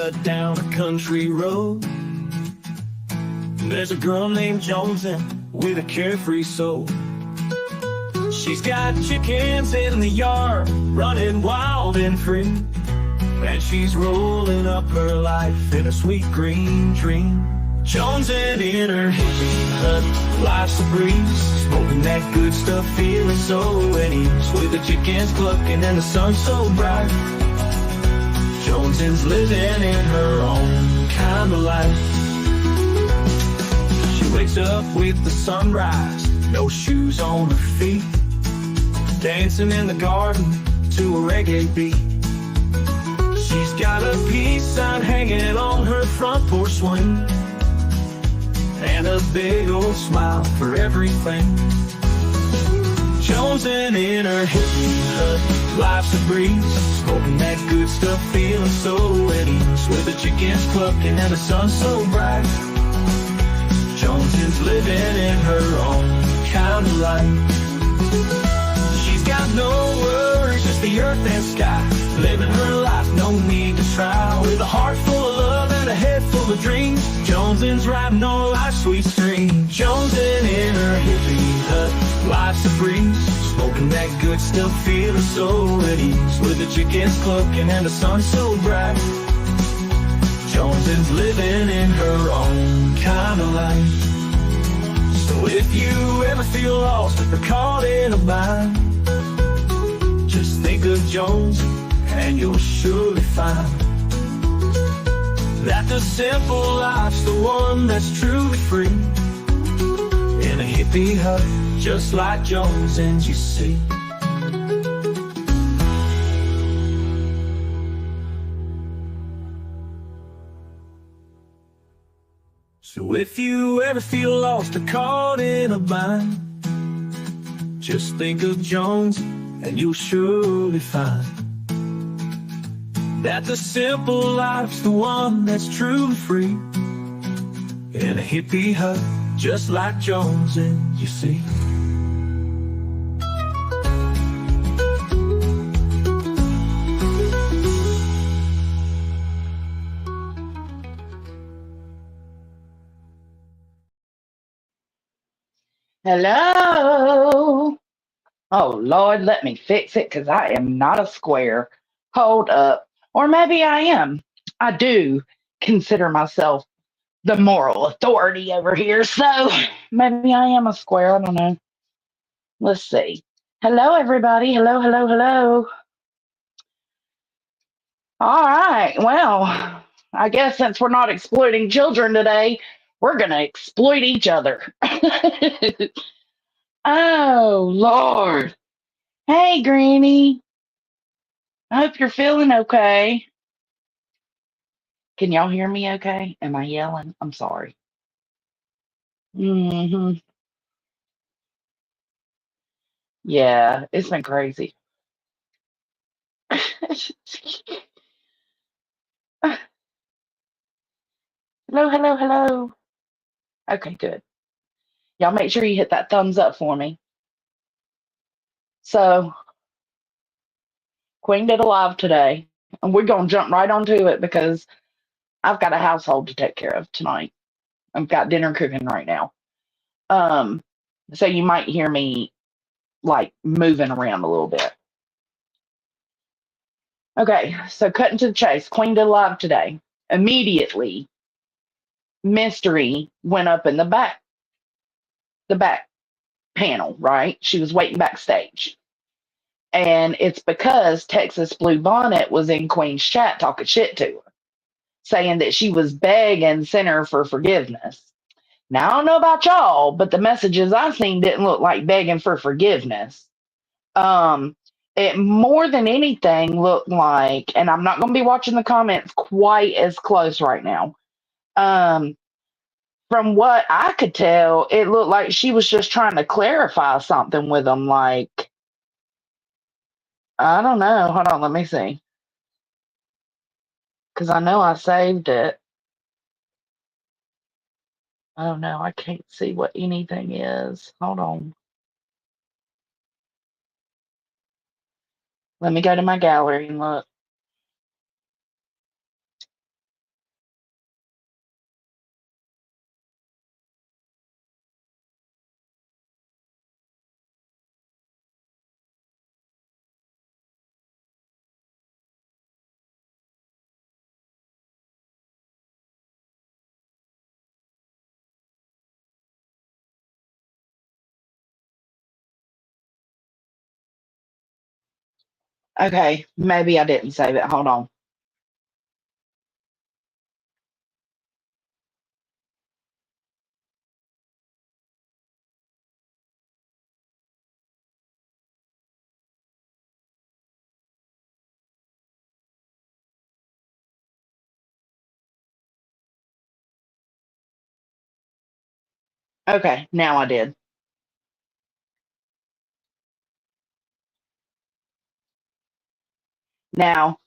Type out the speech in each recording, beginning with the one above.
hut down a country road. There's a girl named Jonesy with a carefree soul. She's got chickens in the yard, running wild and free, and she's rolling up her life in a sweet green dream. Jonesing in her hippie hut, life's a breeze, smoking that good stuff, feeling so at ease, with the chickens clucking and the sun so bright. Jonesing's living in her own kind of life. She wakes up with the sunrise, no shoes on her feet, dancing in the garden to a reggae beat. She's got a peace sign hanging on her front porch swing, and a big old smile for everything. Jonesing in her hippie hut, life's a breeze, smoking that good stuff, feeling so at ease, with the chickens clucking and the sun so bright. Jonesing's living in her own kind of life. She's got no worries, just the earth and sky, living her life, no need to try, with a heart full of love and a head full of dreams. Jonesing's riding on life's sweet stream. Jonesing in her hippie hut, life's a breeze, smoking that good stuff, feeling so at ease, with the chickens clucking and the sun so bright. Jonesing's living in her own kind of life. So if you ever feel lost or caught in a bind, just think of Jones and you'll surely find that the simple life's the one that's truly free, in a hippie hut just like Jones, and you see. So if you ever feel lost or caught in a bind, just think of Jones and you'll surely find that the simple life's the one that's truly free, in a hippie hut just like Jones, and you see. Hello. Oh, Lord, let me fix it because I am not a square. Hold up. Or maybe I am. I do consider myself the moral authority over here, so maybe I am a square. I don't know. Let's see. Hello, everybody. Hello, hello, hello. All right. Well, I guess since we're not exploiting children today, we're going to exploit each other. Oh, Lord. Hey, Granny. I hope you're feeling okay. Can y'all hear me okay? Am I yelling? I'm sorry. Hmm. Yeah, it's been crazy. Hello, hello, hello. Okay, good. Y'all make sure you hit that thumbs up for me. So, Queen did a live today, and we're going to jump right onto it because I've got a household to take care of tonight. I've got dinner cooking right now. Um, so you might hear me like moving around a little bit. Okay, so cutting to the chase. Queen did a live today. Immediately, Mystery went up in the back panel, right? She was waiting backstage. And it's because Texas Blue Bonnet was in Queen's chat talking shit to her, saying that she was begging Sinner for forgiveness. Now, I don't know about y'all, but the messages I seen didn't look like begging for forgiveness. Um, it more than anything looked like, and I'm not going to be watching the comments quite as close right now. Um, from what I could tell, it looked like she was just trying to clarify something with them. Like, I don't know. Hold on, let me see. Because I know I saved it. I don't know. I can't see what anything is. Hold on. Let me go to my gallery and look. Okay, maybe I didn't save it. Hold on. Okay, now I did. Now,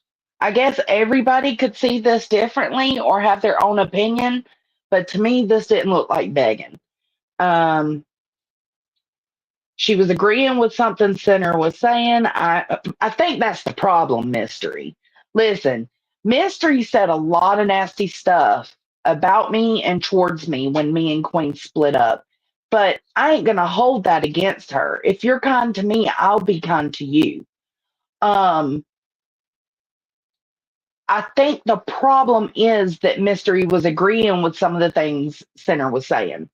I guess everybody could see this differently or have their own opinion, but to me, this didn't look like begging. Um, she was agreeing with something Center was saying. I think that's the problem, Mystery. Listen, Mystery said a lot of nasty stuff about me and towards me when me and Queen split up. But I ain't gonna hold that against her. If you're kind to me, I'll be kind to you. Um, I think the problem is that Mystery was agreeing with some of the things Center was saying.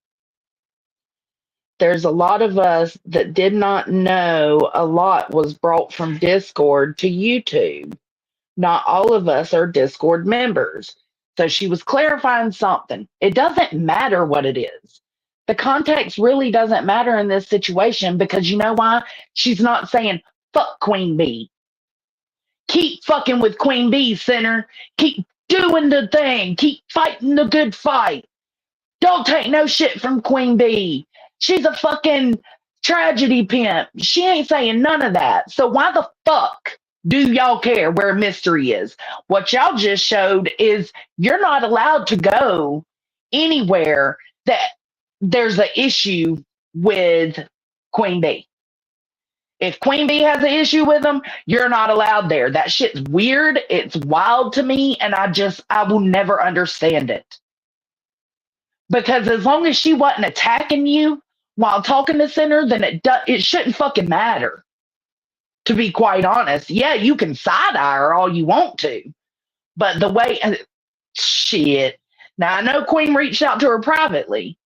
There's a lot of us that did not know a lot was brought from Discord to YouTube. Not all of us are Discord members. So she was clarifying something. It doesn't matter what it is. The context really doesn't matter in this situation because you know why? She's not saying, fuck Queen Bee. Keep fucking with Queen Bee, Center. Keep doing the thing. Keep fighting the good fight. Don't take no shit from Queen Bee. She's a fucking tragedy pimp. She ain't saying none of that. So why the fuck do y'all care where Mystery is? What y'all just showed is you're not allowed to go anywhere that there's an issue with Queen Bee. If Queen Bee has an issue with them, you're not allowed there. That shit's weird. It's wild to me, and I will never understand it. Because as long as she wasn't attacking you while talking to Center, then it shouldn't fucking matter. To be quite honest, yeah, you can side eye her all you want to, but the way shit. Now I know Queen reached out to her privately,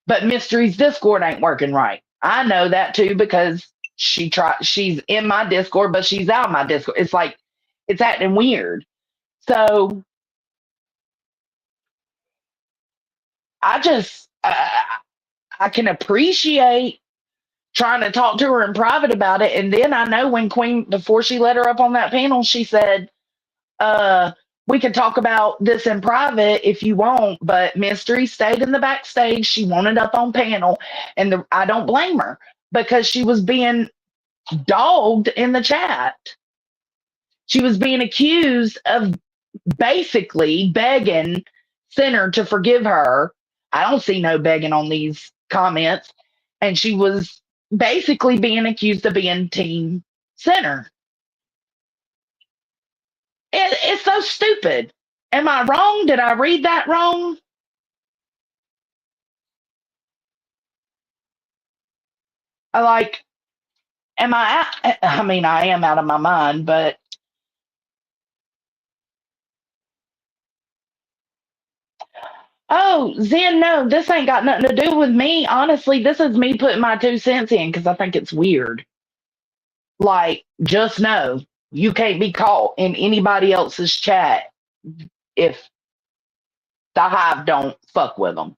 but Mystery's Discord ain't working right. I know that too because she's in my Discord, but she's out of my Discord. It's like it's acting weird. So I just I can appreciate trying to talk to her in private about it. And then I know when Queen, before she let her up on that panel, she said, uh, we can talk about this in private if you want, but Mystery stayed in the backstage. She wanted up on panel, and I don't blame her because she was being dogged in the chat. She was being accused of basically begging Center to forgive her. I don't see no begging on these comments. And she was basically being accused of being Team Center. It's so stupid. Am I wrong? Did I read that wrong? I like, am I I mean, I am out of my mind, but oh, Zen, no, this ain't got nothing to do with me. Honestly, this is me putting my 2 cents in because I think it's weird. Like, just know you can't be caught in anybody else's chat if the hive don't fuck with them.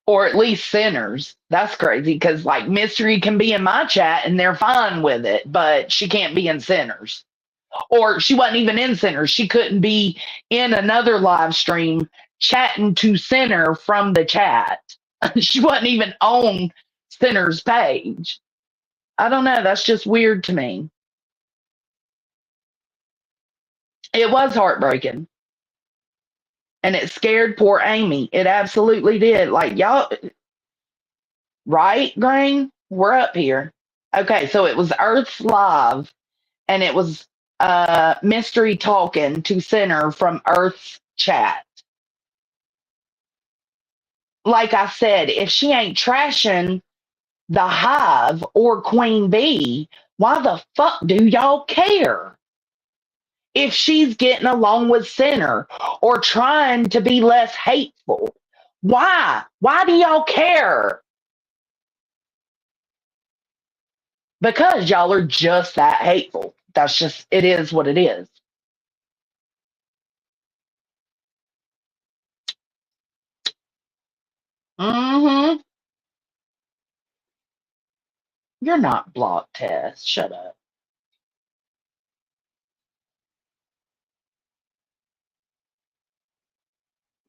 Or at least Centers. That's crazy because, like, Mystery can be in my chat and they're fine with it, but she can't be in Centers. Or she wasn't even in Centers. She couldn't be in another live stream chatting to Center from the chat. She wasn't even on Center's page. I don't know. That's just weird to me. It was heartbreaking. And it scared poor Amy. It absolutely did. Like, y'all, right, Grain? We're up here. Okay, so it was Earth's Live, and it was Mystery talking to Center from Earth's chat. Like I said, if she ain't trashing the Hive or Queen Bee, why the fuck do y'all care? If she's getting along with Center or trying to be less hateful, why? Why do y'all care? because y'all are just that hateful. That's just, it is what it is. Mm-hmm. You're not blocked, Tess. Shut up.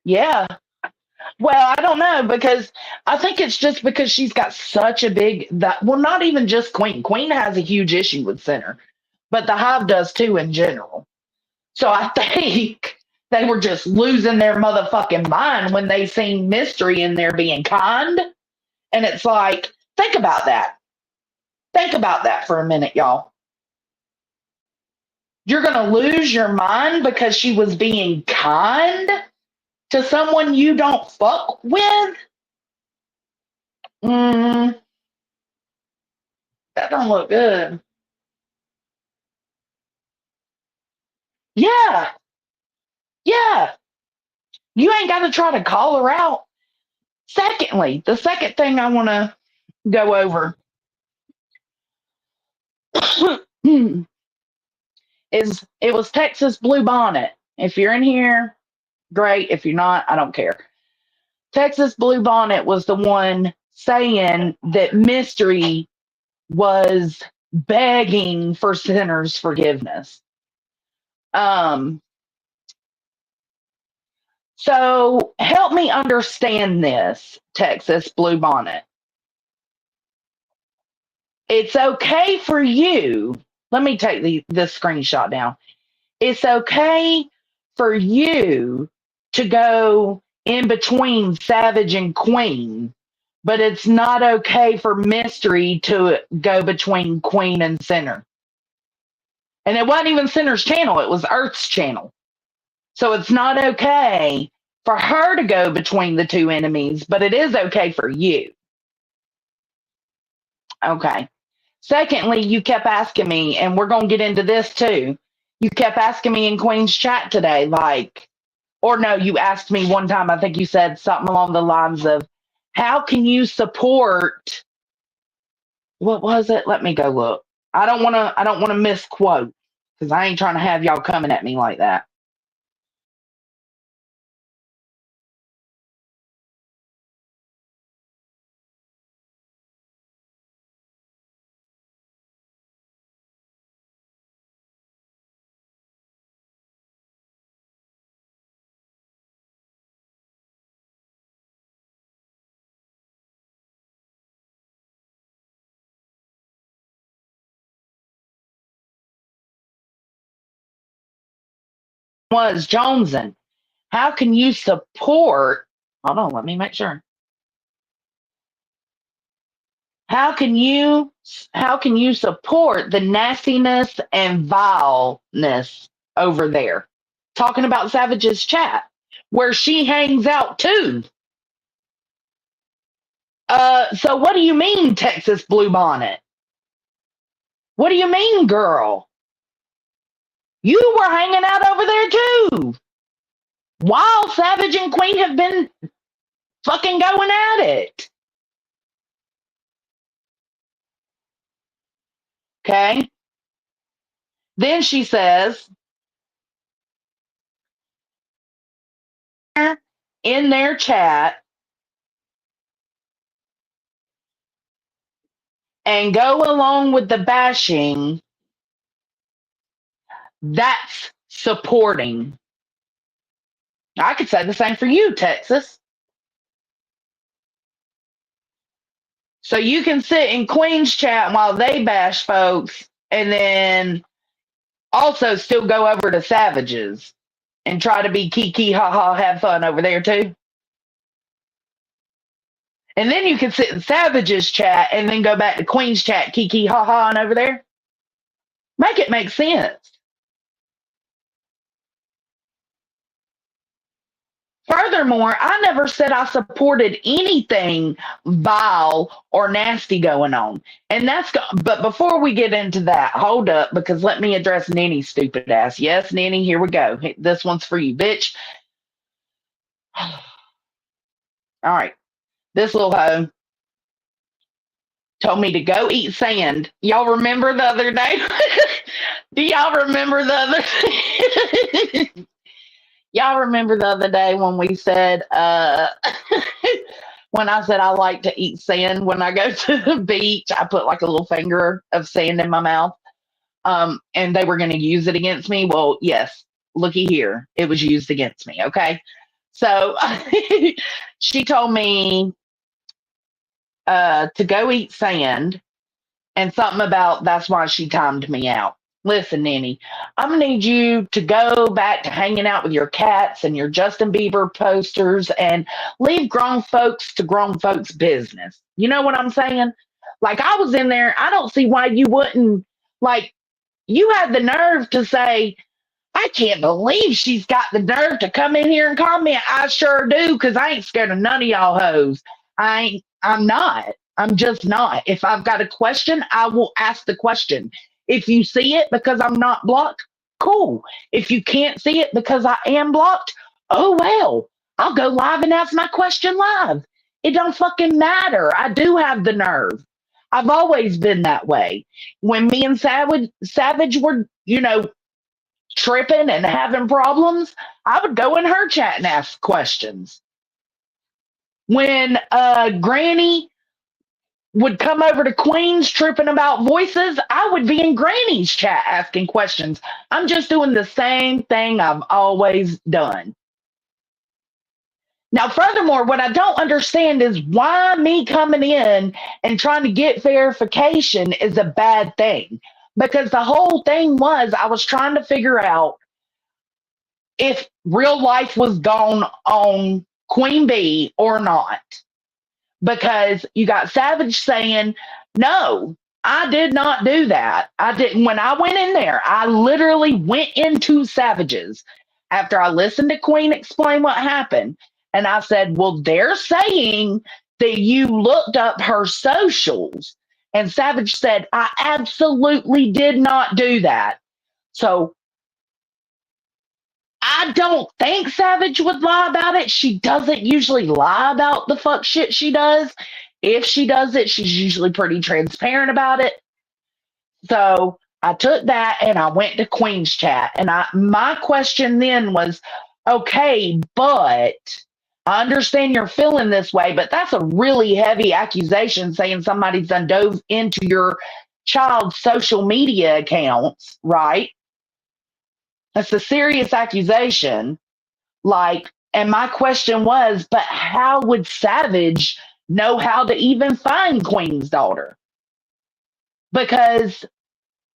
Yeah. Well, I don't know because I think it's just because she's got such a big that well, not even just Queen. Queen has a huge issue with Center, but the Hive does too in general. So I think they were just losing their motherfucking mind when they seen Mystery in there being kind. And it's like, think about that. Think about that for a minute, y'all. You're gonna lose your mind because she was being kind to someone you don't fuck with? Mm, that don't look good. Yeah, yeah. You ain't got to try to call her out. Secondly, the second thing I want to go over is it was Texas Blue Bonnet. If you're in here, great. If you're not, I don't care. Texas Blue Bonnet was the one saying that Mystery was begging for sinners' forgiveness. Um, so help me understand this, Texas Blue Bonnet. It's okay for you. Let me take this screenshot down. It's okay for you to go in between Savage and Queen, but it's not okay for Mystery to go between Queen and Center. And it wasn't even Center's channel, it was Earth's channel. So it's not okay for her to go between the two enemies, but it is okay for you. Okay. Secondly, you kept asking me, and we're going to get into this too. You kept asking me in Queen's chat today, like, or no, you asked me one time, I think you said something along the lines of, how can you support, what was it? Let me go look. I don't want to misquote because I ain't trying to have y'all coming at me like that. Was Joneson, how can you support, hold on, let me make sure. How can you how can you support the nastiness and vileness over there? Talking about Savage's chat, where she hangs out too. So what do you mean, Texas Bluebonnet? What do you mean, girl? You were hanging out over there too. While Savage and Queen have been fucking going at it. Okay. Then she says, in their chat, and go along with the bashing, that's supporting. I could say the same for you, Texas. So you can sit in Queen's chat while they bash folks and then also still go over to Savages and try to be kiki ha ha have fun over there too. And then you can sit in Savages chat and then go back to Queen's chat kiki ha ha and over there. Make it make sense. Furthermore, I never said I supported anything vile or nasty going on. And but before we get into that, hold up, because let me address Nanny's stupid ass. Yes, Nanny, here we go. This one's for you, bitch. All right. This little hoe told me to go eat sand. Y'all remember the other day? Do y'all remember the other Y'all remember the other day when we said when I said I like to eat sand when I go to the beach, I put like a little finger of sand in my mouth. And they were going to use it against me. Well, yes, looky here. It was used against me. Okay. So she told me to go eat sand and something about that's why she timed me out. Listen, Nanny, I'm going to need you to go back to hanging out with your cats and your Justin Bieber posters and leave grown folks to grown folks' business. You know what I'm saying? Like, I was in there. I don't see why you wouldn't, like, you had the nerve to say, I can't believe she's got the nerve to come in here and comment. I sure do, because I ain't scared of none of y'all hoes. I'm not. I'm just not. If I've got a question, I will ask the question. If you see it because I'm not blocked, cool. If you can't see it because I am blocked, oh well. I'll go live and ask my question live. It don't fucking matter. I do have the nerve. I've always been that way. When me and Savage were, tripping and having problems, I would go in her chat and ask questions. When Granny would come over to Queen's tripping about voices, I would be in Granny's chat asking questions. I'm just doing the same thing I've always done. Now, furthermore, what I don't understand is why me coming in and trying to get verification is a bad thing. Because the whole thing was I was trying to figure out if real life was gone on Queen Bee or not. Because you got Savage saying, no, I did not do that. I didn't. When I went in there, I literally went into Savage's after I listened to Queen explain what happened. And I said, well, they're saying that you looked up her socials. And Savage said, I absolutely did not do that. So I don't think Savage would lie about it. She doesn't usually lie about the fuck shit she does. If she does it, she's usually pretty transparent about it. So I took that and I went to Queen's chat. And my question then was, okay, but I understand you're feeling this way, but that's a really heavy accusation saying somebody's done dove into your child's social media accounts, right? That's a serious accusation. Like, and my question was, but how would Savage know how to even find Queen's daughter? Because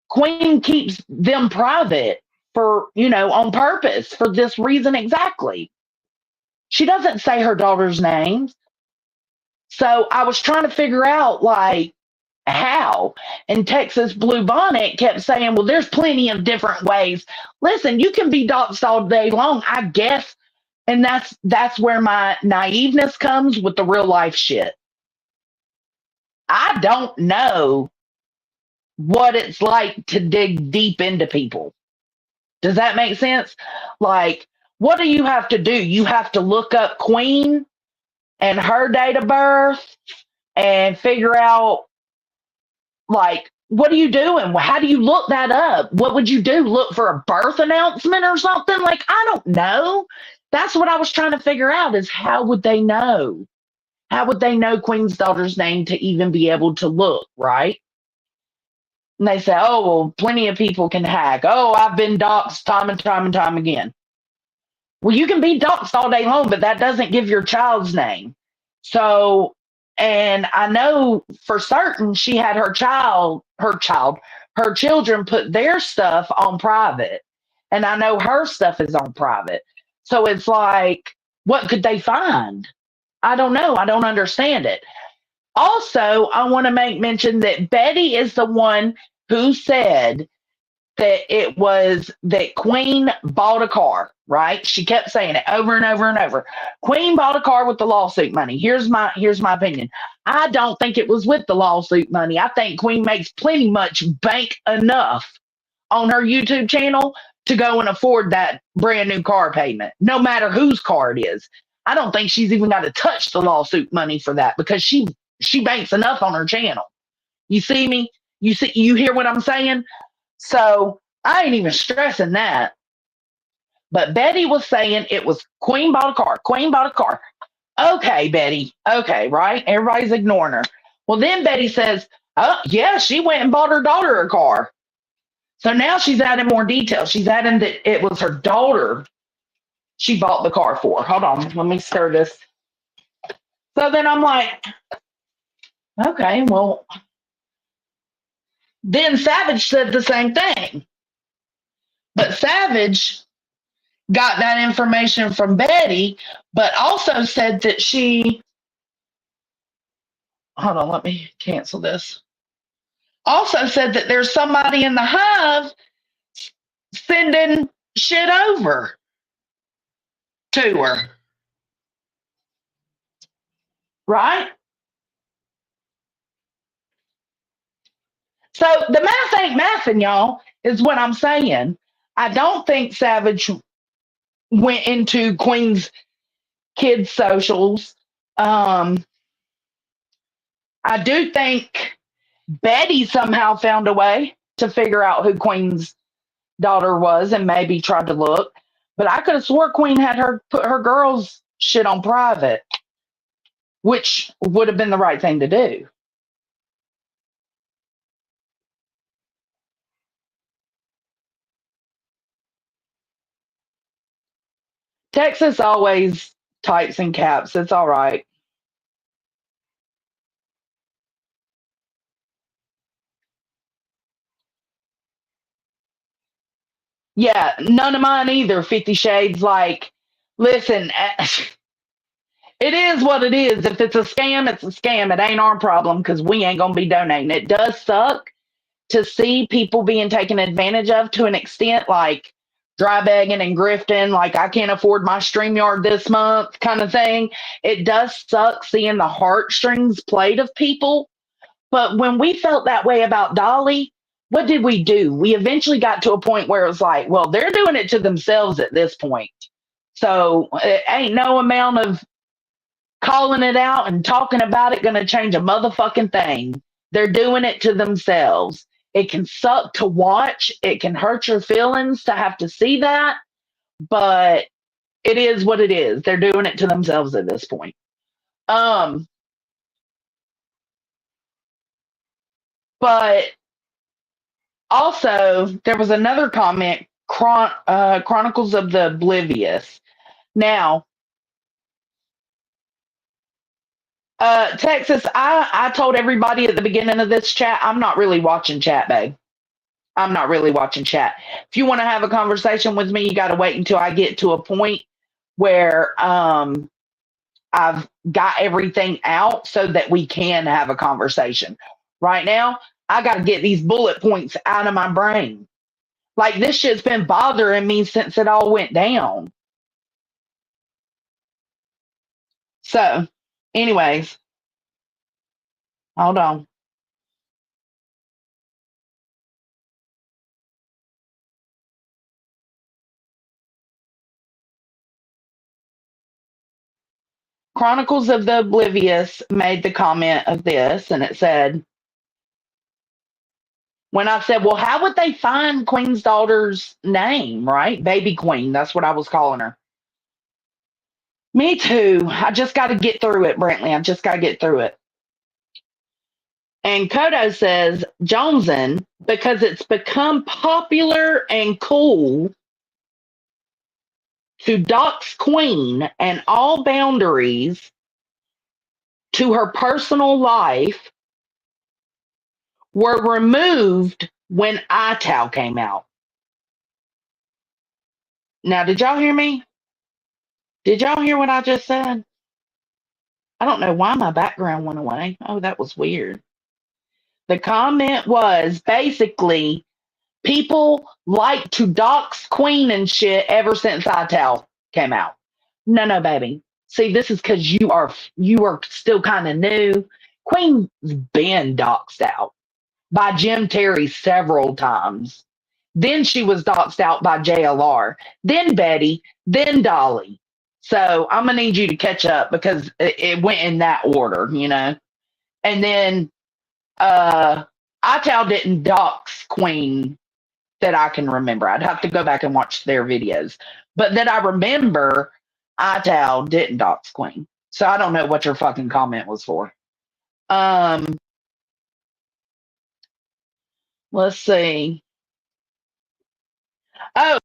Queen keeps them private for, on purpose for this reason exactly. She doesn't say her daughter's names. So I was trying to figure out, like, how. And Texas Blue Bonnet kept saying, well, there's plenty of different ways. Listen, you can be doxxed all day long, I guess. And that's where my naiveness comes with the real life shit. I don't know what it's like to dig deep into people. Does that make sense? Like, what do you have to do? You have to look up Queen and her date of birth and figure out, like, what are you doing? How do you look that up? What would you do? Look for a birth announcement or something? Like, I don't know. That's what I was trying to figure out is how would they know? How would they know Queen's daughter's name to even be able to look, right? And they say, oh, well, plenty of people can hack. Oh, I've been doxxed time and time and time again. Well, you can be doxxed all day long, but that doesn't give your child's name. So, and I know for certain she had her children put their stuff on private. And I know her stuff is on private. So it's like, what could they find? I don't know. I don't understand it. Also, I want to make mention that Betty is the one who said that it was that Queen bought a car, right? She kept saying it over and over and over. Queen bought a car with the lawsuit money. Here's my opinion. I don't think it was with the lawsuit money. I think Queen makes plenty much bank enough on her YouTube channel to go and afford that brand new car payment, no matter whose car it is. I don't think she's even got to touch the lawsuit money for that because she banks enough on her channel. You see me? You hear what I'm saying? So I ain't even stressing that. But Betty was saying it was Queen bought a car. Queen bought a car. Okay, Betty. Okay, right? Everybody's ignoring her. Well, then Betty says, oh, yeah, she went and bought her daughter a car. So now she's adding more details. She's adding that it was her daughter she bought the car for. Hold on. Let me stir this. So then I'm like, okay, well, then Savage said the same thing. But Savage got that information from Betty, but also said that hold on, let me cancel this. Also said that there's somebody in the hive sending shit over to her, right? So the math ain't mathing, y'all, is what I'm saying. I don't think Savage went into Queen's kids' socials. Um, I do think Betty somehow found a way to figure out who Queen's daughter was and maybe tried to look. But I could have swore Queen had her put her girls shit on private, which would have been the right thing to do. Texas always types in caps. It's all right. Yeah, none of mine either. 50 Shades. Like, listen, it is what it is. If it's a scam, it's a scam. It ain't our problem because we ain't going to be donating. It does suck to see people being taken advantage of to an extent, like dry bagging and grifting, like I can't afford my StreamYard this month kind of thing. It does suck seeing the heartstrings played of people. But when we felt that way about Dolly, what did we do? We eventually got to a point where it was like, well, they're doing it to themselves at this point. So it ain't no amount of calling it out and talking about it going to change a motherfucking thing. They're doing it to themselves. It can suck to watch. It can hurt your feelings to have to see that, but it is what it is. They're doing it to themselves at this point. Um, but also there was another comment, Chronicles of the Oblivious. Now, Texas, I told everybody at the beginning of this chat, I'm not really watching chat, babe. I'm not really watching chat. If you want to have a conversation with me, you got to wait until I get to a point where I've got everything out so that we can have a conversation. Right now, I got to get these bullet points out of my brain. Like this shit's been bothering me since it all went down. So, anyways, hold on. Chronicles of the Oblivious made the comment of this, and it said, when I said, well, how would they find Queen's daughter's name, right? Baby Queen. That's what I was calling her. Me too. I just got to get through it, Brantley. I just got to get through it. And Kodo says, Jonesin, because it's become popular and cool to dox Queen and all boundaries to her personal life were removed when iTow came out. Now, did y'all hear me? Did y'all hear what I just said? I don't know why my background went away. Oh, that was weird. The comment was basically people like to dox Queen and shit ever since iTow came out. No, no, baby. See, this is because you are still kind of new. Queen's been doxed out by Jim Terry several times. Then she was doxed out by JLR. Then Betty. Then Dolly. So I'm gonna need you to catch up because it went in that order, you know. And then Uh, Ital didn't dox Queen that I can remember. I'd have to go back and watch their videos. But that I remember, Ital didn't dox Queen. So I don't know what your fucking comment was for. Um, let's see. Oh,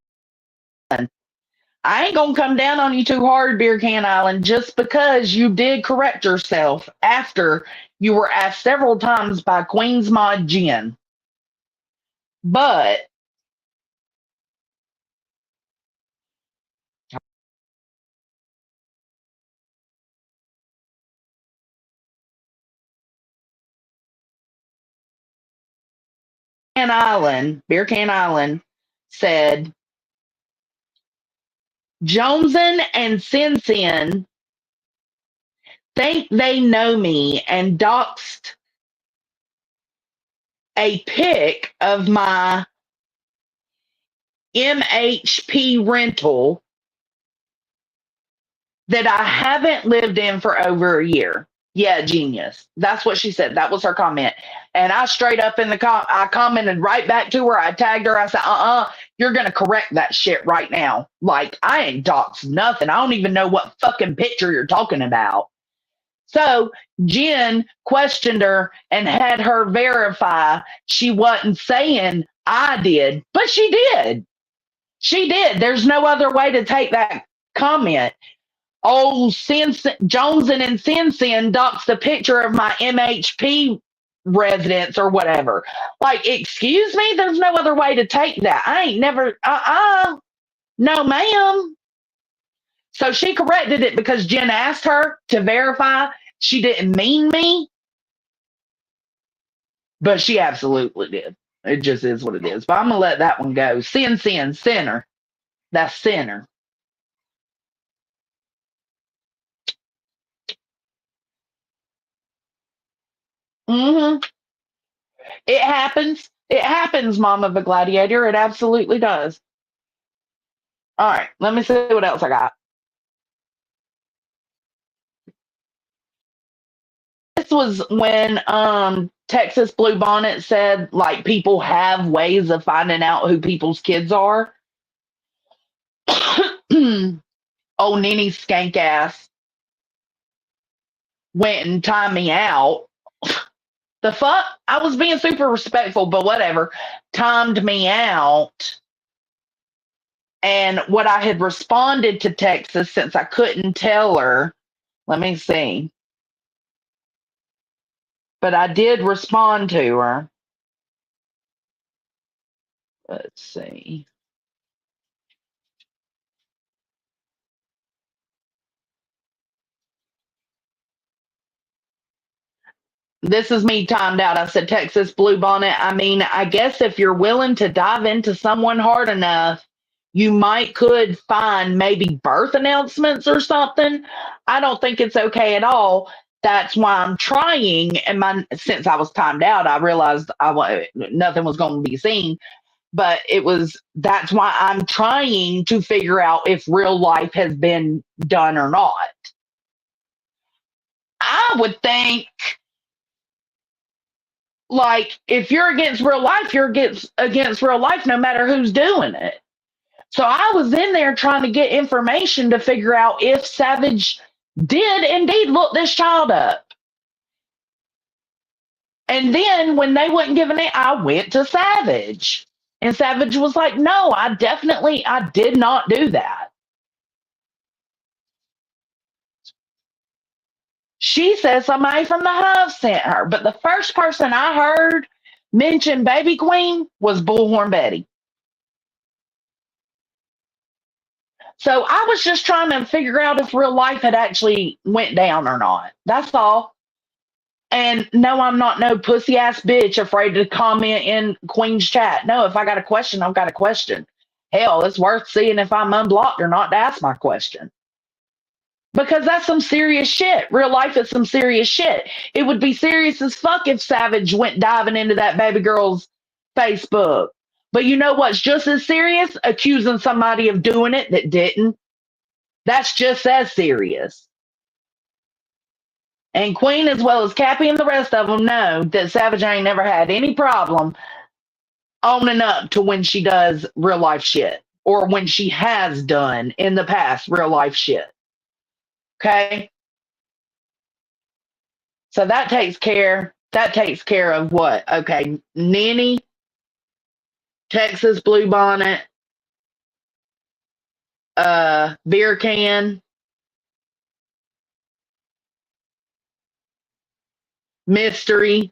I ain't gonna come down on you too hard, Beer Can Island, just because you did correct yourself after you were asked several times by Queen's Mod Jen. But Beer Can Island said Joneson and Sin Sin think they know me and doxed a pic of my MHP rental that I haven't lived in for over a year. Yeah, genius. That's what she said. That was her comment. And I straight up in the I commented right back to her. I tagged her. I said, you're going to correct that shit right now. Like, I ain't doxed nothing. I don't even know what fucking picture you're talking about. So Jen questioned her and had her verify she wasn't saying I did, but she did. She did. There's no other way to take that comment. Oh, Joneson and Sin doxed a picture of my MHP residence or whatever. Like, excuse me? There's no other way to take that. I ain't never, no, ma'am. So she corrected it because Jen asked her to verify she didn't mean me, but she absolutely did. It just is what it is. But I'm going to let that one go. Sinner. That's sinner. Mm-hmm. It happens. It happens, Mama the Gladiator. It absolutely does. All right, let me see what else I got. This was when Texas Bluebonnet said like people have ways of finding out who people's kids are. Oh, Nene skank ass went and timed me out. The fuck? I was being super respectful, but whatever. Timed me out. And what I had responded to Texas, since I couldn't tell her, let me see. But I did respond to her. Let's see. This is me timed out. I said, Texas Bluebonnet. I mean, I guess if you're willing to dive into someone hard enough, you might could find maybe birth announcements or something. I don't think it's okay at all. That's why I'm trying. And since I was timed out, I realized nothing was going to be seen. But that's why I'm trying to figure out if real life has been done or not. I would think, like, if you're against real life, you're against real life no matter who's doing it. So I was in there trying to get information to figure out if Savage did indeed look this child up. And then when they wouldn't give it, I went to Savage. And Savage was like, no, I did not do that. She says somebody from the Hive sent her. But the first person I heard mention Baby Queen was Bullhorn Betty. So I was just trying to figure out if real life had actually went down or not. That's all. And no, I'm not no pussy ass bitch afraid to comment in Queen's chat. No, if I got a question, I've got a question. Hell, it's worth seeing if I'm unblocked or not to ask my question. Because that's some serious shit. Real life is some serious shit. It would be serious as fuck if Savage went diving into that baby girl's Facebook. But you know what's just as serious? Accusing somebody of doing it that didn't. That's just as serious. And Queen, as well as Cappy and the rest of them, know that Savage ain't never had any problem owning up to when she does real life shit or when she has done in the past real life shit. Okay? So that takes care. That takes care of what? Okay, Nanny, Texas Bluebonnet, beer can, mystery.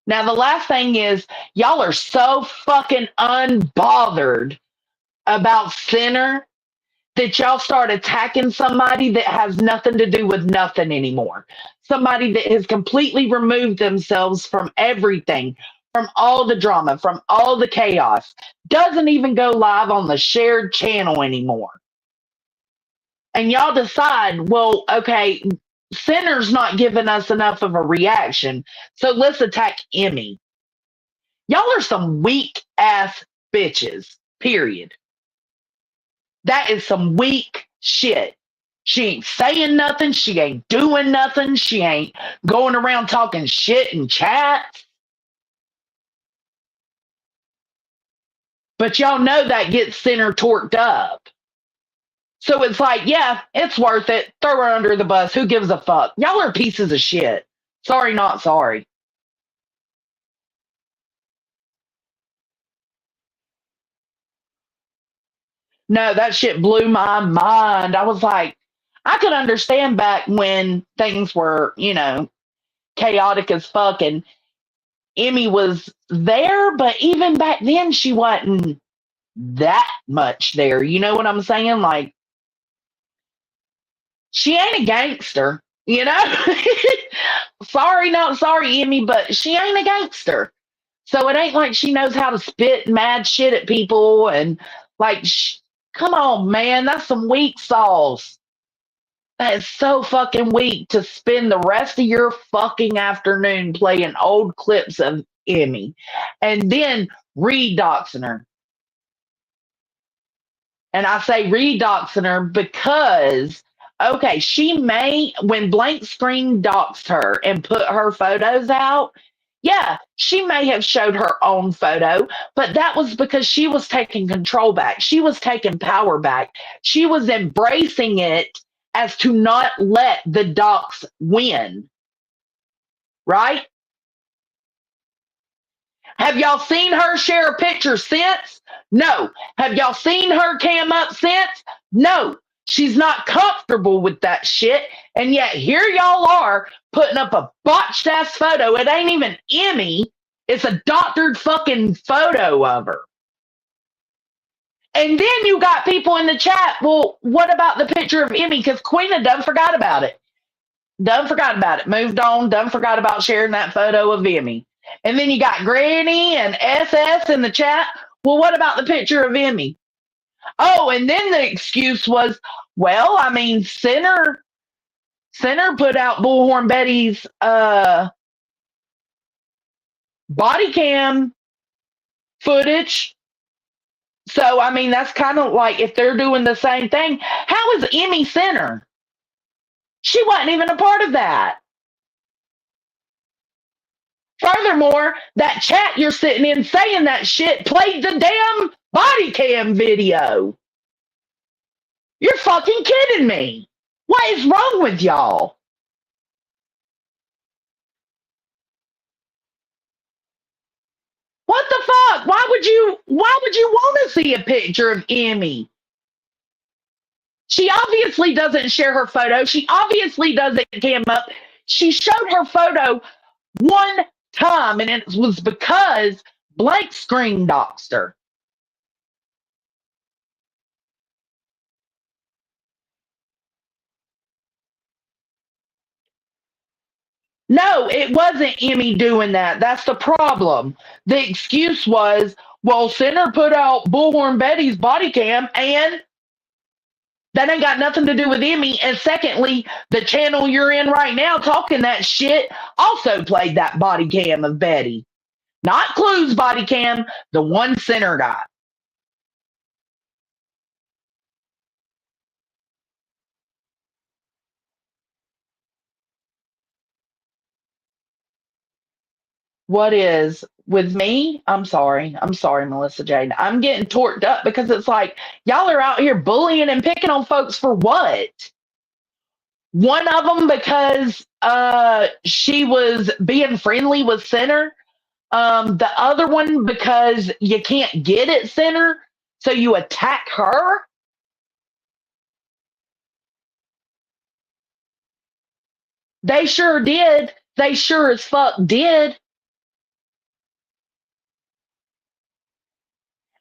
Now the last thing is y'all are so fucking unbothered about Sinner that y'all start attacking somebody that has nothing to do with nothing anymore. Somebody that has completely removed themselves from everything, from all the drama, from all the chaos, doesn't even go live on the shared channel anymore. And y'all decide, well, okay, Sinner's not giving us enough of a reaction, so let's attack Emmy. Y'all are some weak ass bitches, period. That is some weak shit. She ain't saying nothing. She ain't doing nothing. She ain't going around talking shit in chats. But y'all know that gets Sinner torqued up. So it's like, yeah, it's worth it. Throw her under the bus. Who gives a fuck? Y'all are pieces of shit. Sorry, not sorry. No, that shit blew my mind. I was like, I could understand back when things were, chaotic as fuck and Emmy was there, but even back then she wasn't that much there. You know what I'm saying? Like, she ain't a gangster, you know? Sorry, not sorry, Emmy, but she ain't a gangster. So it ain't like she knows how to spit mad shit at people and like, come on, man, that's some weak sauce. That is so fucking weak to spend the rest of your fucking afternoon playing old clips of Emmy and then redoxing her. And I say redoxing her because, okay, she may, when Blank Screen doxed her and put her photos out, yeah, she may have showed her own photo, but that was because she was taking control back. She was taking power back. She was embracing it as to not let the docs win, right? Have y'all seen her share a picture since? No. Have y'all seen her cam up since? No. She's not comfortable with that shit. And yet here y'all are putting up a botched ass photo. It ain't even Emmy. It's a doctored fucking photo of her. And then you got people in the chat. Well, what about the picture of Emmy? Because Queena done forgot about it. Done forgot about it. Moved on. Done forgot about sharing that photo of Emmy. And then you got Granny and SS in the chat. Well, what about the picture of Emmy? Oh, and then the excuse was, well, I mean, Center put out Bullhorn Betty's body cam footage. So I mean, that's kind of like if they're doing the same thing. How is Emmy Center? She wasn't even a part of that. Furthermore, that chat you're sitting in saying that shit played the damn body cam video. You're fucking kidding me. What is wrong with y'all? What the fuck? Why would you want to see a picture of Emmy? She obviously doesn't share her photo. She obviously doesn't cam up. She showed her photo one time, and it was because Blank Screen doxed her. No, it wasn't Emmy doing that. That's the problem. The excuse was, well, Center put out Bullhorn Betty's body cam, and that ain't got nothing to do with Emmy. And secondly, the channel you're in right now talking that shit also played that body cam of Betty. Not Clue's body cam, the one Center got. What is with me? I'm sorry. I'm sorry, Melissa Jane. I'm getting torqued up because it's like y'all are out here bullying and picking on folks for what? One of them because she was being friendly with Center. The other one because you can't get at Center, so you attack her. They sure did. They sure as fuck did.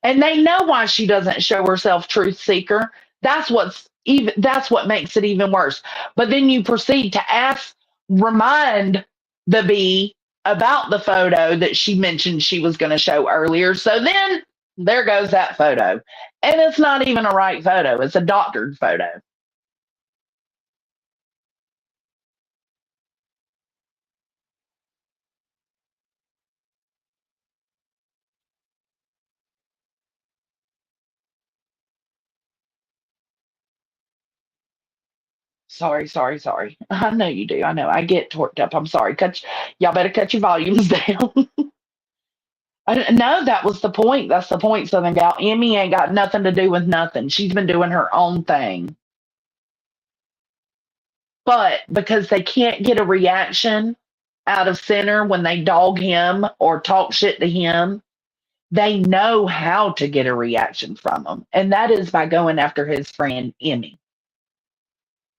And they know why she doesn't show herself truth seeker. That's what makes it even worse. But then you proceed to remind the bee about the photo that she mentioned she was going to show earlier. So then there goes that photo. And it's not even a right photo, it's a doctored photo. Sorry, sorry, sorry. I know you do. I know. I get torqued up. I'm sorry. Y'all better cut your volumes down. No, that was the point. That's the point, Southern Gal. Emmy ain't got nothing to do with nothing. She's been doing her own thing. But because they can't get a reaction out of Center when they dog him or talk shit to him, they know how to get a reaction from him. And that is by going after his friend Emmy.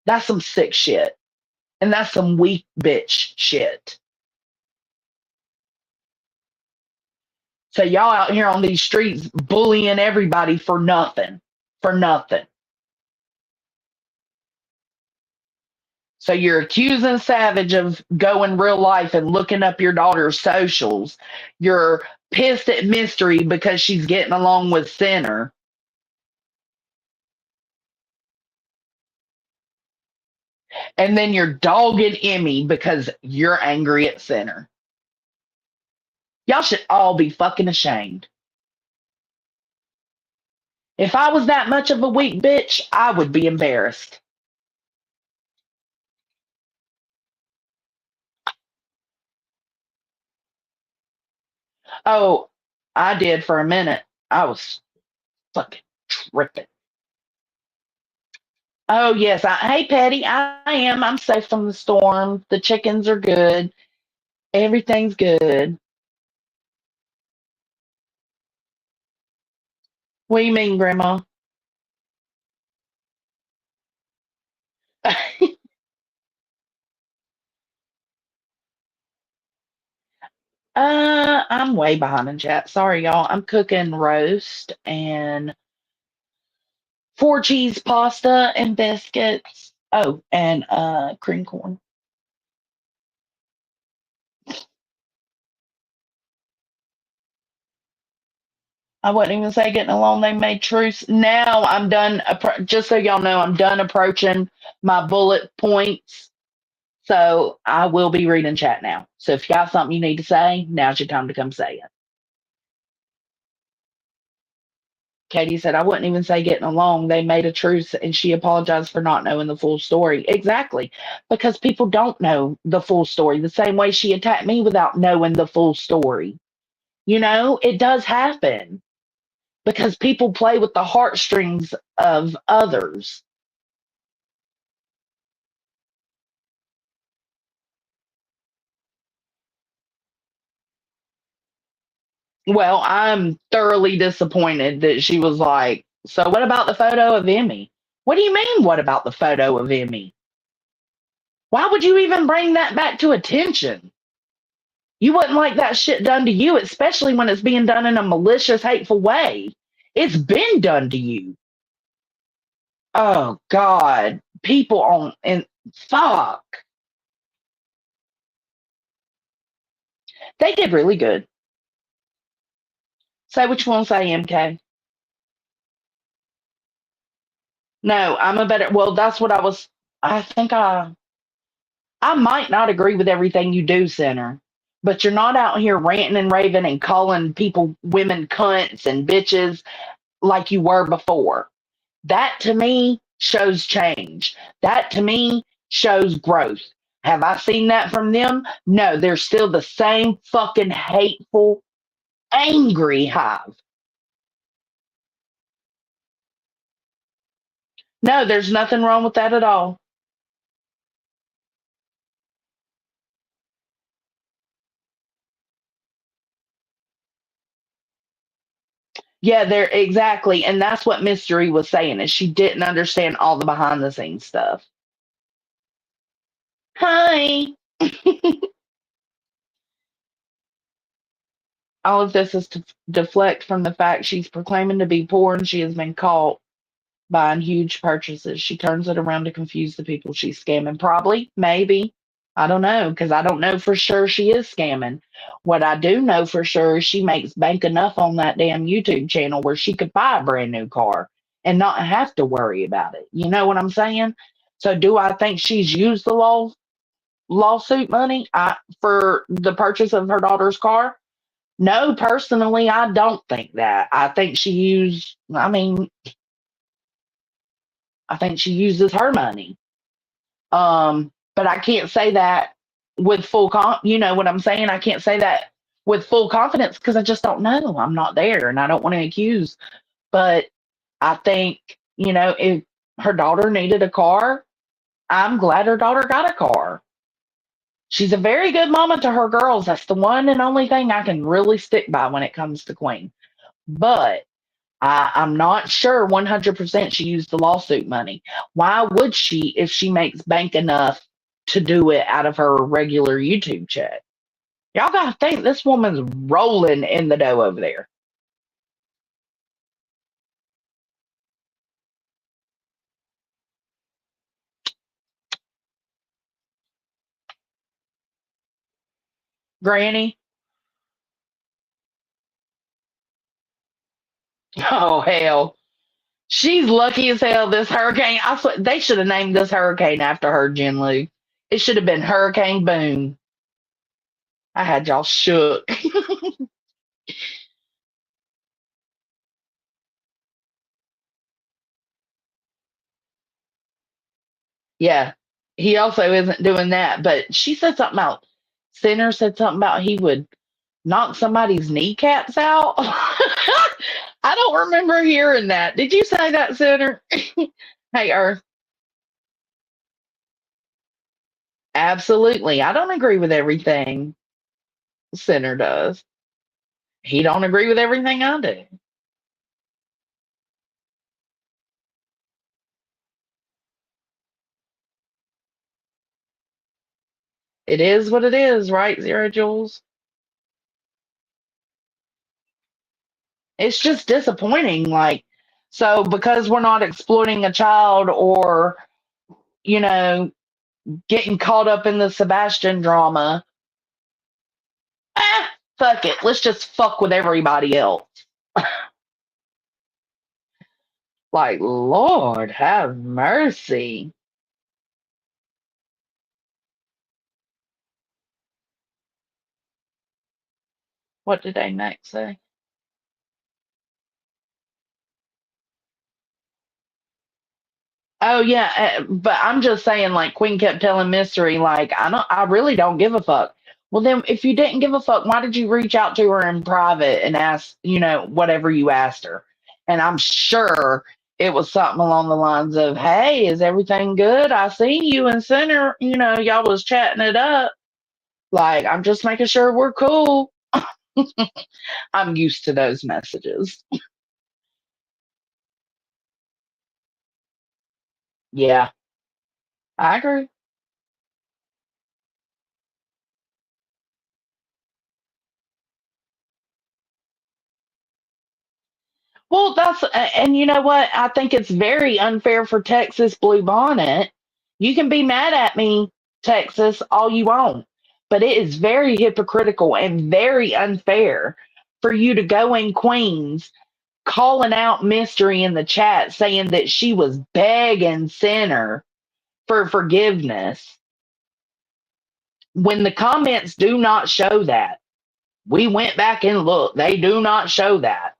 That's some sick shit. And that's some weak bitch shit. So y'all out here on these streets bullying everybody for nothing. For nothing. So you're accusing Savage of going real life and looking up your daughter's socials. You're pissed at Mystery because she's getting along with Center. And then you're dogging Emmy because you're angry at Center. Y'all should all be fucking ashamed. If I was that much of a weak bitch, I would be embarrassed. Oh, I did for a minute. I was fucking tripping. Oh yes, hey Patty, I am. I'm safe from the storm. The chickens are good. Everything's good. What do you mean, Grandma? I'm way behind in chat. Sorry, y'all. I'm cooking roast and four cheese pasta and biscuits. Oh, and cream corn. I wouldn't even say getting along. They made truce. Now I'm done. Just so y'all know, I'm done approaching my bullet points. So I will be reading chat now. So if you got something you need to say, now's your time to come say it. Katie said, I wouldn't even say getting along. They made a truce and she apologized for not knowing the full story. Exactly. Because people don't know the full story the same way she attacked me without knowing the full story. You know, it does happen because people play with the heartstrings of others. Well, I'm thoroughly disappointed that she was like, so what about the photo of Emmy? What do you mean, what about the photo of Emmy? Why would you even bring that back to attention? You wouldn't like that shit done to you, especially when it's being done in a malicious, hateful way. It's been done to you. Oh God. People on and fuck. They did really good. Say what you want to say, MK. No, I'm a better that's what I think I might not agree with everything you do, Center. But you're not out here ranting and raving and calling people women cunts and bitches like you were before. That to me shows change. That to me shows growth. Have I seen that from them? No, they're still the same fucking hateful, angry hive. No, there's nothing wrong with that at all. Yeah, there exactly. And that's what Mystery was saying is she didn't understand all the behind the scenes stuff. Hi. All of this is to deflect from the fact she's proclaiming to be poor and she has been caught buying huge purchases. She turns it around to confuse the people she's scamming. Probably, maybe. I don't know, because I don't know for sure she is scamming. What I do know for sure is she makes bank enough on that damn YouTube channel where she could buy a brand new car and not have to worry about it. You know what I'm saying? So do I think she's used the lawsuit money for the purchase of her daughter's car? No, personally, I don't think that. I think she uses her money. But I can't say that with you know what I'm saying? I can't say that with full confidence because I just don't know. I'm not there and I don't want to accuse. But I think, if her daughter needed a car, I'm glad her daughter got a car. She's a very good mama to her girls. That's the one and only thing I can really stick by when it comes to Queen. But I'm not sure 100% she used the lawsuit money. Why would she if she makes bank enough to do it out of her regular YouTube check? Y'all gotta think this woman's rolling in the dough over there. Granny? Oh, hell. She's lucky as hell this hurricane. I swear, they should have named this hurricane after her, Jen Lu. It should have been Hurricane Boone. I had y'all shook. Yeah, he also isn't doing that. But she said something about, Sinner said something about he would knock somebody's kneecaps out. I don't remember hearing that. Did you say that, Sinner? Hey, Earth. Absolutely. I don't agree with everything Sinner does. He don't agree with everything I do. It is what it is, right, Zero Jules? It's just disappointing. Like, so because we're not exploiting a child or, you know, getting caught up in the Sebastian drama, fuck it. Let's just fuck with everybody else. Like, Lord, have mercy. What did they next say? Oh yeah, but I'm just saying, like Queen kept telling Mystery, like I really don't give a fuck. Well, then, if you didn't give a fuck, why did you reach out to her in private and ask, whatever you asked her? And I'm sure it was something along the lines of, "Hey, is everything good? I seen you and Center. Y'all was chatting it up. Like, I'm just making sure we're cool." I'm used to those messages. Yeah, I agree. Well, and you know what? I think it's very unfair for Texas Blue Bonnet. You can be mad at me, Texas, all you want, but it is very hypocritical and very unfair for you to go in Queens calling out Mystery in the chat saying that she was begging Sinner for forgiveness when the comments do not show that. We went back and looked, they do not show that.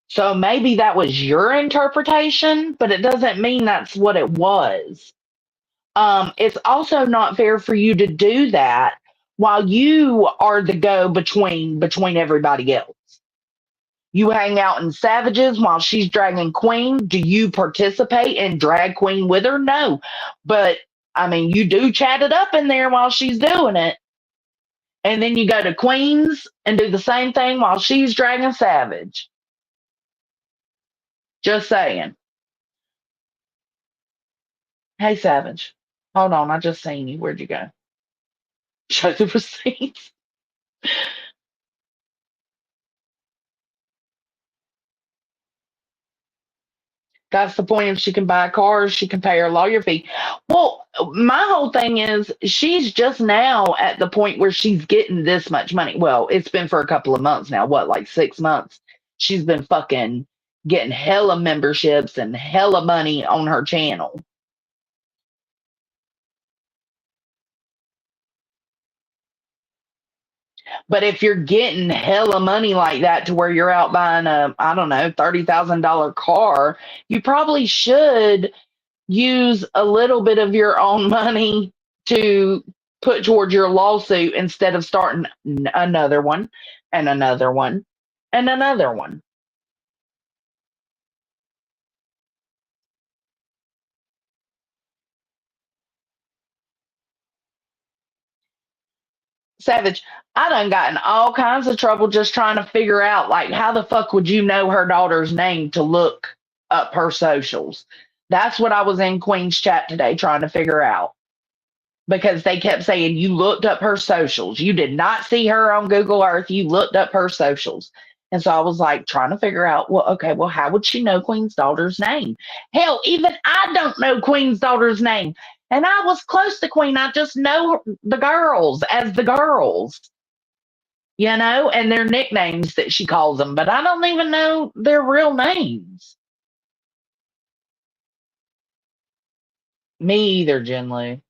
So maybe that was your interpretation, but it doesn't mean that's what it was. It's also not fair for you to do that while you are the go between everybody else. You hang out in Savages while she's dragging Queen. Do you participate and drag Queen with her? No. But I mean, you do chat it up in there while she's doing it. And then you go to Queen's and do the same thing while she's dragging Savage. Just saying. Hey, Savage. Hold on. I just seen you. Where'd you go? Show the receipts. That's the point. If she can buy a car, she can pay her lawyer fee. Well, my whole thing is she's just now at the point where she's getting this much money. Well, it's been for a couple of months now. What, like 6 months? She's been fucking getting hella memberships and hella money on her channel. But if you're getting hella money like that to where you're out buying a, I don't know, $30,000 car, you probably should use a little bit of your own money to put towards your lawsuit instead of starting another one and another one and another one. Savage, I done got in all kinds of trouble just trying to figure out, like, how the fuck would you know her daughter's name to look up her socials? That's what I was in Queen's chat today trying to figure out, because they kept saying you looked up her socials. You did not see her on Google Earth. You looked up her socials. And so I was like trying to figure out, well, okay, well, how would she know Queen's daughter's name? Hell, even I don't know Queen's daughter's name. And I was close to Queen. I just know the girls as the girls, and their nicknames that she calls them, but I don't even know their real names. Me either, Jinlu.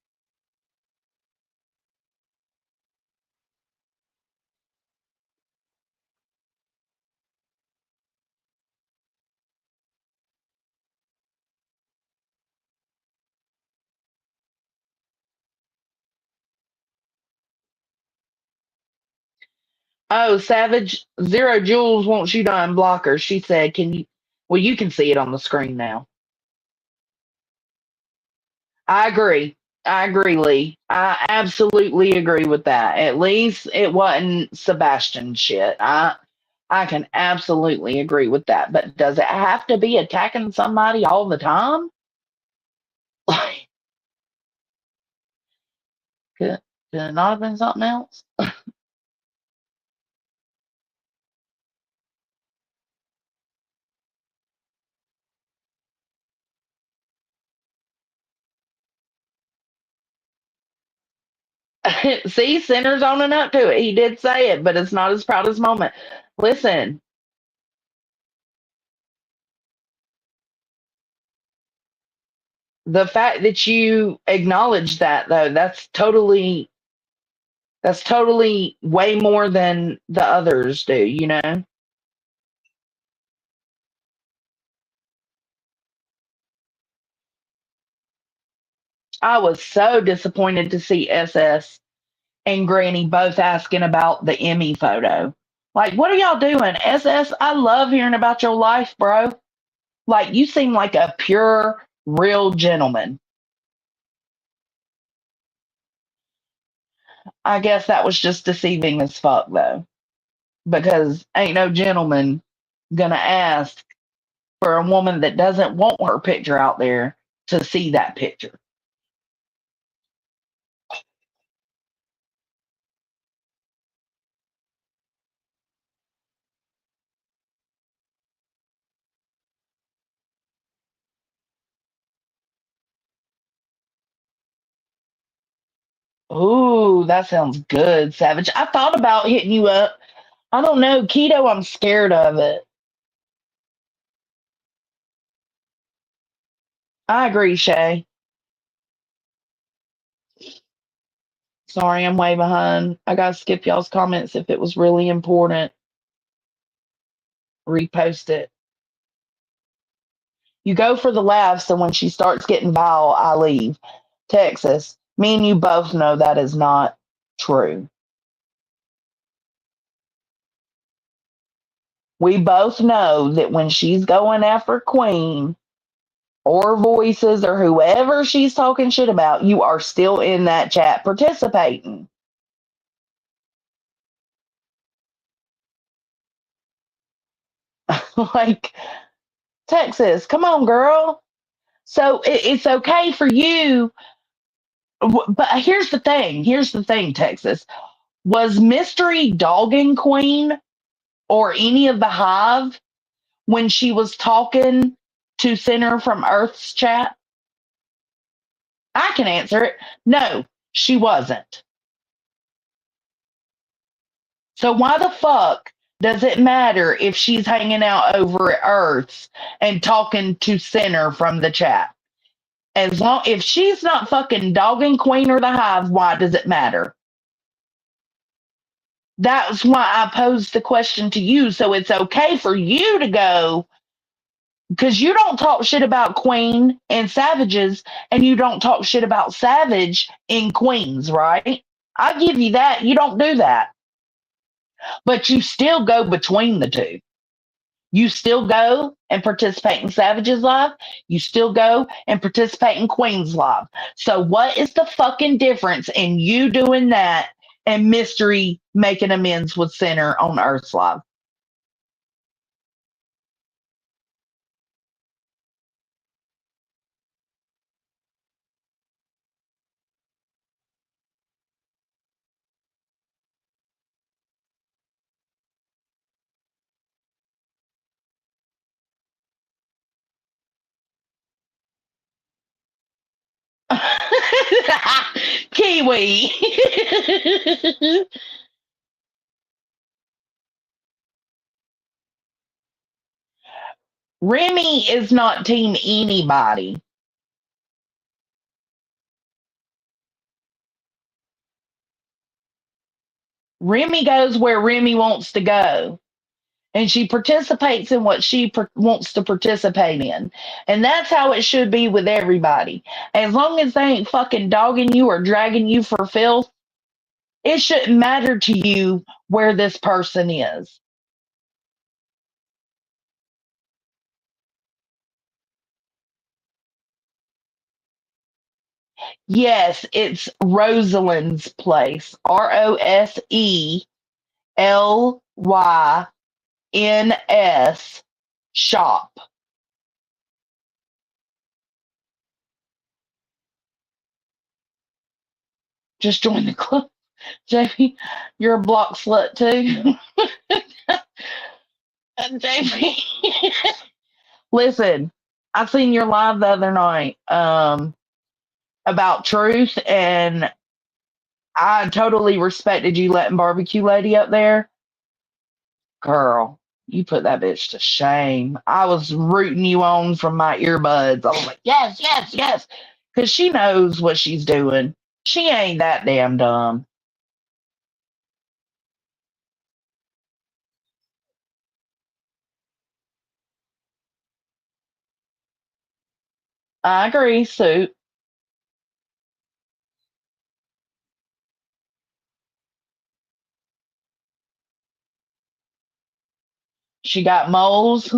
Oh, Savage Zero Jules wants you to unblock her. She said, "Can you?" Well, you can see it on the screen now. I agree. I agree, Lee. I absolutely agree with that. At least it wasn't Sebastian shit. I can absolutely agree with that. But does it have to be attacking somebody all the time? Like, could it not have been something else? See, Sinner's owning up to it. He did say it, but it's not his proudest moment. Listen, the fact that you acknowledge that though, that's totally way more than the others do. I was so disappointed to see SS and Granny both asking about the Emmy photo. Like, what are y'all doing? SS, I love hearing about your life, bro. Like, you seem like a pure, real gentleman. I guess that was just deceiving as fuck, though, because ain't no gentleman gonna ask for a woman that doesn't want her picture out there to see that picture. Ooh, that sounds good, Savage. I thought about hitting you up. I don't know, keto, I'm scared of it. I agree, Shay. Sorry, I'm way behind. I gotta skip y'all's comments if it was really important. Repost it. You go for the laughs, and when she starts getting vile, I leave. Texas, me and you both know that is not true. We both know that when she's going after Queen or Voices or whoever she's talking shit about, you are still in that chat participating. Like, Texas, come on, girl. So it's okay for you. But here's the thing. Here's the thing, Texas. Was Mystery dogging Queen or any of the Hive when she was talking to Center from Earth's chat? I can answer it. No, she wasn't. So why the fuck does it matter if she's hanging out over at Earth's and talking to Center from the chat? As long if she's not fucking dogging Queen or the Hive, why does it matter? That's why I posed the question to you. So it's okay for you to go because you don't talk shit about Queen and Savages, and you don't talk shit about Savage in Queens, right? I give you that. You don't do that, but you still go between the two. You still go and participate in Savage's live. You still go and participate in Queen's live. So what is the fucking difference in you doing that and Mystery making amends with Center on Earth's live? Kiwi. Remy is not team anybody. Remy goes where Remy wants to go. And she participates in what she wants to participate in. And that's how it should be with everybody. As long as they ain't fucking dogging you or dragging you for filth, it shouldn't matter to you where this person is. Yes, it's Rosalind's place. ROSELYNS shop. Just join the club. Jamie, you're a block slut too. Jamie. Listen, I seen your live the other night about truth, and I totally respected you letting barbecue lady up there. Girl, you put that bitch to shame. I was rooting you on from my earbuds. I was like, yes, yes, yes. Because she knows what she's doing. She ain't that damn dumb. I agree, Sue. She got moles.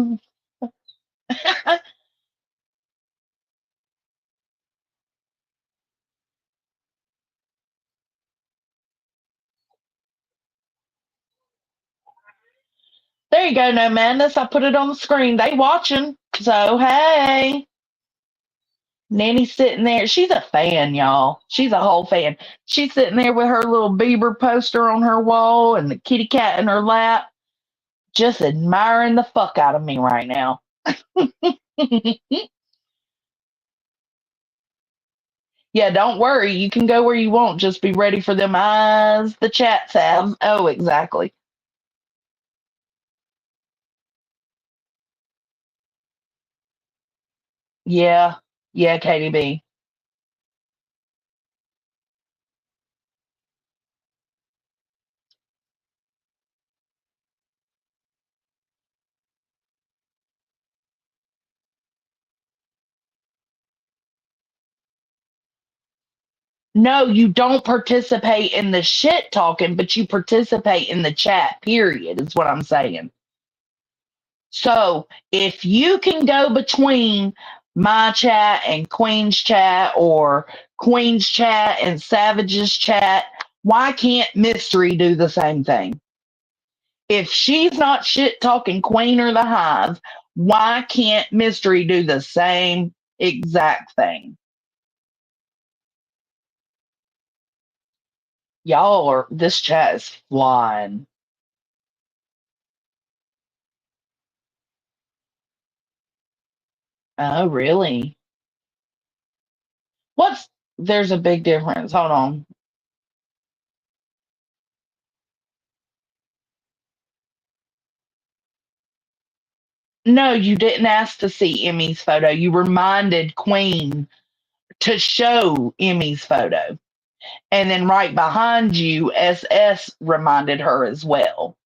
There you go, no madness. I put it on the screen. They watching. So hey. Nanny's sitting there. She's a fan, y'all. She's a whole fan. She's sitting there with her little Bieber poster on her wall and the kitty cat in her lap, just admiring the fuck out of me right now. Yeah, don't worry. You can go where you want. Just be ready for them eyes the chats have. Oh, exactly. Yeah. Yeah, Katie B. No, you don't participate in the shit talking, but you participate in the chat, period, is what I'm saying. So if you can go between my chat and Queen's chat or Queen's chat and Savage's chat, why can't Mystery do the same thing? If she's not shit talking Queen or the Hive, why can't Mystery do the same exact thing? Y'all are, this chat is flying. Oh, really? What's, there's a big difference. Hold on. No, you didn't ask to see Emmy's photo. You reminded Queen to show Emmy's photo. And then right behind you, SS reminded her as well.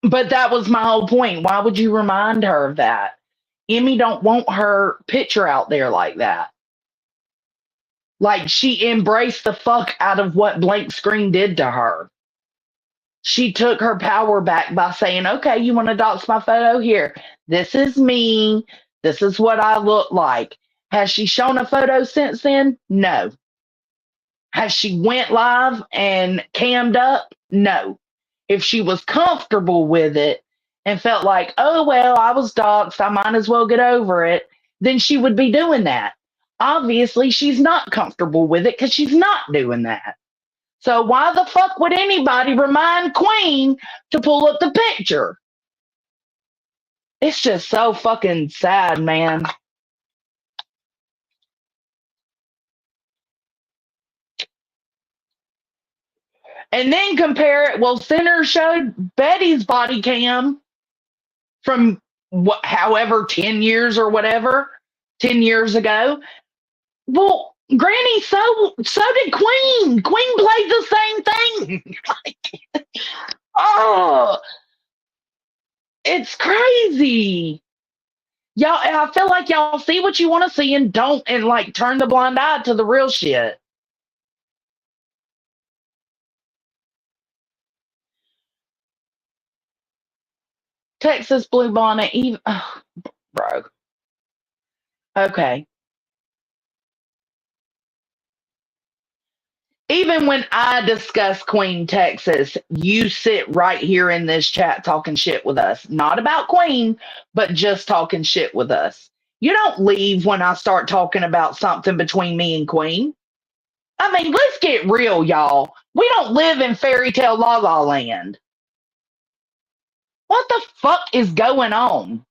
But that was my whole point. Why would you remind her of that? Emmy don't want her picture out there like that. Like she embraced the fuck out of what Blank Screen did to her. She took her power back by saying, okay, you want to dox my photo? Here. This is me. This is what I look like. Has she shown a photo since then? No. Has she went live and cammed up? No. If she was comfortable with it and felt like, oh, well, I was doxxed, I might as well get over it, then she would be doing that. Obviously, she's not comfortable with it because she's not doing that. So why the fuck would anybody remind Queen to pull up the picture? It's just so fucking sad, man. And then compare it. Well, Center showed Betty's body cam from what, however, 10 years or whatever, 10 years ago. Well, Granny, so did Queen. Queen played the same thing. Oh, it's crazy. Y'all, I feel like y'all see what you want to see and don't, and like turn the blind eye to the real shit. Texas Blue Bonnet, even, oh, bro. Okay. Even when I discuss Queen Texas, you sit right here in this chat talking shit with us. Not about Queen, but just talking shit with us. You don't leave when I start talking about something between me and Queen. I mean, let's get real, y'all. We don't live in fairy tale la la land. What the fuck is going on?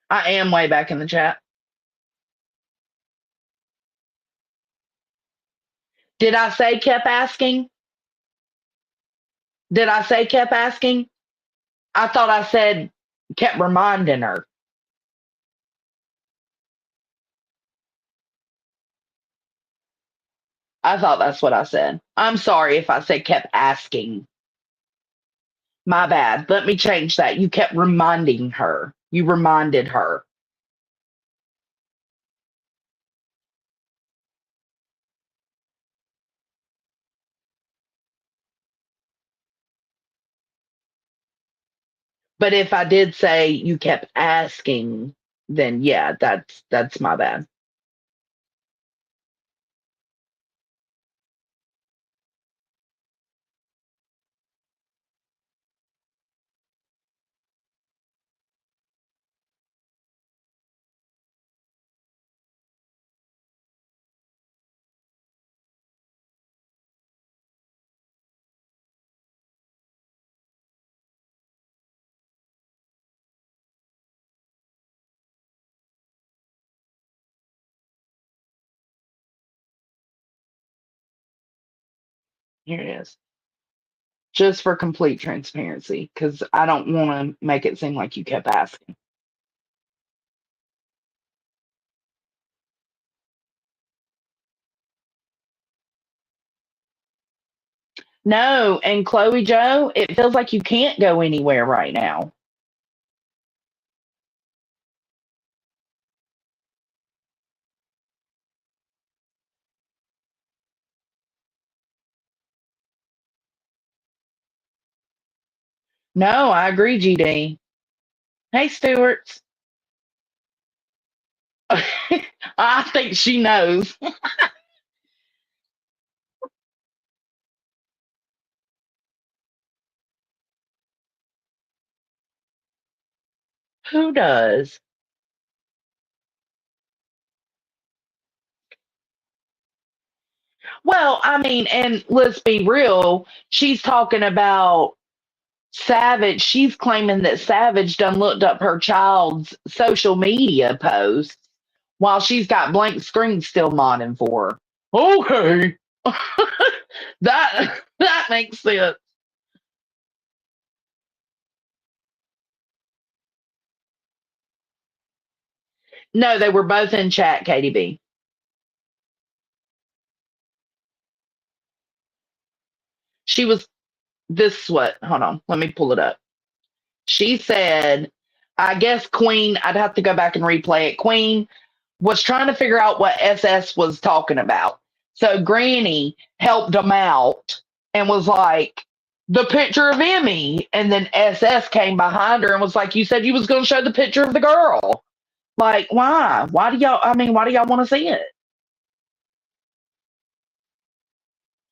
I am way back in the chat. Did I say kept asking? Did I say kept asking? I thought I said kept reminding her. I thought that's what I said. I'm sorry if I said kept asking. My bad. Let me change that. You kept reminding her. You reminded her. But if I did say you kept asking, then yeah, that's my bad. Here it is. Just for complete transparency, because I don't want to make it seem like you kept asking. No, and Chloe Joe, it feels like you can't go anywhere right now. No, I agree, GD. Hey, Stewarts. I think she knows. Who does? Well, I mean, and let's be real, she's talking about Savage. She's claiming that Savage done looked up her child's social media posts while she's got blank screen still modding for her. Okay. That makes sense. No, they were both in chat, KDB. She was this what? Hold on, let me pull it up. She said, I guess Queen, I'd have to go back and replay it. Queen was trying to figure out what SS was talking about. So Granny helped him out and was like, the picture of Emmy. And then SS came behind her and was like, you said you was going to show the picture of the girl. Like, why? Why do y'all want to see it?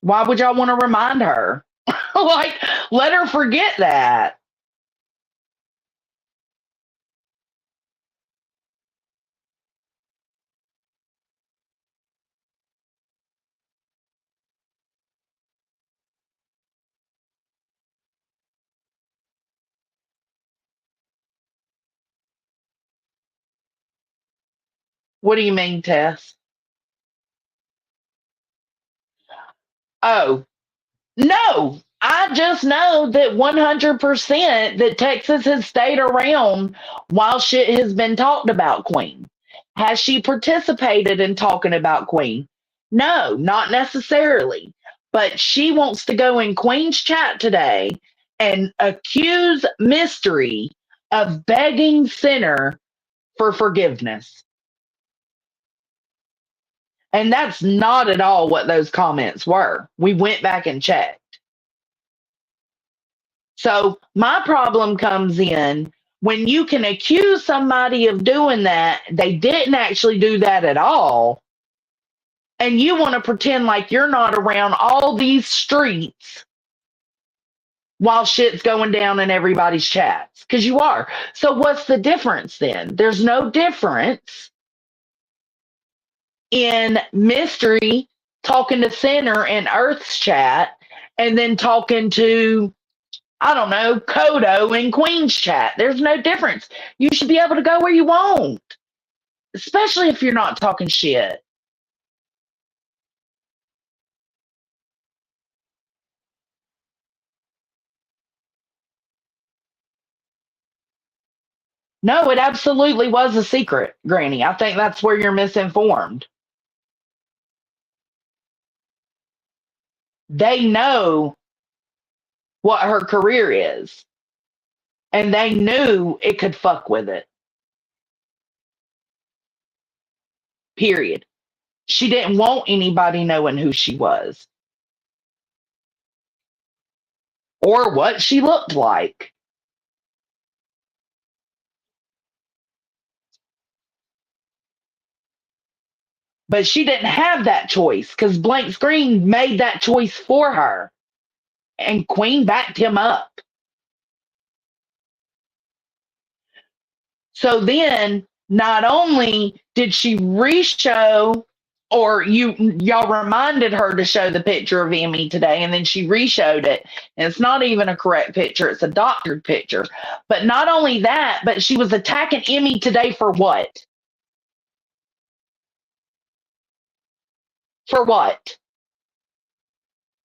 Why would y'all want to remind her? Like, let her forget that. What do you mean, Tess? Oh, no, I just know that 100% that Texas has stayed around while shit has been talked about Queen. Has she participated in talking about Queen? No, not necessarily. But she wants to go in Queen's chat today and accuse Mystery of begging Sinner for forgiveness. And that's not at all what those comments were. We went back and checked. So my problem comes in when you can accuse somebody of doing that, they didn't actually do that at all, and you want to pretend like you're not around all these streets while shit's going down in everybody's chats, because you are. So what's the difference then? There's no difference in Mystery talking to Sinner in Earth's chat and then talking to, I don't know, Kodo in Queen's chat. There's no difference. You should be able to go where you want, especially if you're not talking shit. No, it absolutely was a secret, Granny. I think that's where you're misinformed. They know what her career is, and they knew it could fuck with it. Period. She didn't want anybody knowing who she was or what she looked like. But she didn't have that choice because Blank Screen made that choice for her, and Queen backed him up. So then, not only did she re-show, or y'all reminded her to show the picture of Emmy today, and then she re-showed it, and it's not even a correct picture; it's a doctored picture. But not only that, but she was attacking Emmy today for what? For what?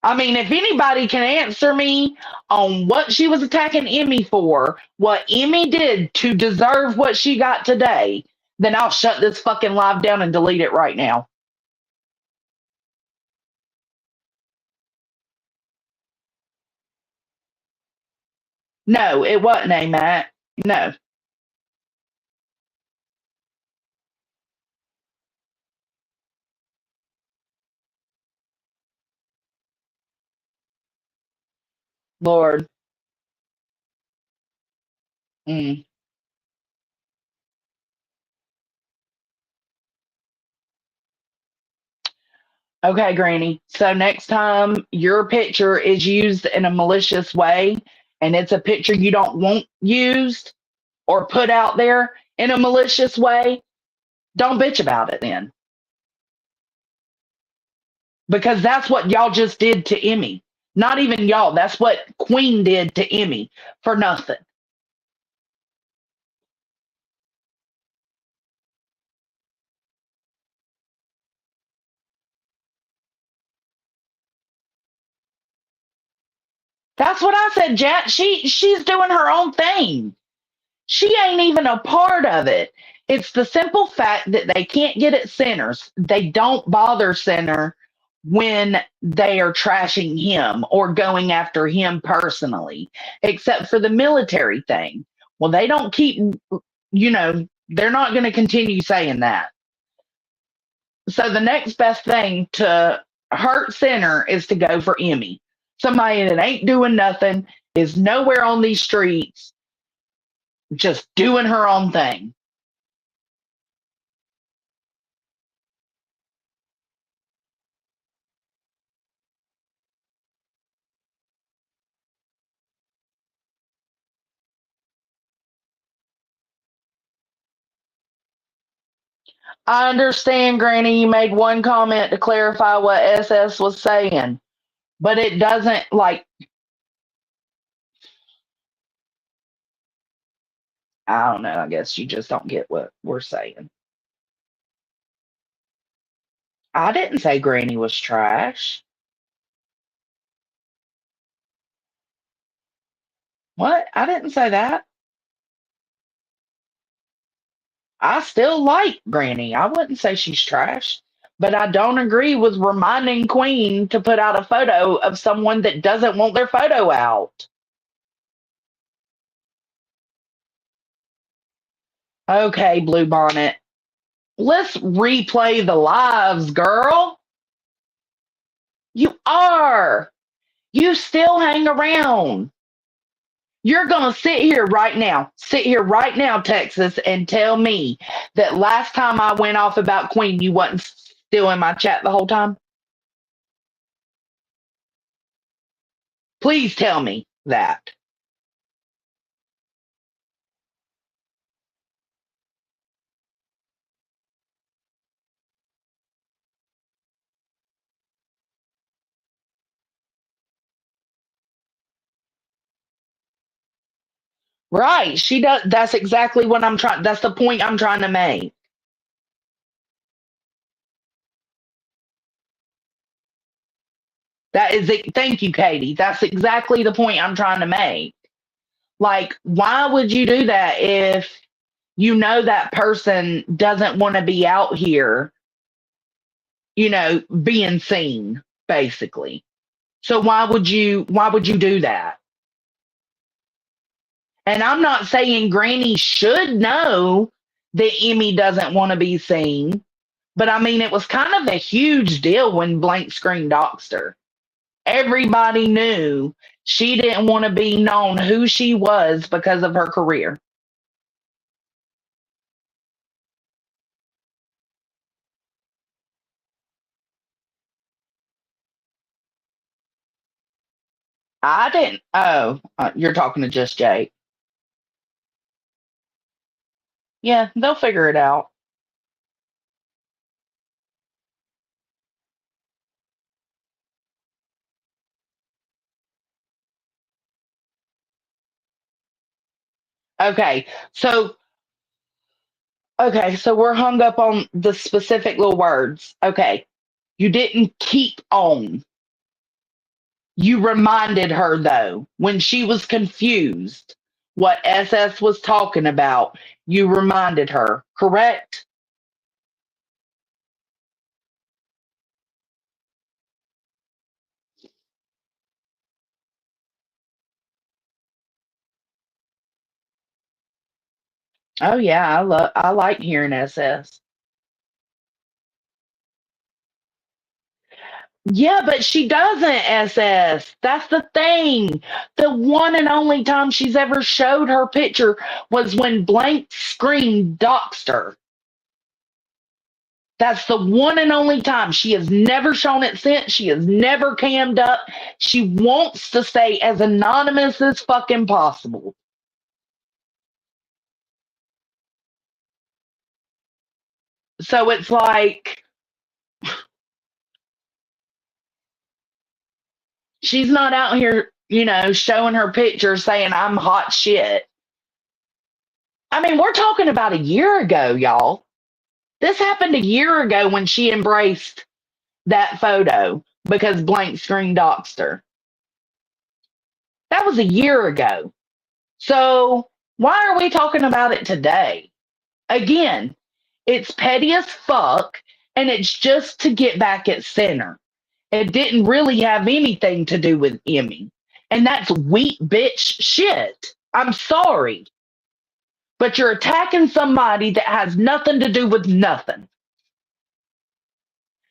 I mean, if anybody can answer me on what she was attacking Emmy for, what Emmy did to deserve what she got today, then I'll shut this fucking live down and delete it right now. No, it wasn't a Matt. No, Lord. Mm. Okay, Granny. So next time your picture is used in a malicious way and it's a picture you don't want used or put out there in a malicious way, don't bitch about it then. Because that's what y'all just did to Emmy. Not even y'all. That's what Queen did to Emmy for nothing. That's what I said, Jack. She's doing her own thing. She ain't even a part of it. It's the simple fact that they can't get at Sinners. They don't bother Sinner when they are trashing him or going after him personally, except for the military thing. Well, they don't keep, they're not going to continue saying that. So the next best thing to hurt Sinner is to go for Emmy. Somebody that ain't doing nothing, is nowhere on these streets, just doing her own thing. I understand, Granny, you made one comment to clarify what SS was saying, but it doesn't, like, I don't know. I guess you just don't get what we're saying. I didn't say Granny was trash. What? I didn't say that. I still like Granny. I wouldn't say she's trash, but I don't agree with reminding Queen to put out a photo of someone that doesn't want their photo out. Okay, Blue Bonnet. Let's replay the lives, girl. You are. You still hang around. You're going to sit here right now, Texas, and tell me that last time I went off about Queen, you wasn't still in my chat the whole time? Please tell me that. Right. She does. That's exactly what I'm trying. That's the point I'm trying to make. That is it. Thank you, Katie. That's exactly the point I'm trying to make. Like, why would you do that if you know that person doesn't want to be out here, being seen, basically? So why would you do that? And I'm not saying Granny should know that Emmy doesn't want to be seen, but I mean it was kind of a huge deal when Blank Screen doxed her. Everybody knew she didn't want to be known who she was because of her career. I didn't. Oh, you're talking to just Jake. Yeah, they'll figure it out. Okay, so so we're hung up on the specific little words. Okay, you didn't keep on. You reminded her though when she was confused what SS was talking about. You reminded her, correct? Oh yeah, I like hearing SS. Yeah, but she doesn't SS. That's the thing. The one and only time she's ever showed her picture was when Blank screamed doxed her. That's the one and only time. She has never shown it since. She has never cammed up. She wants to stay as anonymous as fucking possible. So it's like she's not out here, showing her picture saying I'm hot shit. I mean, we're talking about a year ago, y'all. This happened a year ago when she embraced that photo because Blank screen doxed her. That was a year ago. So why are we talking about it today? Again, it's petty as fuck and it's just to get back at center. It didn't really have anything to do with Emmy. And that's weak bitch shit. I'm sorry. But you're attacking somebody that has nothing to do with nothing.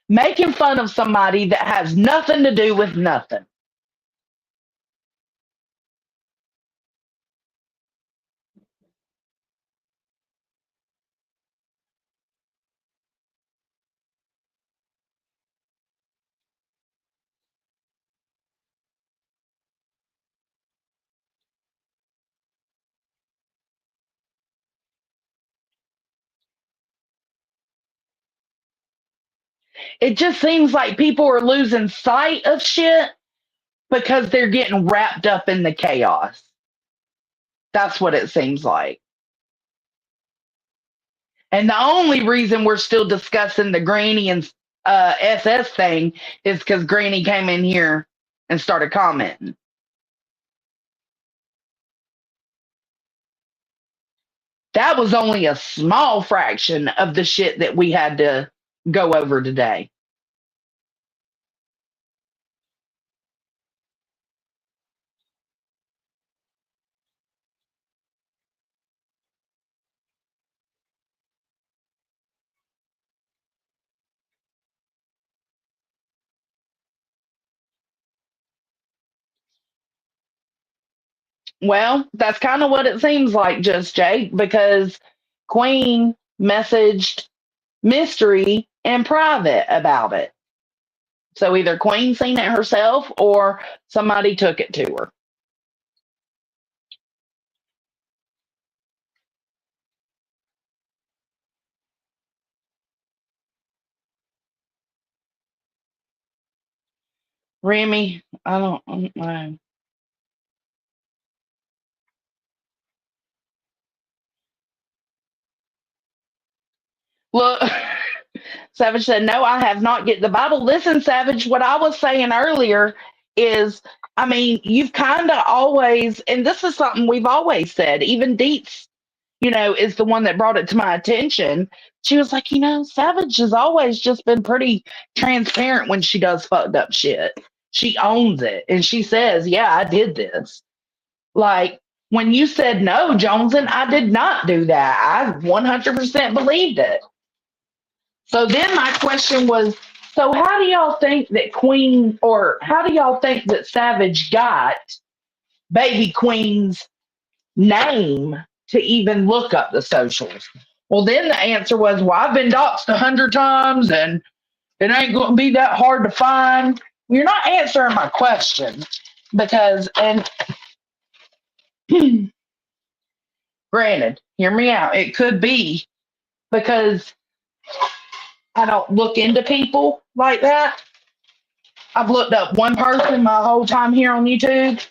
Making fun of somebody that has nothing to do with nothing. It just seems like people are losing sight of shit because they're getting wrapped up in the chaos. That's what it seems like. And the only reason we're still discussing the Granny and SS thing is because Granny came in here and started commenting. That was only a small fraction of the shit that we had to go over today. Well, that's kind of what it seems like, just Jake, because Queen messaged Mystery in private about it. So either Queen seen it herself or somebody took it to her. Remy, I don't know. Look, Savage said, no, I have not get the Bible. Listen, Savage, what I was saying earlier is, I mean, you've kind of always, and this is something we've always said, even Deets, is the one that brought it to my attention. She was like, Savage has always just been pretty transparent when she does fucked up shit. She owns it. And she says, yeah, I did this. Like, when you said no, Jones, and I did not do that. I 100% believed it. So then my question was, so how do y'all think that Queen, or how do y'all think that Savage got Baby Queen's name to even look up the socials? Well, then the answer was, well, I've been doxxed 100 times and it ain't going to be that hard to find. You're not answering my question because, and granted, hear me out. It could be because I don't look into people like that. I've looked up one person my whole time here on YouTube,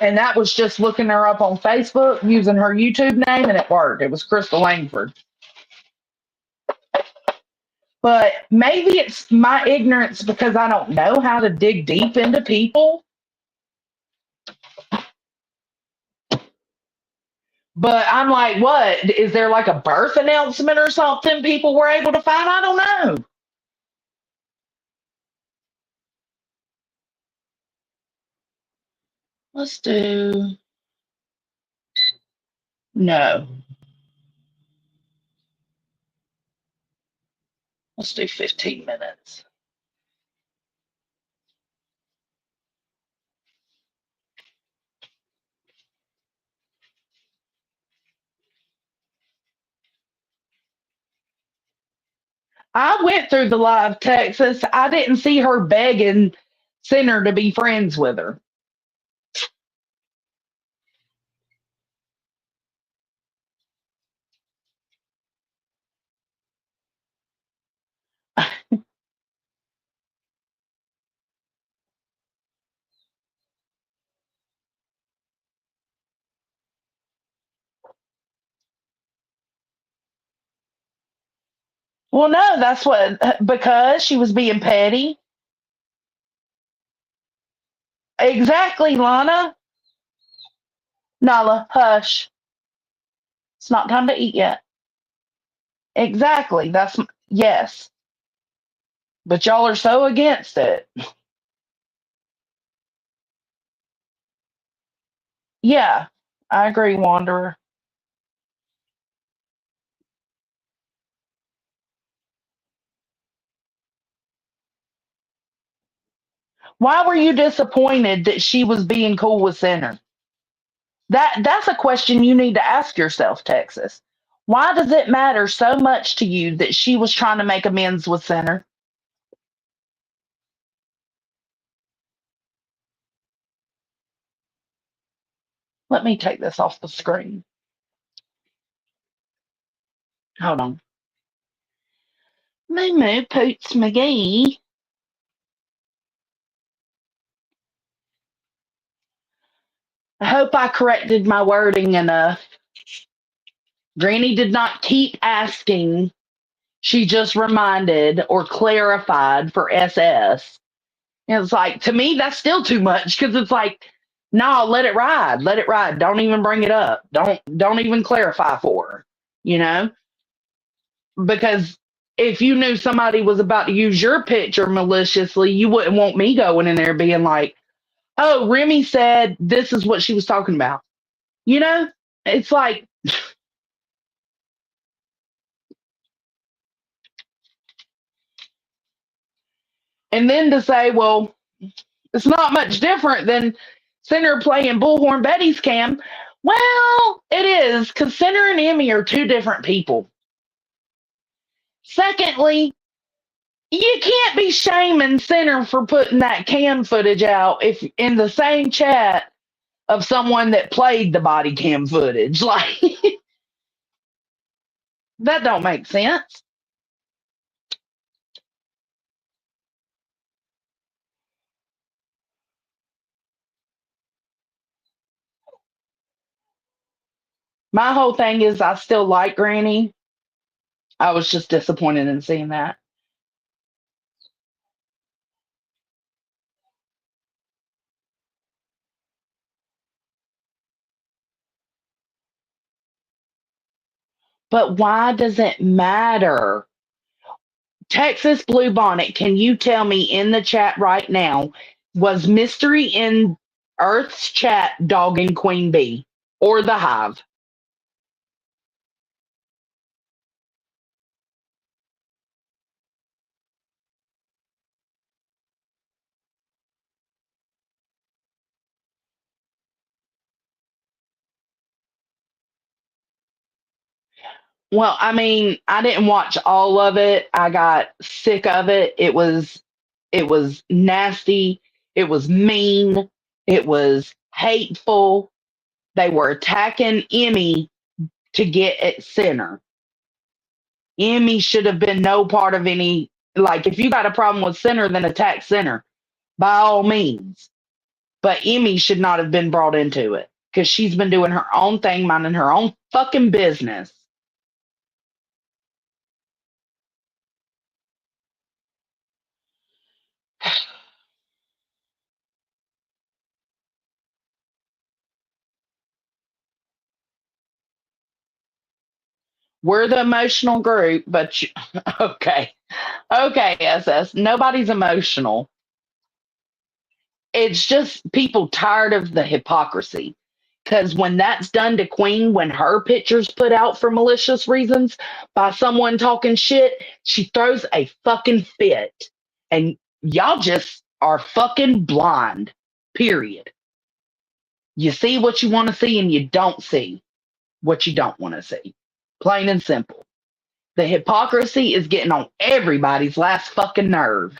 and that was just looking her up on Facebook using her YouTube name, and it worked. It was Crystal Langford. But maybe it's my ignorance because I don't know how to dig deep into people. But I'm like, what? Is there like a birth announcement or something people were able to find? I don't know. Let's do no. Let's do 15 minutes. I went through the live Texas. I didn't see her begging Sinner to be friends with her. Well, no, that's what, because she was being petty. Exactly, Lana. Nala, hush. It's not time to eat yet. Exactly. Yes. But y'all are so against it. Yeah, I agree, Wanderer. Why were you disappointed that she was being cool with Sinner? That's a question you need to ask yourself, Texas. Why does it matter so much to you that she was trying to make amends with Sinner? Let me take this off the screen. Hold on. Moo Moo Poots McGee. I hope I corrected my wording enough. Granny did not keep asking. She just reminded or clarified for SS. And it's like, to me, that's still too much because it's like, no, let it ride. Let it ride. Don't even bring it up. Don't even clarify for her, you know? Because if you knew somebody was about to use your picture maliciously, you wouldn't want me going in there being like, oh, Remy said this is what she was talking about. You know? It's like, and then to say, well, it's not much different than Center playing Bullhorn Betty's cam. Well, it is, because Center and Emmy are two different people. Secondly, you can't be shaming Center for putting that cam footage out if in the same chat of someone that played the body cam footage. Like, that don't make sense. My whole thing is I still like Granny. I was just disappointed in seeing that. But why does it matter? Texas Bluebonnet, can you tell me in the chat right now, was Mystery in Earth's chat dogging Queen Bee or the Hive? Well, I mean, I didn't watch all of it. I got sick of it. It was nasty. It was mean. It was hateful. They were attacking Emmy to get at Center. Emmy should have been no part of any, like, if you got a problem with Center, then attack Center by all means. But Emmy should not have been brought into it because she's been doing her own thing, minding her own fucking business. We're the emotional group, but okay. Okay, SS. Nobody's emotional. It's just people tired of the hypocrisy. Because when that's done to Queen, when her picture's put out for malicious reasons by someone talking shit, she throws a fucking fit. And y'all just are fucking blind. Period. You see what you want to see and you don't see what you don't want to see. Plain and simple. The hypocrisy is getting on everybody's last fucking nerve.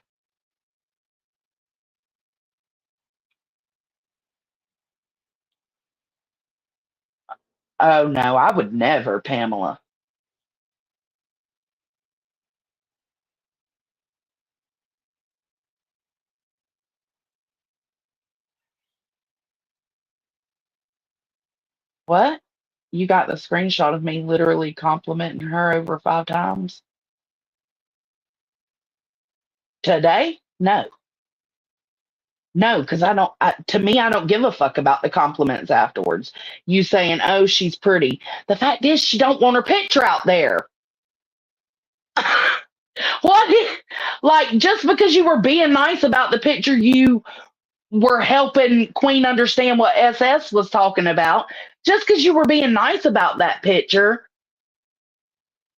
Oh no, I would never, Pamela. What? You got the screenshot of me literally complimenting her over 5 times? Today? No. No, because to me, I don't give a fuck about the compliments afterwards. You saying, oh, she's pretty. The fact is, she don't want her picture out there. What? Like, just because you were being nice about the picture, you were helping Queen understand what SS was talking about. Just because you were being nice about that picture,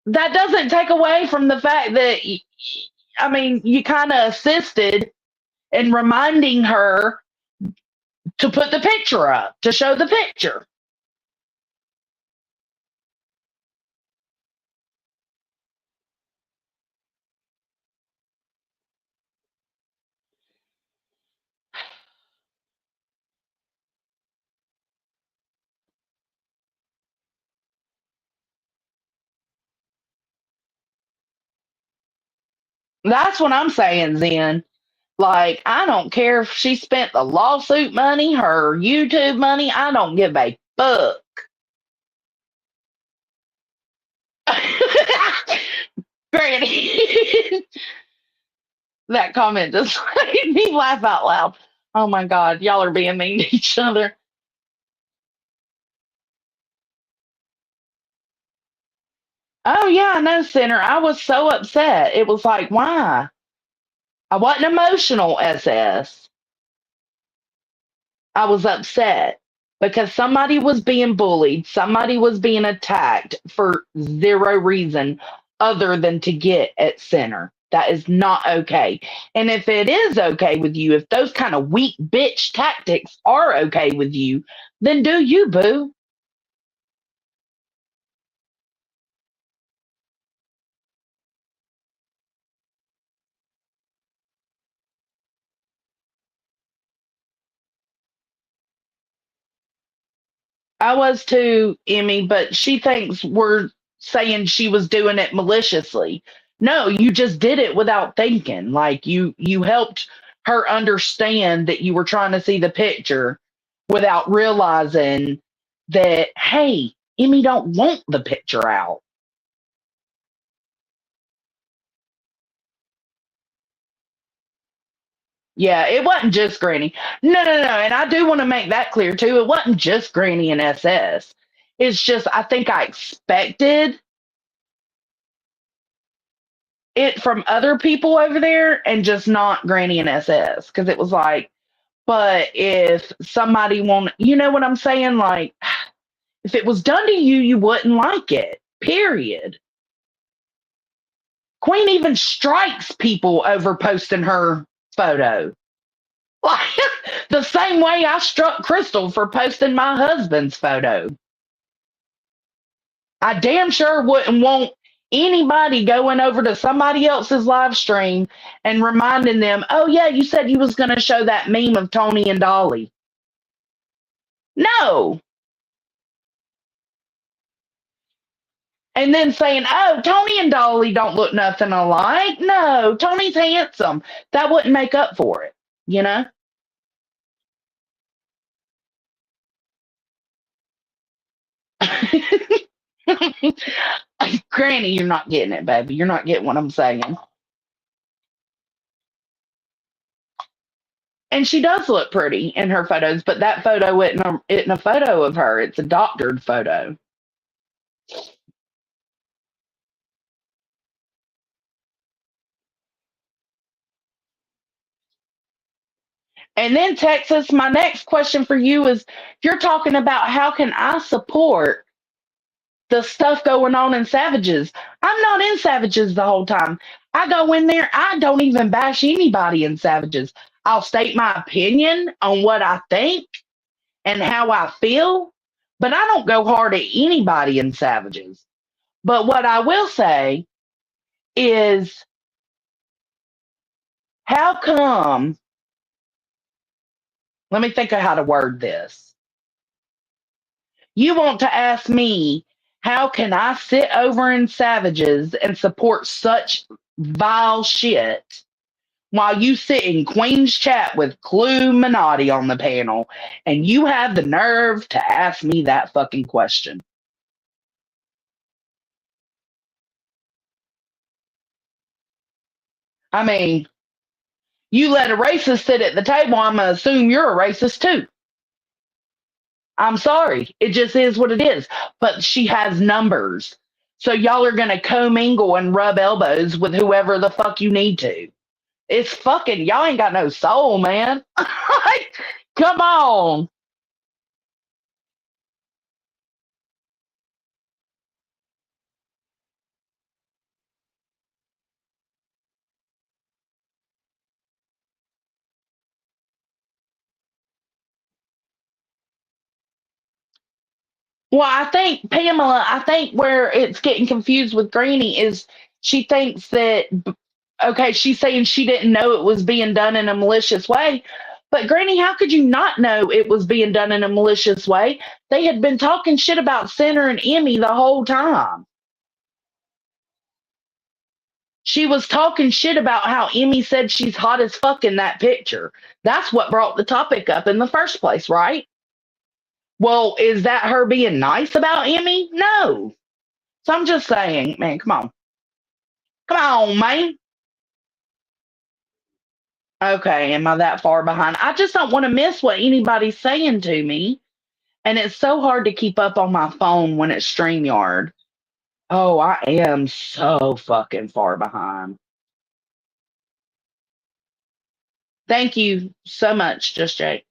that doesn't take away from the fact that, I mean, you kind of assisted in reminding her to put the picture up, to show the picture. That's what I'm saying, Zen. Like, I don't care if she spent the lawsuit money, her YouTube money. I don't give a fuck. Granny, that comment just made me laugh out loud. Oh my God, y'all are being mean to each other. Oh yeah, I know, Sinner. I was so upset. It was like, why? I wasn't emotional, SS. I was upset because somebody was being bullied, somebody was being attacked for zero reason other than to get at Center. That is not okay. And if it is okay with you, if those kind of weak bitch tactics are okay with you, then do you, boo. I was too, Emmy, but she thinks we're saying she was doing it maliciously. No, you just did it without thinking. Like you helped her understand that you were trying to see the picture without realizing that, hey, Emmy don't want the picture out. Yeah, it wasn't just Granny. No, no, no. And I do want to make that clear too. It wasn't just Granny and SS. It's just I think I expected it from other people over there and just not Granny and SS because it was like, but if somebody want, you know what I'm saying? Like, if it was done to you, you wouldn't like it. Period. Queen even strikes people over posting her photo. Like the same way I struck Crystal for posting my husband's photo. I damn sure wouldn't want anybody going over to somebody else's live stream and reminding them, oh yeah, you said you was going to show that meme of Tony and Dolly. No. And then saying, oh, Tony and Dolly don't look nothing alike. No, Tony's handsome. That wouldn't make up for it, you know? Granny, you're not getting it, baby. You're not getting what I'm saying. And she does look pretty in her photos, but that photo isn't a photo of her. It's a doctored photo. And then Texas, my next question for you is you're talking about how can I support the stuff going on in Savages. I'm not in Savages the whole time. I go in there, I don't even bash anybody in Savages. I'll state my opinion on what I think and how I feel, but I don't go hard at anybody in Savages. But what I will say is, how come, let me think of how to word this. You want to ask me, how can I sit over in Savages and support such vile shit while you sit in Queen's chat with Clue Minotti on the panel and you have the nerve to ask me that fucking question? I mean, you let a racist sit at the table, I'm going to assume you're a racist too. I'm sorry. It just is what it is. But she has numbers. So y'all are going to commingle and rub elbows with whoever the fuck you need to. It's fucking, y'all ain't got no soul, man. Come on. Well, I think Pamela, I think where it's getting confused with Greenie is she thinks that, okay, she's saying she didn't know it was being done in a malicious way. But Granny, how could you not know it was being done in a malicious way? They had been talking shit about Center and Emmy the whole time. She was talking shit about how Emmy said she's hot as fuck in that picture. That's what brought the topic up in the first place, right? Well, is that her being nice about Emmy? No. So I'm just saying, man, come on. Come on, man. Okay, am I that far behind? I just don't want to miss what anybody's saying to me. And it's so hard to keep up on my phone when it's StreamYard. Oh, I am so fucking far behind. Thank you so much, Just Jake.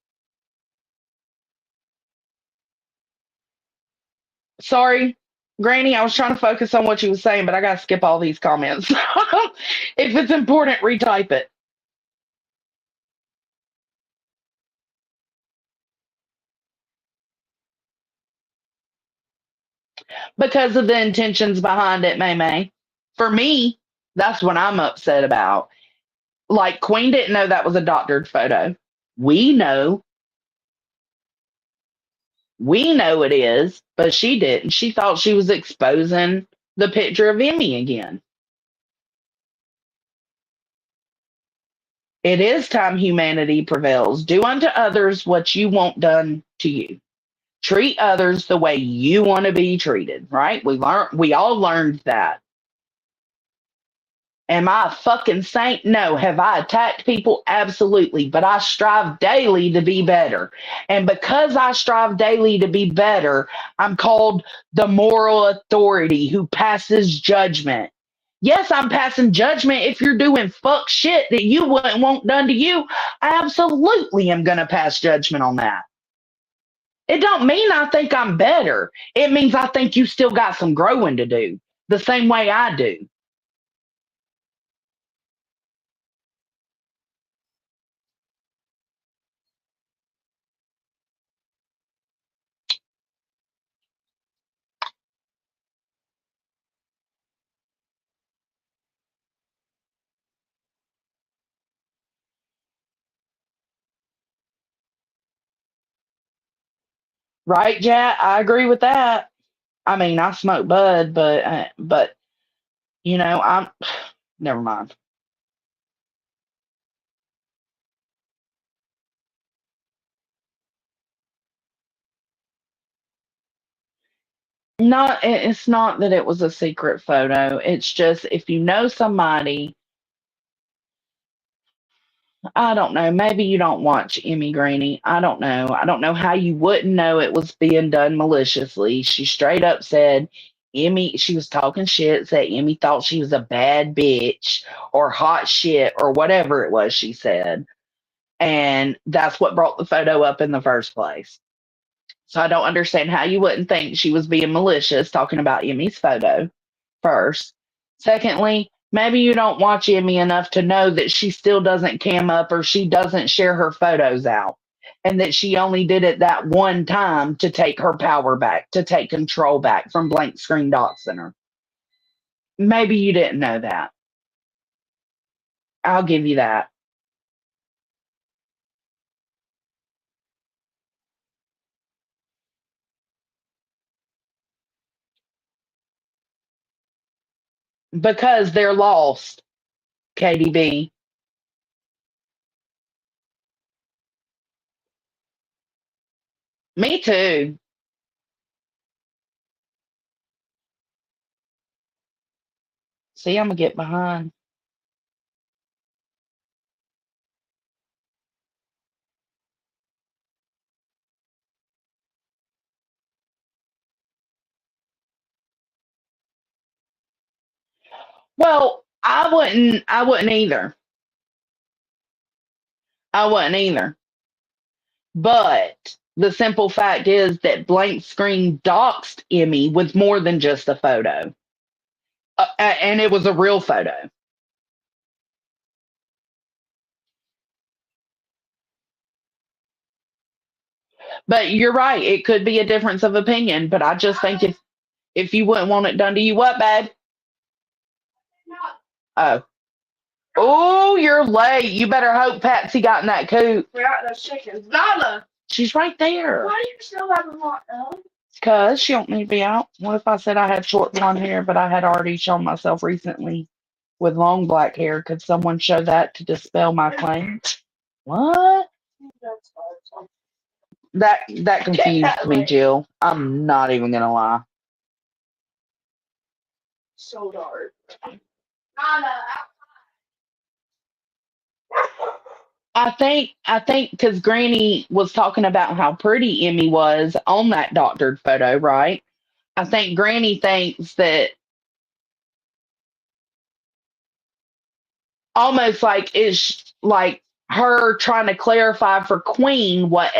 Sorry, Granny, I was trying to focus on what you were saying, but I gotta skip all these comments. If it's important, retype it. Because of the intentions behind it, May May. For me, that's what I'm upset about. Like, Queen didn't know that was a doctored photo. We know, we know it is, but she didn't. She thought she was exposing the picture of Emmy again. It is time humanity prevails. Do unto others what you want done to you. Treat others the way you want to be treated, right? We all learned that. Am I a fucking saint? No. Have I attacked people? Absolutely. But I strive daily to be better. And because I strive daily to be better, I'm called the moral authority who passes judgment. Yes, I'm passing judgment if you're doing fuck shit that you wouldn't want done to you. I absolutely am going to pass judgment on that. It don't mean I think I'm better. It means I think you still got some growing to do the same way I do. Right, Jack? I agree with that. I mean, I smoke bud, but I'm never mind. It's not that it was a secret photo. It's just if you know somebody, I don't know, maybe you don't watch Emmy Greeny. I don't know. I don't know how you wouldn't know it was being done maliciously. She straight up said Emmy, she was talking shit, said Emmy thought she was a bad bitch or hot shit or whatever it was she said. And that's what brought the photo up in the first place. So I don't understand how you wouldn't think she was being malicious talking about Emmy's photo, first. Secondly, maybe you don't watch Emmy enough to know that she still doesn't cam up or she doesn't share her photos out. And that she only did it that one time to take her power back, to take control back from Blank Screen Doc Center. Maybe you didn't know that. I'll give you that. Because they're lost, KDB. Me too. See, I'm going to get behind. Well, I wouldn't either. I wouldn't either. But the simple fact is that Blank Screen doxed Emmy with more than just a photo. And it was a real photo. But you're right, it could be a difference of opinion, but I just think if you wouldn't want it done to you, what, babe? Oh. Oh, you're late. You better hope Patsy got in that coop. We got those chickens. Nala! She's right there. Why do you still have them locked up? Because she don't need to be out. What if I said I had short blonde hair, but I had already shown myself recently with long black hair? Could someone show that to dispel my claim? What? That confused me, Jill. I'm not even gonna lie. So dark. Nala, I think because Granny was talking about how pretty Emmy was on that doctored photo, right? I think Granny thinks that almost like it's like her trying to clarify for Queen what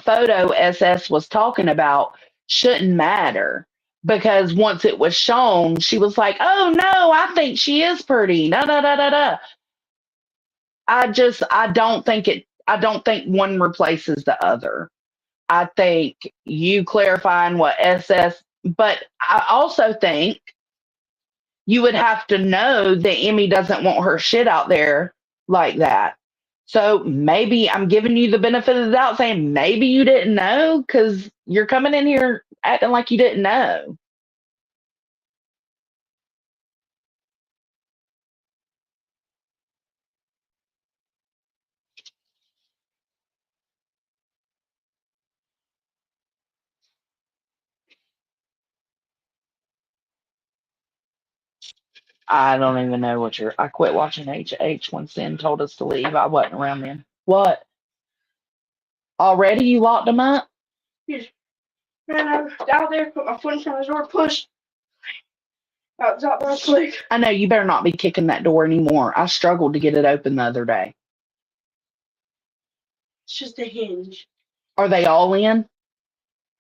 photo SS was talking about shouldn't matter because once it was shown, she was like, "Oh no, I think she is pretty." Da da da da da. I don't think one replaces the other. I think you clarifying what SS, but I also think you would have to know that Emmy doesn't want her shit out there like that. So maybe I'm giving you the benefit of the doubt saying maybe you didn't know because you're coming in here acting like you didn't know. I don't even know what you're. I quit watching HH when Sin told us to leave. I wasn't around then. What? Already you locked them up? he just ran out there, put my foot in front of the door, pushed. I was out there quick. I know you better not be kicking that door anymore. I struggled to get it open the other day. It's just a hinge. Are they all in?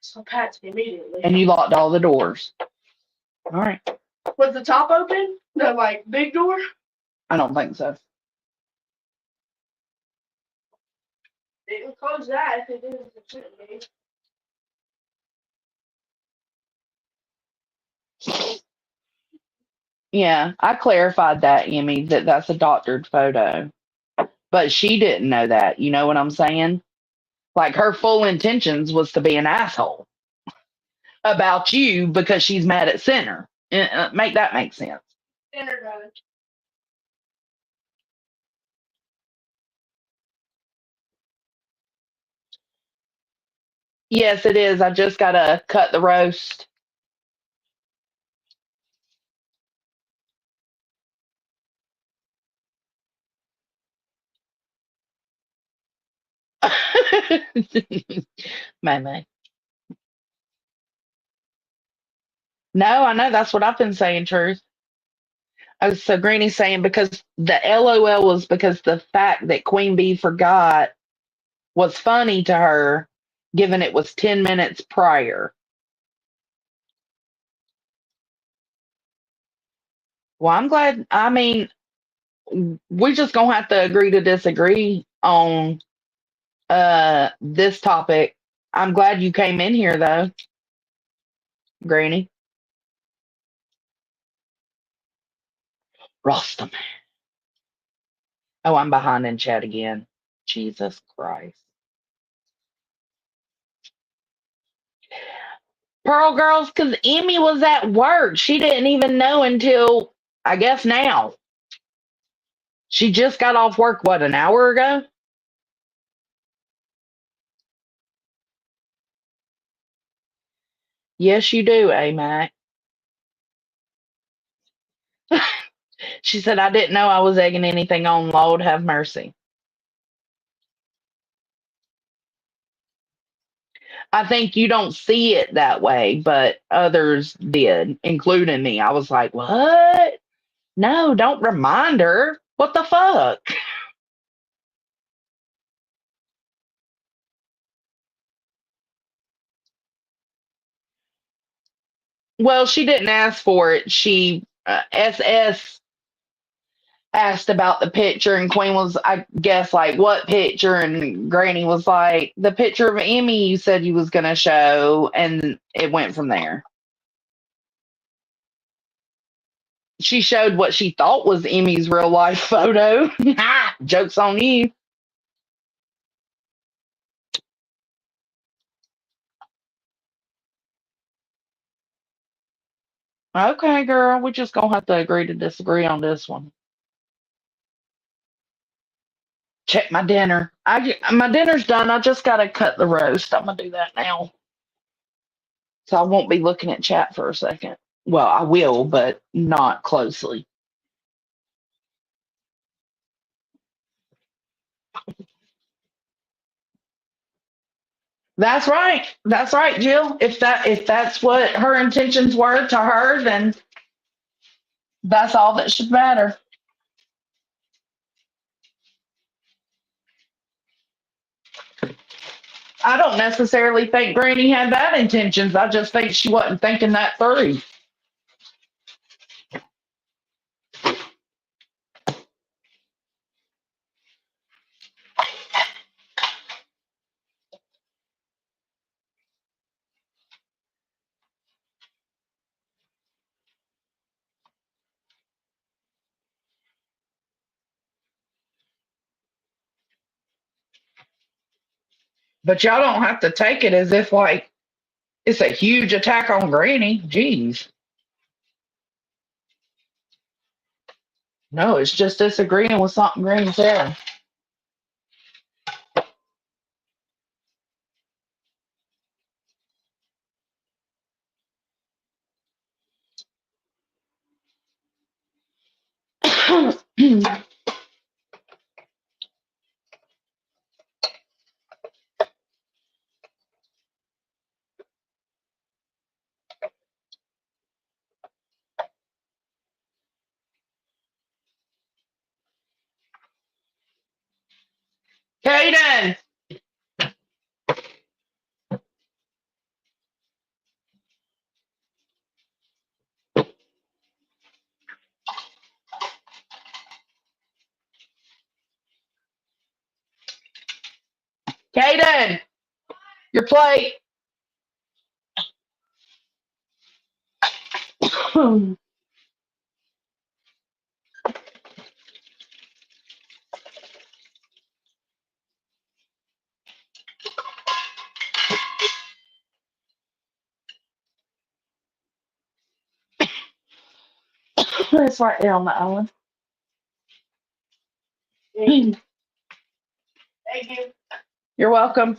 So Patsy immediately. And you locked all the doors. All right. Was the top open? The like big door? I don't think so. They would close that if it didn't. It shouldn't be. Yeah, I clarified that, Emmy, that that's a doctored photo. But she didn't know that. You know what I'm saying? Like her full intentions was to be an asshole about you because she's mad at Center. Make that make sense. Kindergarten. Yes, it is. I just gotta cut the roast. May. No, I know that's what I've been saying, Truth. Oh, so Granny's saying because the LOL was because the fact that Queen Bee forgot was funny to her, given it was 10 minutes prior. Well, I'm glad. I mean, we're just gonna have to agree to disagree on this topic. I'm glad you came in here though, Granny. Rostam. Oh, I'm behind in chat again. Jesus Christ. Pearl Girls, because Emmy was at work. She didn't even know until, I guess, now. She just got off work, what, an hour ago? Yes, you do, AMAC. She said, I didn't know I was egging anything on. Lord have mercy. I think you don't see it that way, but others did, including me. I was like, what? No, don't remind her. What the fuck? Well, she didn't ask for it. She, SS asked about the picture, and Queen was, I guess, like, what picture? And Granny was like, the picture of Emmy you said you was going to show. And it went from there. She showed what she thought was Emmy's real life photo. Joke's on you. Okay, girl, we're just gonna have to agree to disagree on this one. Check my dinner. My dinner's done. I just gotta cut the roast. I'm gonna do that now, so I won't be looking at chat for a second. Well, I will, but not closely. That's right. That's right, Jill. If that's what her intentions were to her, then that's all that should matter. I don't necessarily think Granny had bad intentions. I just think she wasn't thinking that through. But y'all don't have to take it as if like it's a huge attack on Granny. Jeez. No, it's just disagreeing with something Granny said. Kaden! Kaden! Your plate! It's right there on the island. Thank you. You're welcome.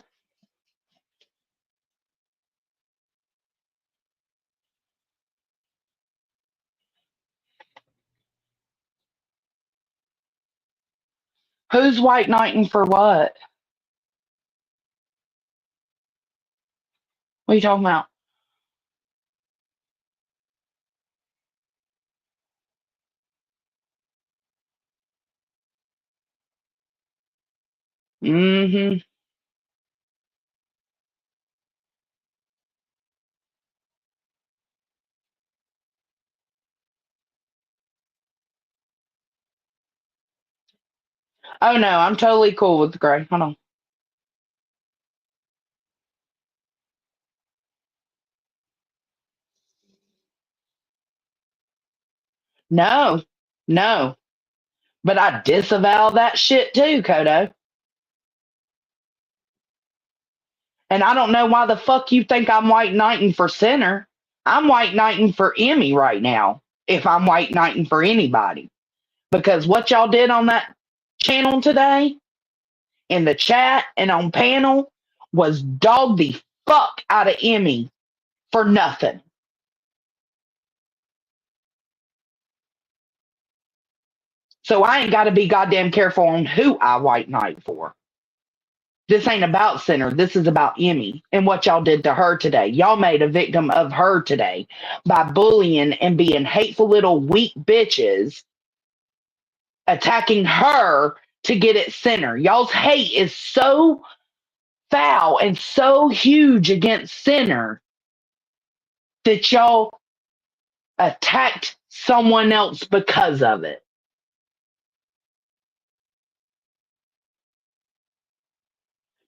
Who's white knighting for what? What are you talking about? Mm-hmm. Oh no, I'm totally cool with the gray. Hold on. No, no. But I disavow that shit too, Kodo. And I don't know why the fuck you think I'm white knighting for Center. I'm white knighting for Emmy right now, if I'm white knighting for anybody. Because what y'all did on that channel today, in the chat and on panel, was dog the fuck out of Emmy for nothing. So I ain't got to be goddamn careful on who I white knight for. This ain't about Center. This is about Emmy and what y'all did to her today. Y'all made a victim of her today by bullying and being hateful little weak bitches, attacking her to get at Center. Y'all's hate is so foul and so huge against Center that y'all attacked someone else because of it.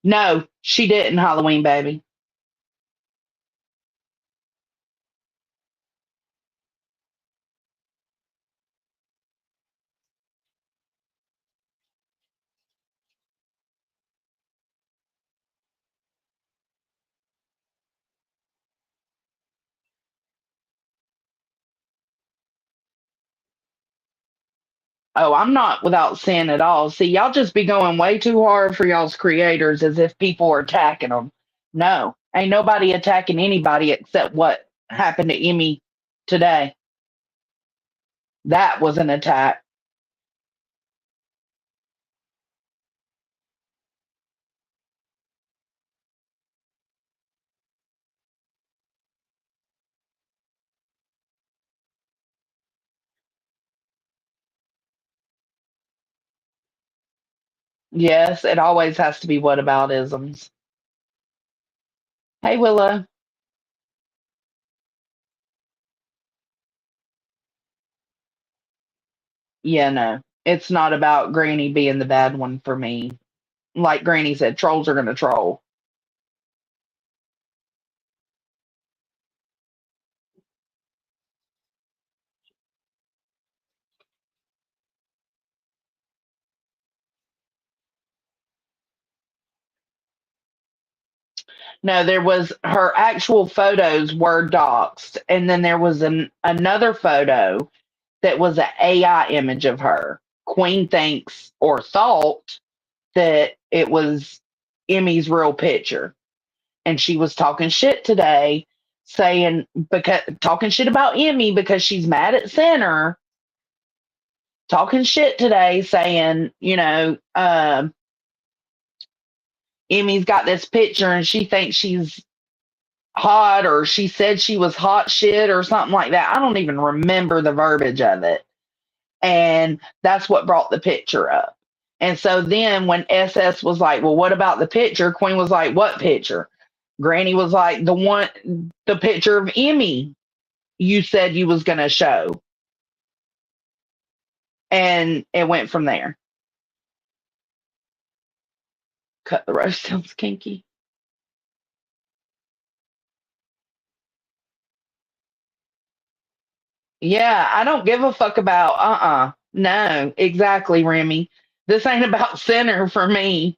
No, she didn't, Halloween baby. Oh, I'm not without sin at all. See, y'all just be going way too hard for y'all's creators as if people are attacking them. No, ain't nobody attacking anybody except what happened to Emmy today. That was an attack. Yes, it always has to be whataboutisms. Hey, Willow. Yeah, no, it's not about Granny being the bad one for me. Like Granny said, trolls are going to troll. No, there was her actual photos were doxed, and then there was another photo that was an AI image of her. Queen thinks or thought that it was Emmy's real picture, and she was talking shit today, saying because talking shit about Emmy because she's mad at Center. Talking shit today, saying Emmy's got this picture and she thinks she's hot, or she said she was hot shit or something like that. I don't even remember the verbiage of it. And that's what brought the picture up. And so then when SS was like, well, what about the picture? Queen was like, what picture? Granny was like, the picture of Emmy you said you was going to show. And it went from there. Cut the roast sounds kinky. Yeah, I don't give a fuck about, no, exactly, Remy. This ain't about Center for me.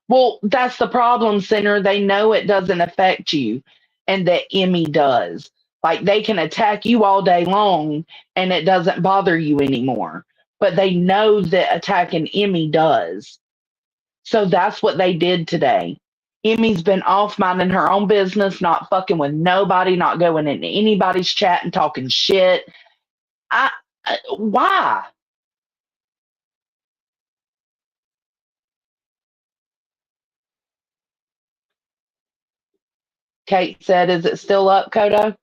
Well, that's the problem, Center. They know it doesn't affect you, and that Emmy does. Like they can attack you all day long, and it doesn't bother you anymore. But they know that attacking Emmy does. So that's what they did today. Emmy's been off minding her own business, not fucking with nobody, not going into anybody's chat and talking shit. Why? Kate said, is it still up, Kodo?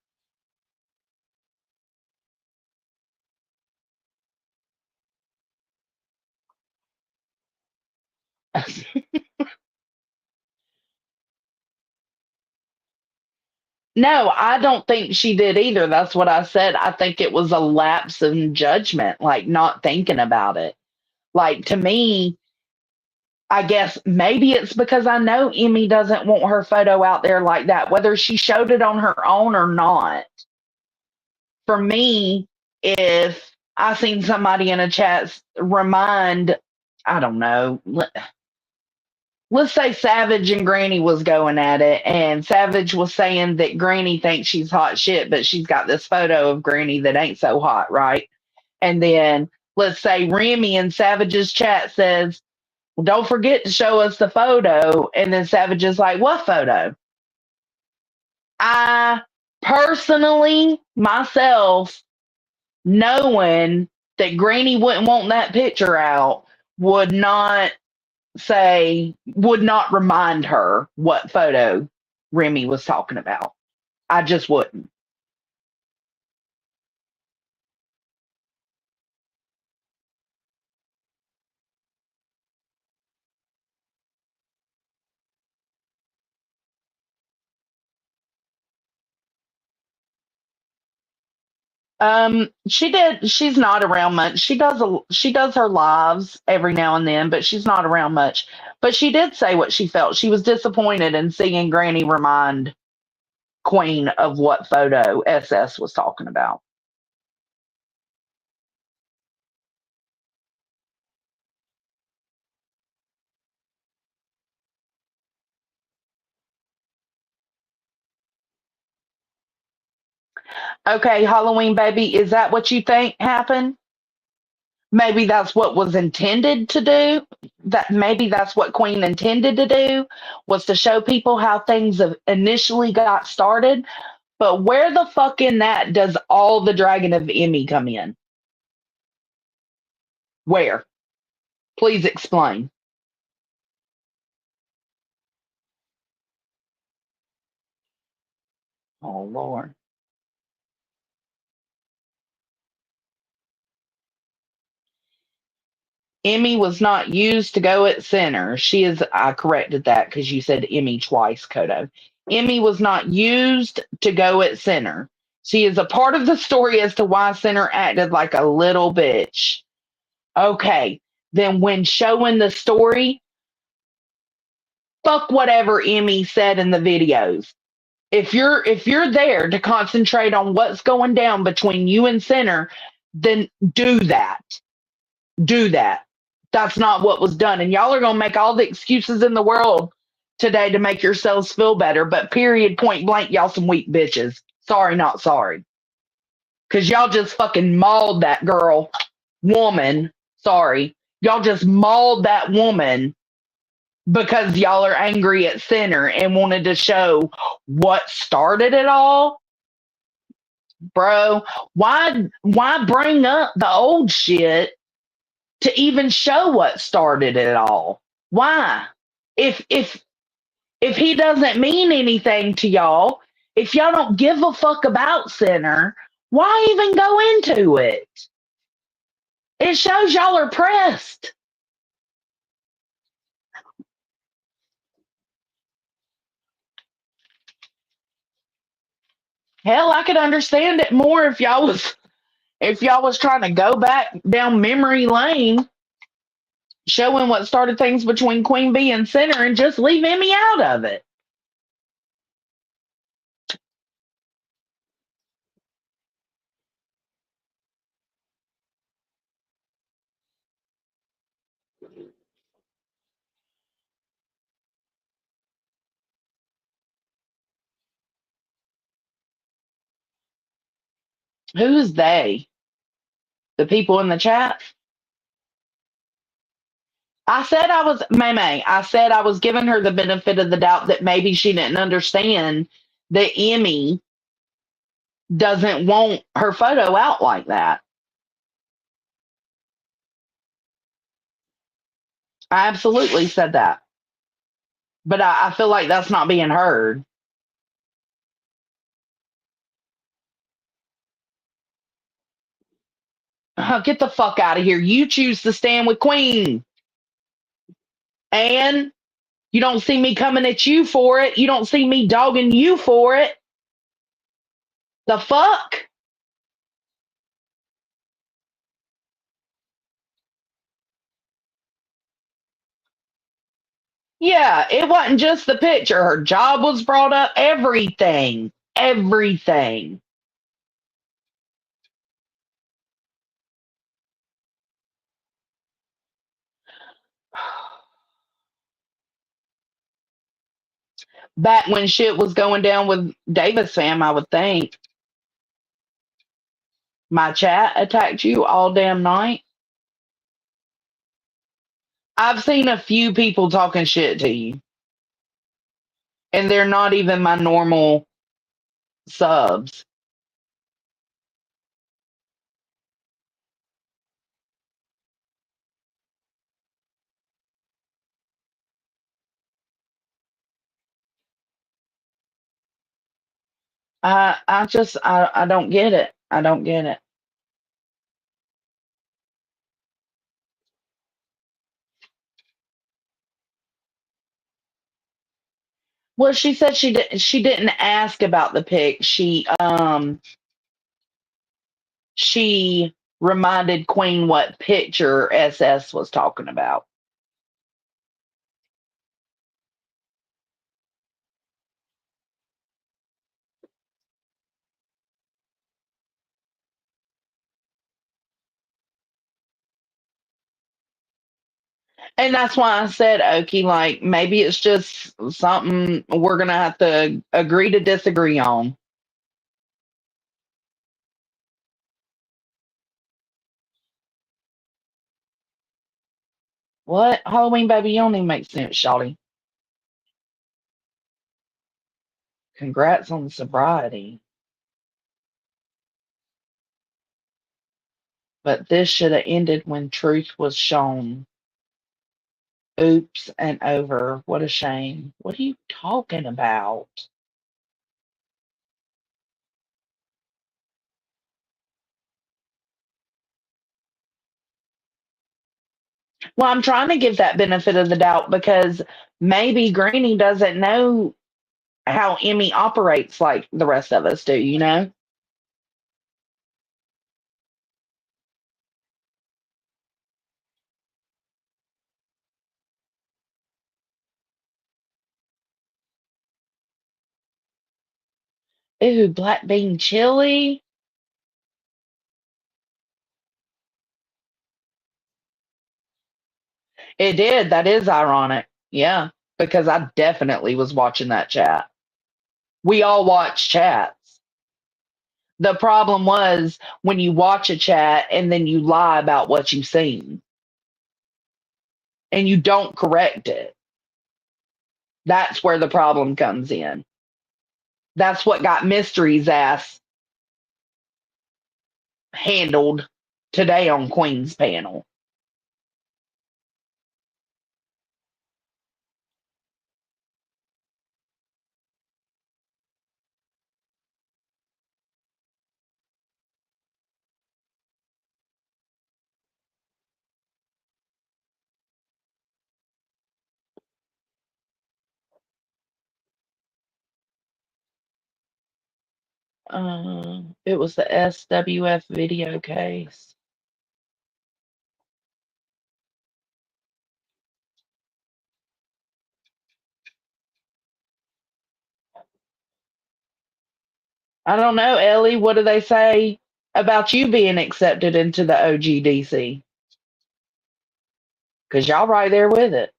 No, I don't think she did either. That's what I said. I think it was a lapse in judgment, like not thinking about it. Like to me, I guess maybe it's because I know Emmy doesn't want her photo out there like that, whether she showed it on her own or not. For me, if I seen somebody in a chat remind, I don't know, let's say Savage and Granny was going at it, and Savage was saying that Granny thinks she's hot shit, but she's got this photo of Granny that ain't so hot, right? And then let's say Remy in Savage's chat says, well, don't forget to show us the photo. And then Savage is like, what photo? I personally, myself, knowing that Granny wouldn't want that picture out, would not would not remind her what photo Remy was talking about. I just wouldn't. She did. She's not around much. She does her lives every now and then, but she's not around much. But she did say what she felt. She was disappointed in seeing Granny remind Queen of what photo SS was talking about. Okay, Halloween baby, is that what you think happened? Maybe that's what was intended to do. That maybe that's what Queen intended to do, was to show people how things initially got started. But where the fuck in that does all the Dragon of Emmy come in? Where? Please explain. Oh Lord. Emmy was not used to go at center. She is, I corrected that because you said Emmy twice, Kodo. Emmy was not used to go at center. She is a part of the story as to why Center acted like a little bitch. Okay. Then when showing the story, fuck whatever Emmy said in the videos. If you're there to concentrate on what's going down between you and Center, then do that. Do that. That's not what was done. And y'all are going to make all the excuses in the world today to make yourselves feel better. But period, point blank, y'all some weak bitches. Sorry, not sorry. Because y'all just fucking mauled that girl, woman. Sorry. Y'all just mauled that woman because y'all are angry at Center and wanted to show what started it all. Bro, why bring up the old shit to even show what started it all? Why? If he doesn't mean anything to y'all, if y'all don't give a fuck about Center, why even go into it? It shows y'all are pressed. Hell, I could understand it more if y'all was trying to go back down memory lane, showing what started things between Queen Bee and Center, and just leave Emmy out of it. Who's they? The people in the chat? I said I was May May. I said I was giving her the benefit of the doubt that maybe she didn't understand that Emmy doesn't want her photo out like that. I absolutely said that. But I feel like that's not being heard. Get the fuck out of here. You choose to stand with Queen. And you don't see me coming at you for it. You don't see me dogging you for it. The fuck? Yeah, it wasn't just the picture. Her job was brought up. Everything. Everything. Back when shit was going down with Davis fam, I would think. My chat attacked you all damn night. I've seen a few people talking shit to you, and they're not even my normal subs. I don't get it. I don't get it. Well, she said she didn't ask about the pic. She reminded Queen what picture SS was talking about. And that's why I said, Okie, like maybe it's just something we're gonna have to agree to disagree on. What? Halloween baby, you don't even make sense, Shawty. Congrats on the sobriety. But this should have ended when truth was shown. Oops and over. What a shame. What are you talking about? Well, I'm trying to give that benefit of the doubt because maybe Granny doesn't know how Emmy operates like the rest of us do, you know? Ooh, black bean chili. It did. That is ironic. Yeah, because I definitely was watching that chat. We all watch chats. The problem was when you watch a chat and then you lie about what you've seen and you don't correct it. That's where the problem comes in. That's what got Mystery's ass handled today on Queen's panel. It was the SWF video case. I don't know, Ellie. What do they say about you being accepted into the OGDC? Because y'all right there with it.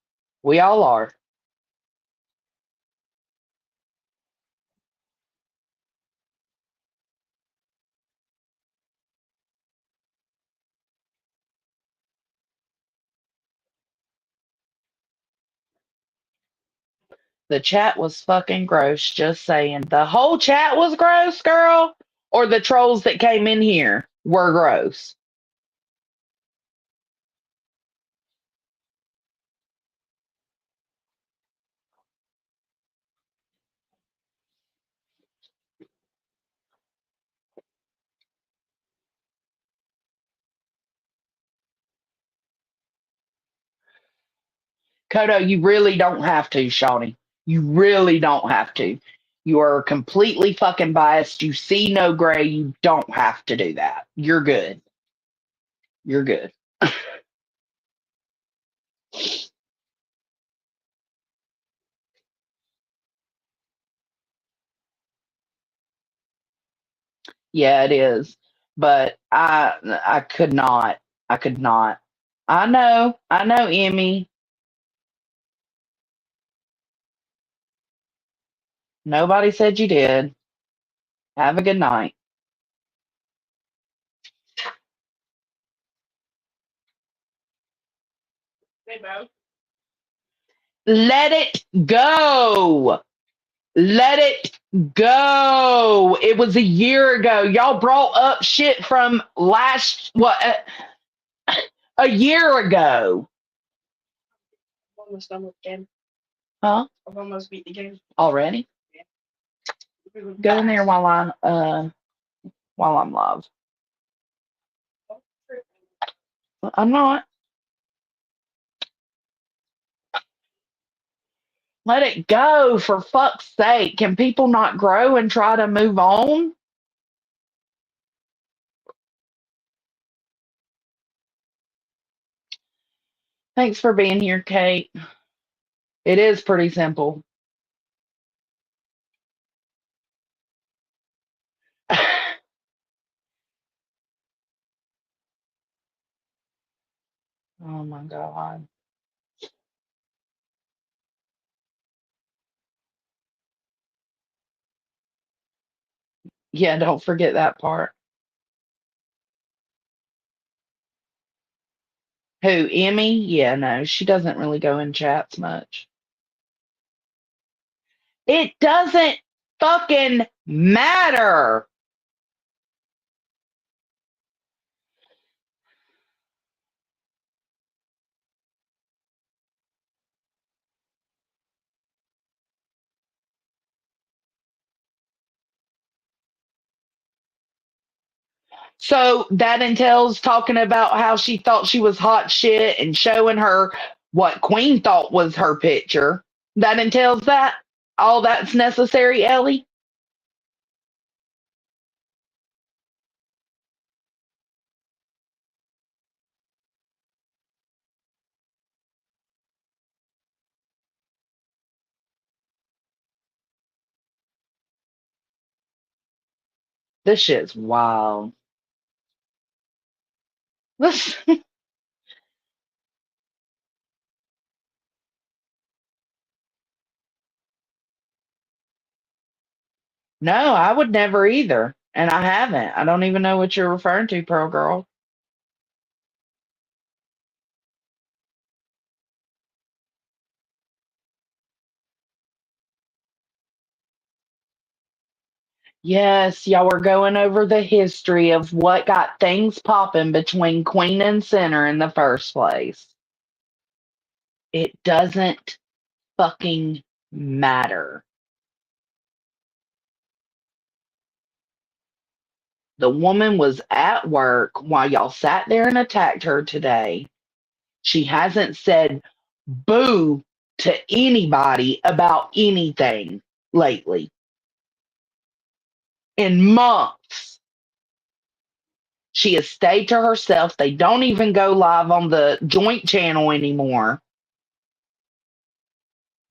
We all are. The chat was fucking gross. Just saying. The whole chat was gross, girl. Or the trolls that came in here were gross. Kodo, you really don't have to, Shawnee. You really don't have to. You are completely fucking biased. You see no gray. You don't have to do that. You're good. You're good. Yeah, it is. But I could not. I could not. I know, Emmy. Nobody said you did. Have a good night. They both. Let it go. Let it go. It was a year ago. Y'all brought up shit from a year ago. I'm almost done with the game. Huh? I've almost beat the game. Already? Go in there while I'm live. I'm not. Let it go, for fuck's sake. Can people not grow and try to move on? Thanks for being here, Kate. It is pretty simple. Oh my God. Yeah, don't forget that part. Who, Emmy? Yeah, no, she doesn't really go in chats much. It doesn't fucking matter. So that entails talking about how she thought she was hot shit and showing her what Queen thought was her picture. That entails that? All that's necessary, Ellie? This shit's wild. This, no, I would never either. And I haven't. I don't even know what you're referring to, Pearl Girl. Yes, y'all were going over the history of what got things popping between Queen and Center in the first place. It doesn't fucking matter. The woman was at work while y'all sat there and attacked her today. She hasn't said boo to anybody about anything lately in months. She has stayed to herself. They don't even go live on the joint channel anymore.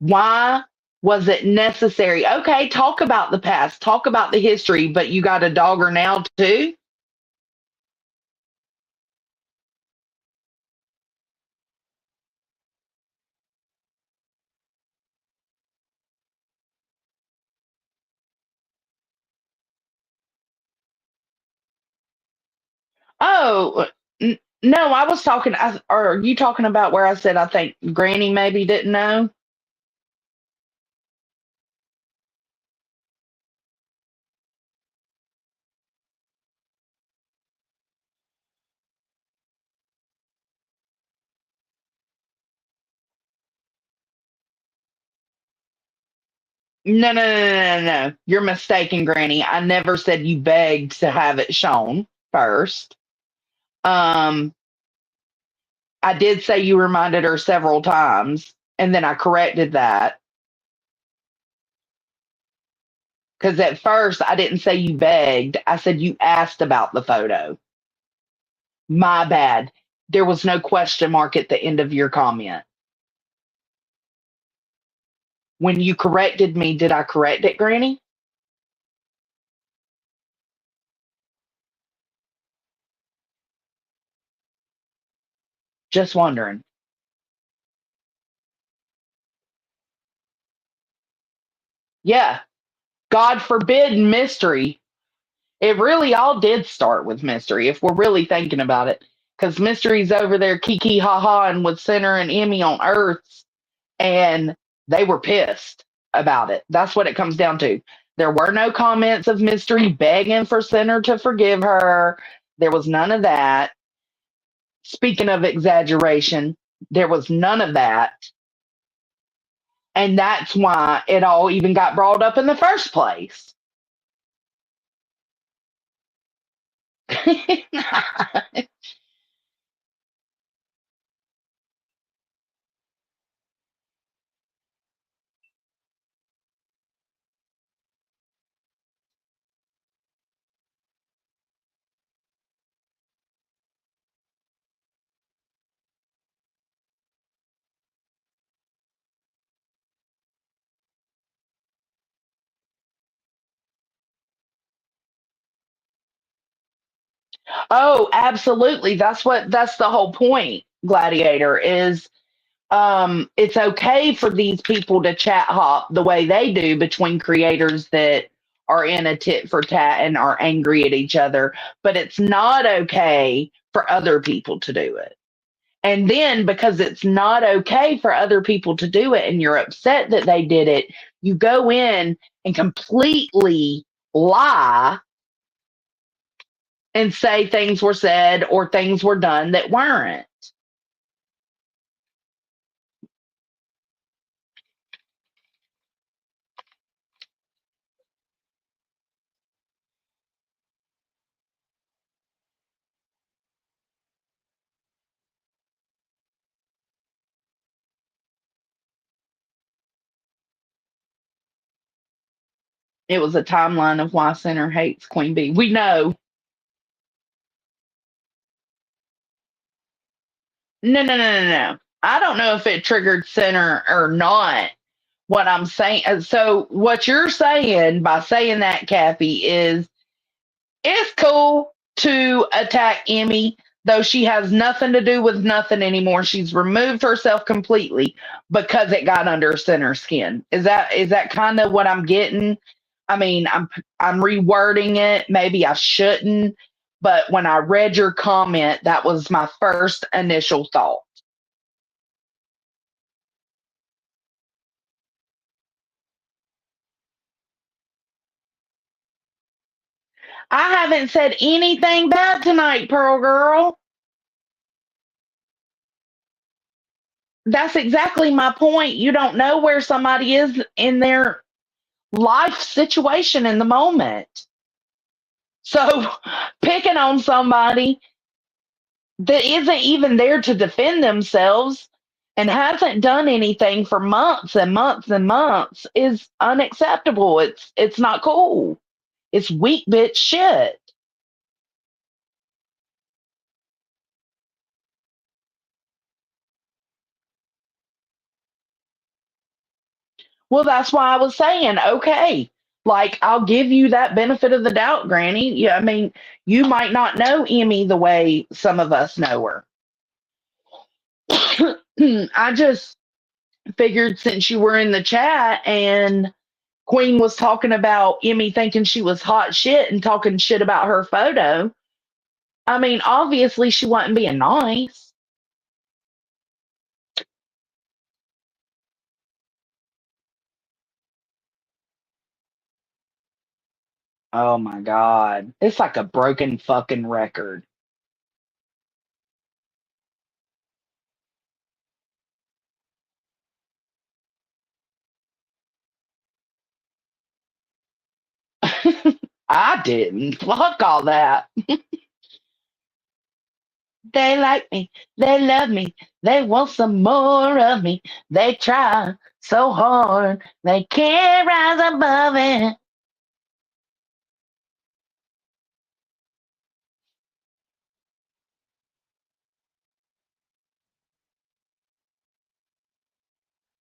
Why was it necessary? Okay, talk about the past, talk about the history, but you got a dog her now too? Oh, no, I was talking. Are you talking about where I said I think Granny maybe didn't know? No, no, no, no, no, no. You're mistaken, Granny. I never said you begged to have it shown first. Um, I did say you reminded her several times, And then I corrected that because at first I didn't say you begged. I said you asked about the photo. My bad. There was no question mark at the end of your comment. When you corrected me, did I correct it, Granny? Just wondering. Yeah. God forbid mystery. It really all did start with mystery, if we're really thinking about it. Because mystery's over there kiki ha ha and with Center and Emmy on Earth, and they were pissed about it. That's what it comes down to. There were no comments of mystery begging for Center to forgive her. There was none of that. Speaking of exaggeration, there was none of that. And that's why it all even got brought up in the first place. Oh, absolutely. That's the whole point, Gladiator, is it's okay for these people to chat hop the way they do between creators that are in a tit for tat and are angry at each other, but it's not okay for other people to do it. And then because it's not okay for other people to do it and you're upset that they did it, you go in and completely lie and say things were said or things were done that weren't. It was a timeline of why Center hates Queen Bee. We know. No, no, no, no, no. I don't know if it triggered Center or not. What I'm saying, so what you're saying by saying that, Kathy, is it's cool to attack Emmy, though she has nothing to do with nothing anymore. She's removed herself completely because it got under Center's skin. Is that kind of what I'm getting? I mean, I'm rewording it. Maybe I shouldn't, but when I read your comment, that was my first initial thought. I haven't said anything bad tonight, Pearl Girl. That's exactly my point. You don't know where somebody is in their life situation in the moment. So picking on somebody that isn't even there to defend themselves and hasn't done anything for months and months and months is unacceptable. It's not cool. It's weak bitch shit. Well, that's why I was saying, okay, like I'll give you that benefit of the doubt, Granny. Yeah, I mean, you might not know Emmy the way some of us know her. I just figured since you were in the chat and Queen was talking about Emmy thinking she was hot shit and talking shit about her photo. I mean, obviously she wasn't being nice. Oh my God. It's like a broken fucking record. I didn't. Fuck all that. They like me. They love me. They want some more of me. They try so hard. They can't rise above it.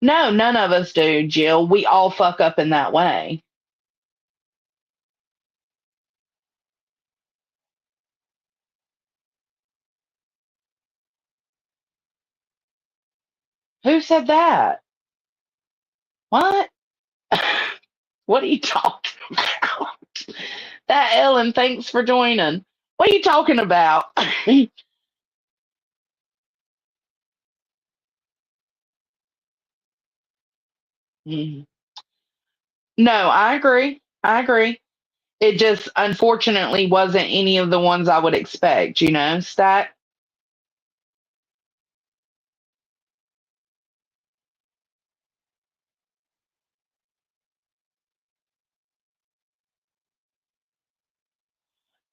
No, none of us do, Jill. We all fuck up in that way. Who said that? What? What are you talking about? That Ellen, thanks for joining. What are you talking about? No, I agree. I agree. It just unfortunately wasn't any of the ones I would expect, Stack.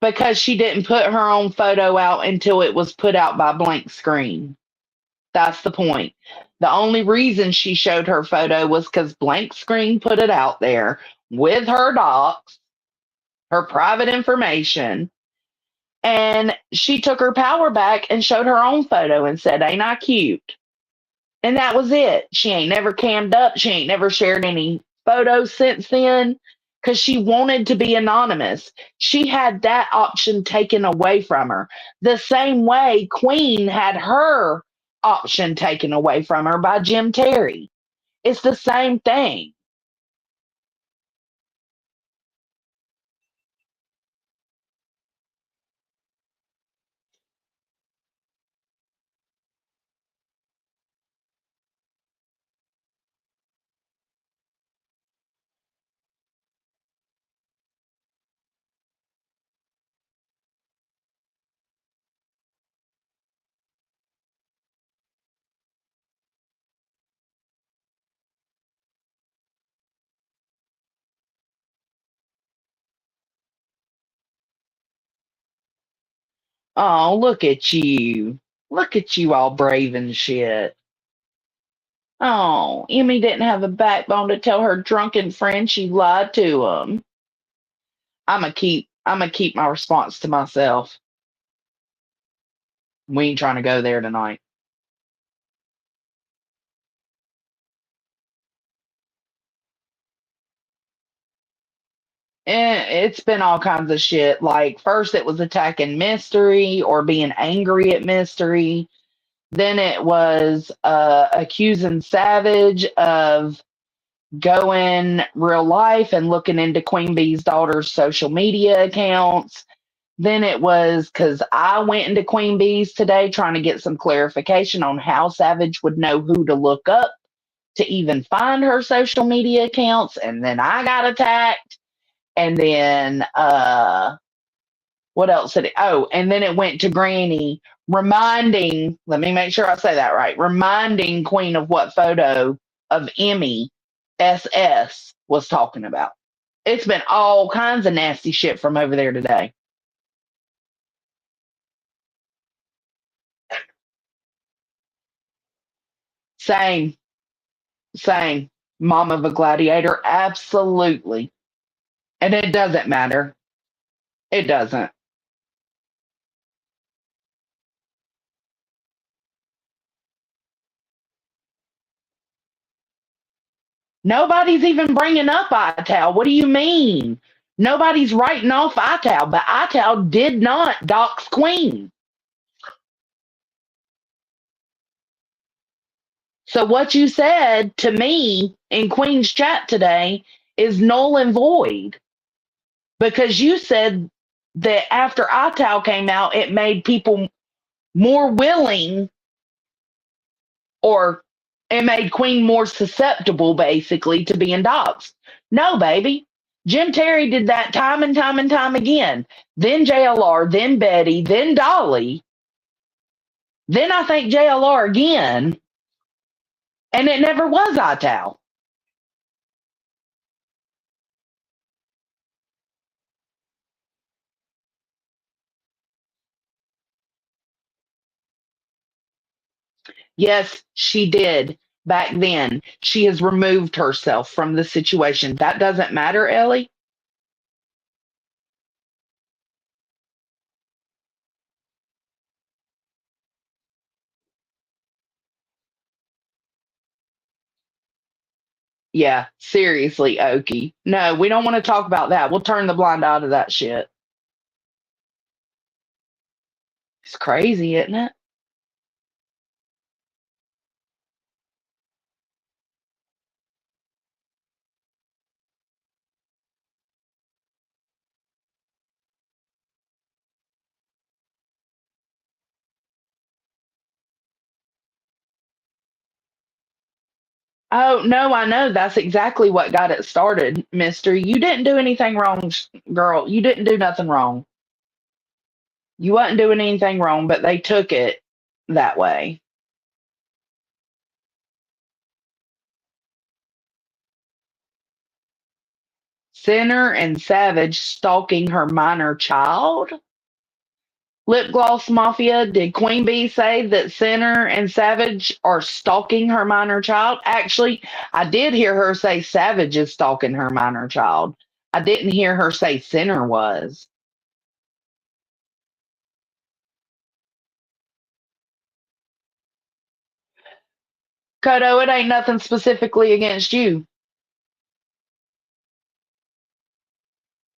Because she didn't put her own photo out until it was put out by Blank Screen. That's the point. The only reason she showed her photo was because Blank Screen put it out there with her docs, her private information, and she took her power back and showed her own photo and said, "Ain't I cute?" And that was it. She ain't never cammed up. She ain't never shared any photos since then because she wanted to be anonymous. She had that option taken away from her. The same way Queen had her option taken away from her by Jim Terry. It's the same thing. Oh, look at you. Look at you all brave and shit. Oh, Emmy didn't have a backbone to tell her drunken friend she lied to him. I'm gonna keep my response to myself. We ain't trying to go there tonight. It's been all kinds of shit. Like first it was attacking Mystery or being angry at Mystery. Then it was accusing Savage of going real life and looking into Queen Bee's daughter's social media accounts. Then it was because I went into Queen Bee's today trying to get some clarification on how Savage would know who to look up to even find her social media accounts. And then I got attacked. And then what else did it? Oh, and then it went to Granny reminding, let me make sure I say that right, reminding Queen of what photo of Emmy SS was talking about. It's been all kinds of nasty shit from over there today. Same, same. Mom of a gladiator, absolutely. And it doesn't matter. It doesn't. Nobody's even bringing up Ital. What do you mean? Nobody's writing off Ital, but Ital did not dox Queen. So what you said to me in Queen's chat today is null and void because you said that after Ital came out, it made people more willing or it made Queen more susceptible basically to being doxxed. No, baby. Jim Terry did that time and time and time again. Then JLR, then Betty, then Dolly, then I think JLR again, and it never was Ital. Yes, she did back then. She has removed herself from the situation. That doesn't matter, Ellie. Yeah, seriously, Okie. No, we don't want to talk about that. We'll turn the blind eye to that shit. It's crazy, isn't it? Oh, no, I know. That's exactly what got it started, mister. You didn't do anything wrong, girl. You didn't do nothing wrong. You wasn't doing anything wrong, but they took it that way. Sinner and Savage stalking her minor child? Lip Gloss Mafia, did Queen Bee say that Sinner and Savage are stalking her minor child? Actually, I did hear her say Savage is stalking her minor child. I didn't hear her say Sinner was. Kodo, it ain't nothing specifically against you.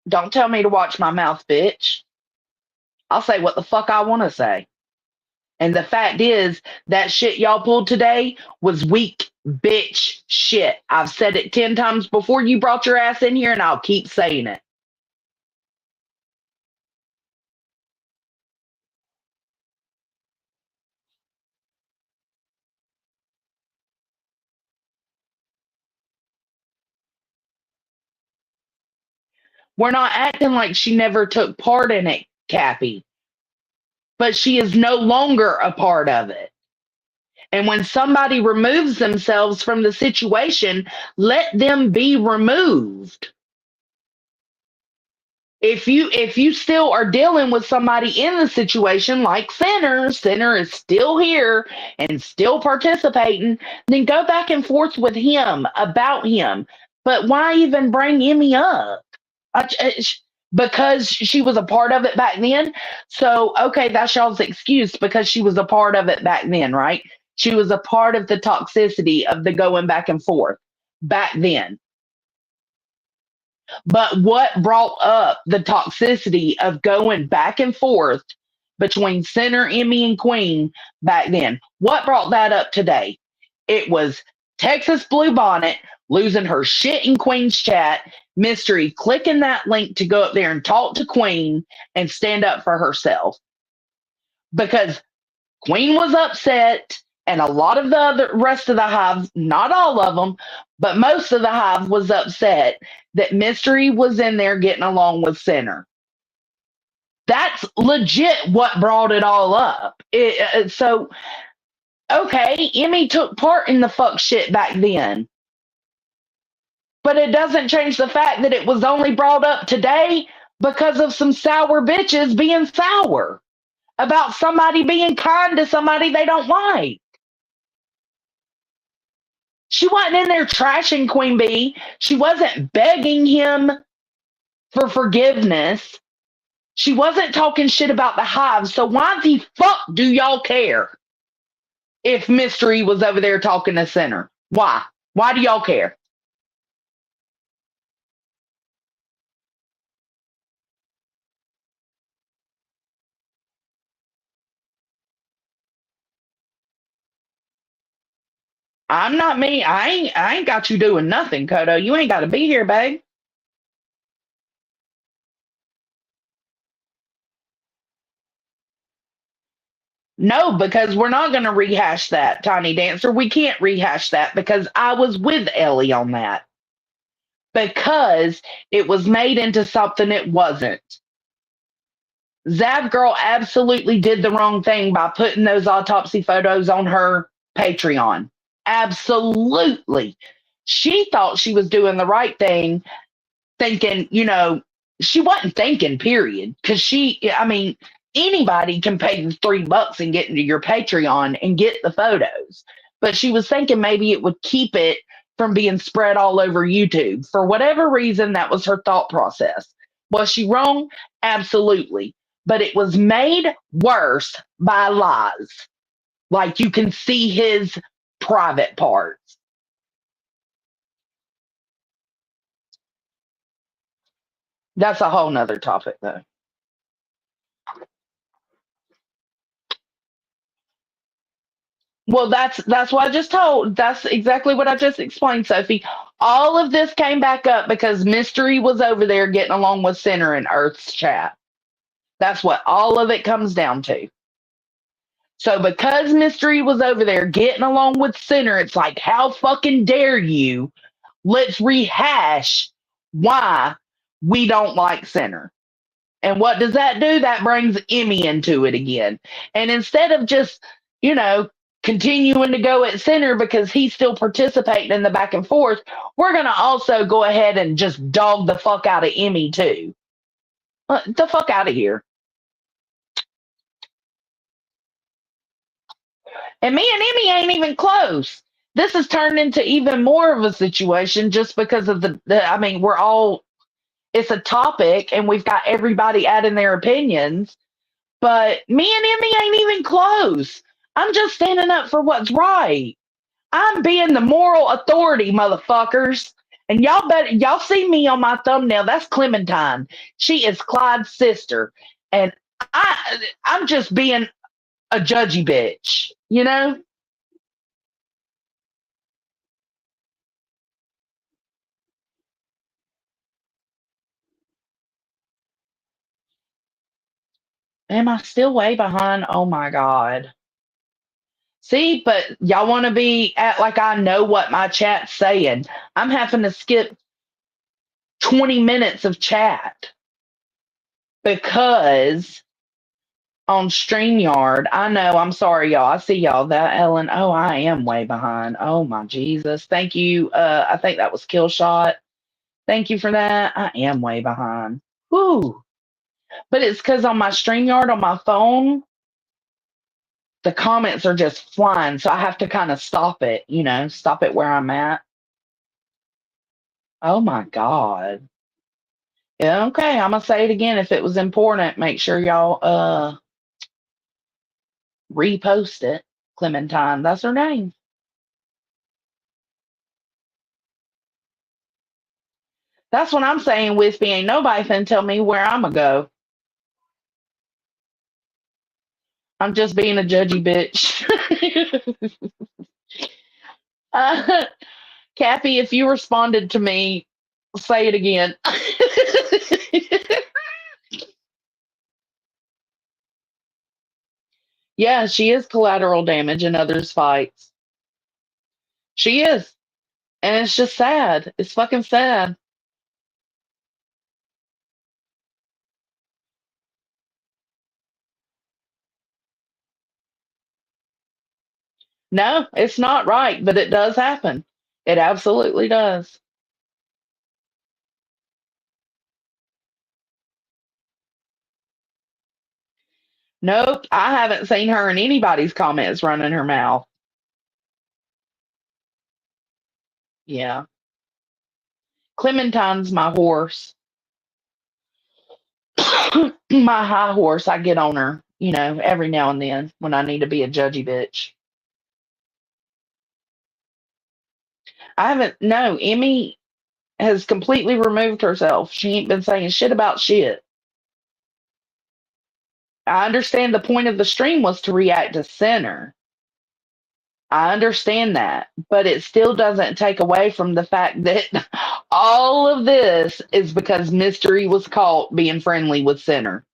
Don't tell me to watch my mouth, bitch. I'll say what the fuck I want to say. And the fact is, that shit y'all pulled today was weak bitch shit. I've said it 10 times before you brought your ass in here, and I'll keep saying it. We're not acting like she never took part in it, Cappy, but she is no longer a part of it. And when somebody removes themselves from the situation, let them be removed. If you still are dealing with somebody in the situation like Sinner is still here and still participating, then go back and forth with him about him. But why even bring Emmy up? Because she was a part of it back then. So okay, that's y'all's excuse because she was a part of it back then, right? She was a part of the toxicity of the going back and forth back then. But what brought up the toxicity of going back and forth between Center, Emmy, and Queen back then? What brought that up today? It was Texas Bluebonnet losing her shit in Queen's chat, Mystery clicking that link to go up there and talk to Queen and stand up for herself. Because Queen was upset, and a lot of the rest of the hive, not all of them, but most of the hive was upset that Mystery was in there getting along with Center. That's legit what brought it all up. So, okay, Emmy took part in the fuck shit back then. But it doesn't change the fact that it was only brought up today because of some sour bitches being sour about somebody being kind to somebody they don't like. She wasn't in there trashing Queen Bee. She wasn't begging him for forgiveness. She wasn't talking shit about the hive. So why the fuck do y'all care if Mystery was over there talking to Center? Why? Why do y'all care? I'm not me. I ain't got you doing nothing, Kodo. You ain't got to be here, babe. No, because we're not going to rehash that, Tiny Dancer. We can't rehash that because I was with Ellie on that. Because it was made into something it wasn't. Zab Girl absolutely did the wrong thing by putting those autopsy photos on her Patreon. Absolutely. She thought she was doing the right thing, thinking, she wasn't thinking, period. Because I mean, Anybody can pay the $3 and get into your Patreon and get the photos. But she was thinking maybe it would keep it from being spread all over YouTube. For whatever reason, that was her thought process. Was she wrong? Absolutely. But it was made worse by lies. Like you can see his private parts. That's a whole nother topic, though. Well, that's what I just told. That's exactly what I just explained, Sophie. All of this came back up because Mystery was over there getting along with Center in Earth's chat. That's what all of it comes down to. So because Mystery was over there getting along with Center, it's like, how fucking dare you? Let's rehash why we don't like Center. And what does that do? That brings Emmy into it again. And instead of just, you know, continuing to go at Center because he's still participating in the back and forth, we're going to also go ahead and just dog the fuck out of Emmy too. The fuck out of here. And me and Emmy ain't even close. This has turned into even more of a situation just because of I mean, we're all, it's a topic and we've got everybody adding their opinions. But me and Emmy ain't even close. I'm just standing up for what's right. I'm being the moral authority, motherfuckers. And y'all see me on my thumbnail. That's Clementine. She is Clyde's sister. And I'm just being a judgy bitch, you know? Am I still way behind? Oh my God. See, but y'all want to be at like I know what my chat's saying. I'm having to skip 20 minutes of chat because on StreamYard, I know, I'm sorry, y'all. I see y'all. That Ellen, oh, I am way behind. Oh my Jesus. Thank you. I think that was Killshot. Thank you for that. I am way behind. Whew. But it's because on my StreamYard on my phone, the comments are just flying. So I have to kind of stop it, stop it where I'm at. Oh my God. Yeah, okay. I'm gonna say it again. If it was important, make sure y'all repost it. Clementine, that's her name. That's what I'm saying, Wispy. Ain't nobody finna tell me where I'm gonna go. I'm just being a judgy bitch. uh, Kathy, if you responded to me, say it again. Yeah, she is collateral damage in others' fights. She is. And it's just sad. It's fucking sad. No, it's not right, but it does happen. It absolutely does. Nope, I haven't seen her in anybody's comments running her mouth. Yeah. Clementine's my horse. My high horse. I get on her, every now and then when I need to be a judgy bitch. I haven't, no, Emmy has completely removed herself. She ain't been saying shit about shit. I understand the point of the stream was to react to Center. I understand that, but it still doesn't take away from the fact that all of this is because Mystery was caught being friendly with Center.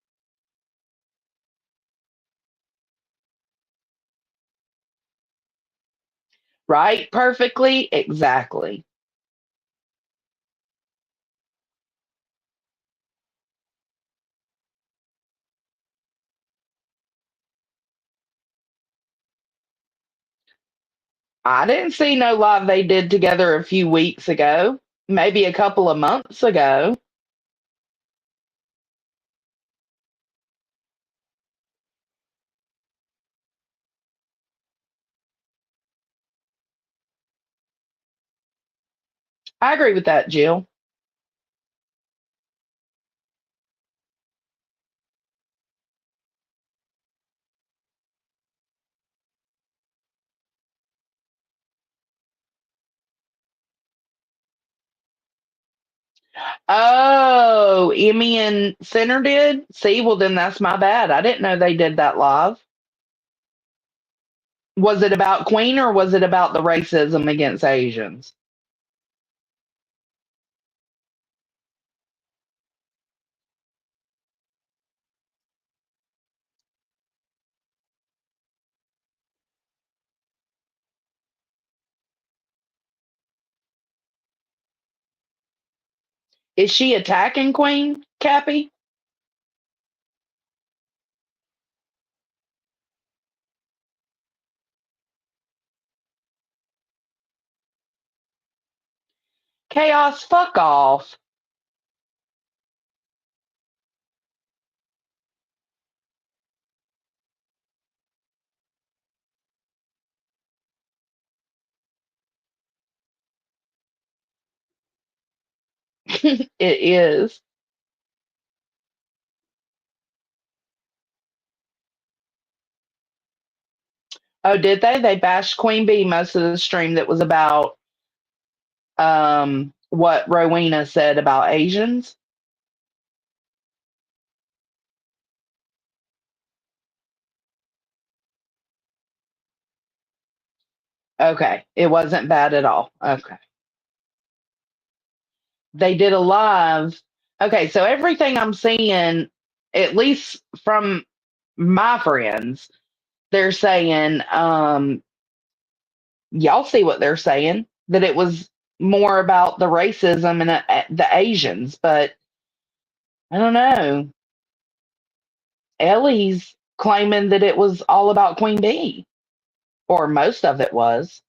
Right? Perfectly? Exactly. I didn't see no live they did together a few weeks ago, maybe a couple of months ago. I agree with that, Jill. Oh, Emmy and Center did? See, well, then that's my bad. I didn't know they did that live. Was it about Queen or was it about the racism against Asians? Is she attacking Queen, Cappy? Chaos, fuck off. It is. Oh, did they? They bashed Queen Bee most of the stream that was about what Rowena said about Asians. Okay. It wasn't bad at all. Okay. They did a live. Okay, so everything I'm seeing, at least from my friends, they're saying, y'all see what they're saying, that it was more about the racism and the Asians, but I don't know. Ellie's claiming that it was all about Queen Bee, or most of it was.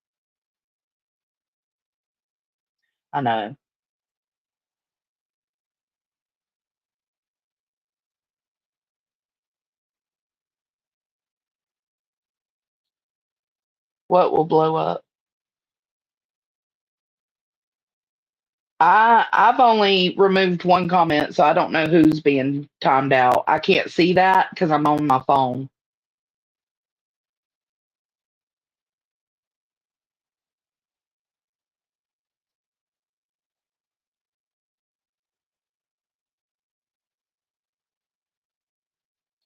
I know. What will blow up? I've only removed one comment, so I don't know who's being timed out. I can't see that because I'm on my phone.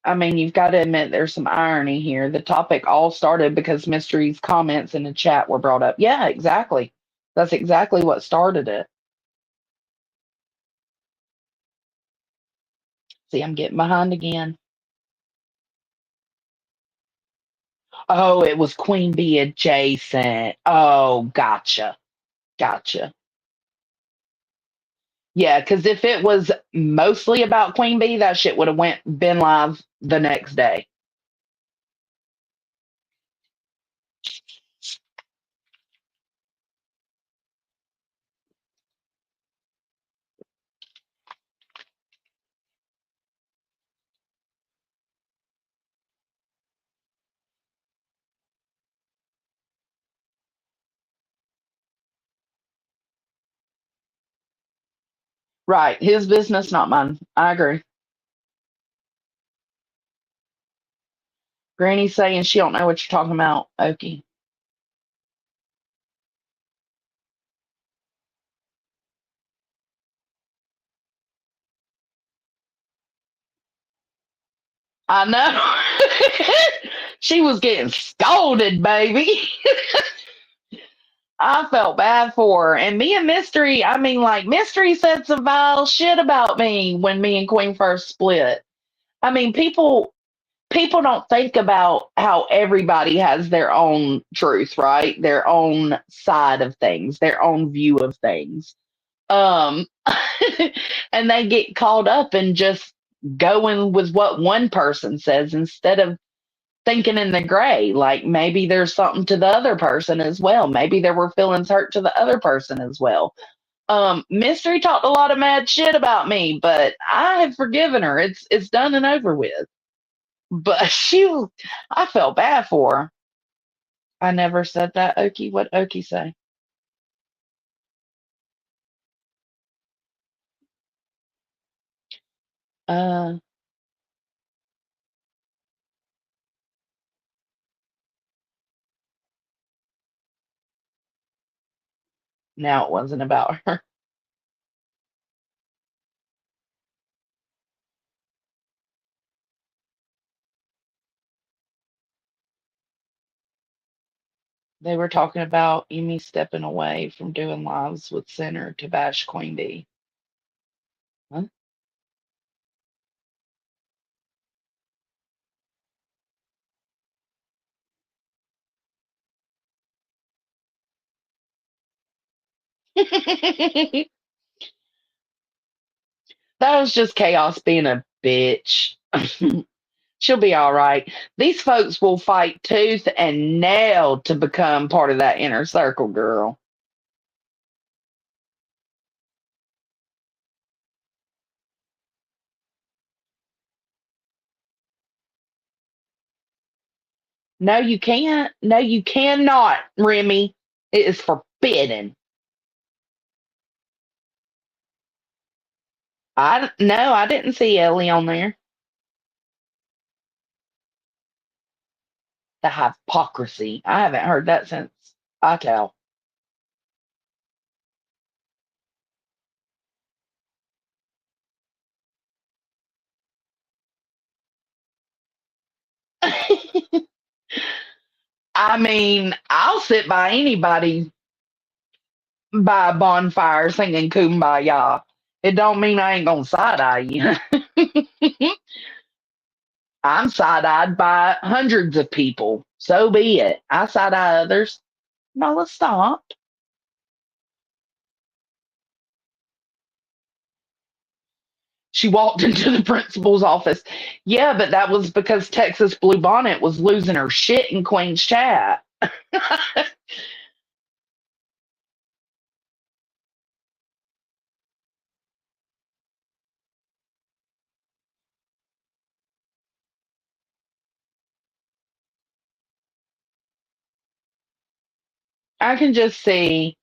I mean, you've got to admit there's some irony here. The topic all started because Mystery's comments in the chat were brought up. Yeah, exactly. That's exactly what started it. See, I'm getting behind again. Oh, it was Queen Bee adjacent. Oh, gotcha. Gotcha. Yeah, because if it was mostly about Queen Bee, that shit would have been live the next day. Right. His business, not mine. I agree. Granny's saying she don't know what you're talking about, Okie. I know. She was getting scolded, baby. I felt bad for her. And me and Mystery, I mean, like, Mystery said some vile shit about me when me and Queen first split. I mean, people don't think about how everybody has their own truth, right? Their own side of things, their own view of things. Um and they get caught up in just going with what one person says instead of thinking in the gray, like maybe there's something to the other person as well. Maybe there were feelings hurt to the other person as well. Mystery talked a lot of mad shit about me, but I have forgiven her. It's done and over with. But I felt bad for her. I never said that, Okie. What Okie say? Uh, now it wasn't about her. They were talking about Amy stepping away from doing lives with Center to bash Queen D. Huh? That was just chaos being a bitch. She'll be all right. These folks will fight tooth and nail to become part of that inner circle, girl. No, you can't. No, you cannot, Remy. It is forbidden. I didn't see Ellie on there. The hypocrisy. I haven't heard that since I tell. I mean, I'll sit by anybody by a bonfire singing Kumbaya. It don't mean I ain't gonna side eye you. I'm side eyed by hundreds of people. So be it. I side eye others. No, let's stop. She walked into the principal's office. Yeah, but that was because Texas Blue Bonnet was losing her shit in Queen's chat. I can just see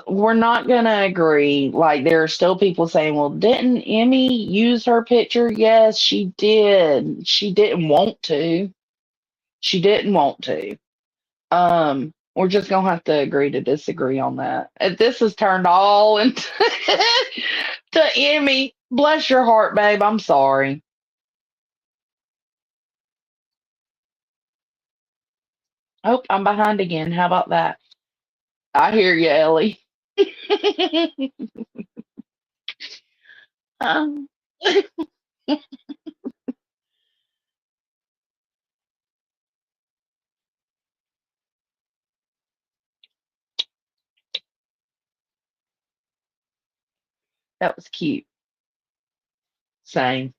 we're not gonna agree. Like there are still people saying, well, didn't Emmy use her picture? Yes, she did. She didn't want to. She didn't want to. We're just gonna have to agree to disagree on that. This has turned all into to Emmy. Bless your heart, babe. I'm sorry. Oh, I'm behind again. How about that? I hear you, Ellie. um, that was cute. Same.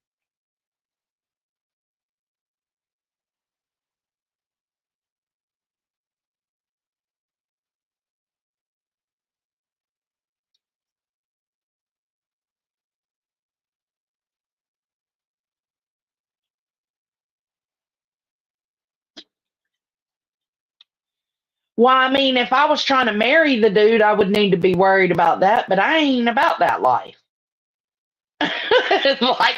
Well, I mean, if I was trying to marry the dude, I would need to be worried about that, but I ain't about that life. Like,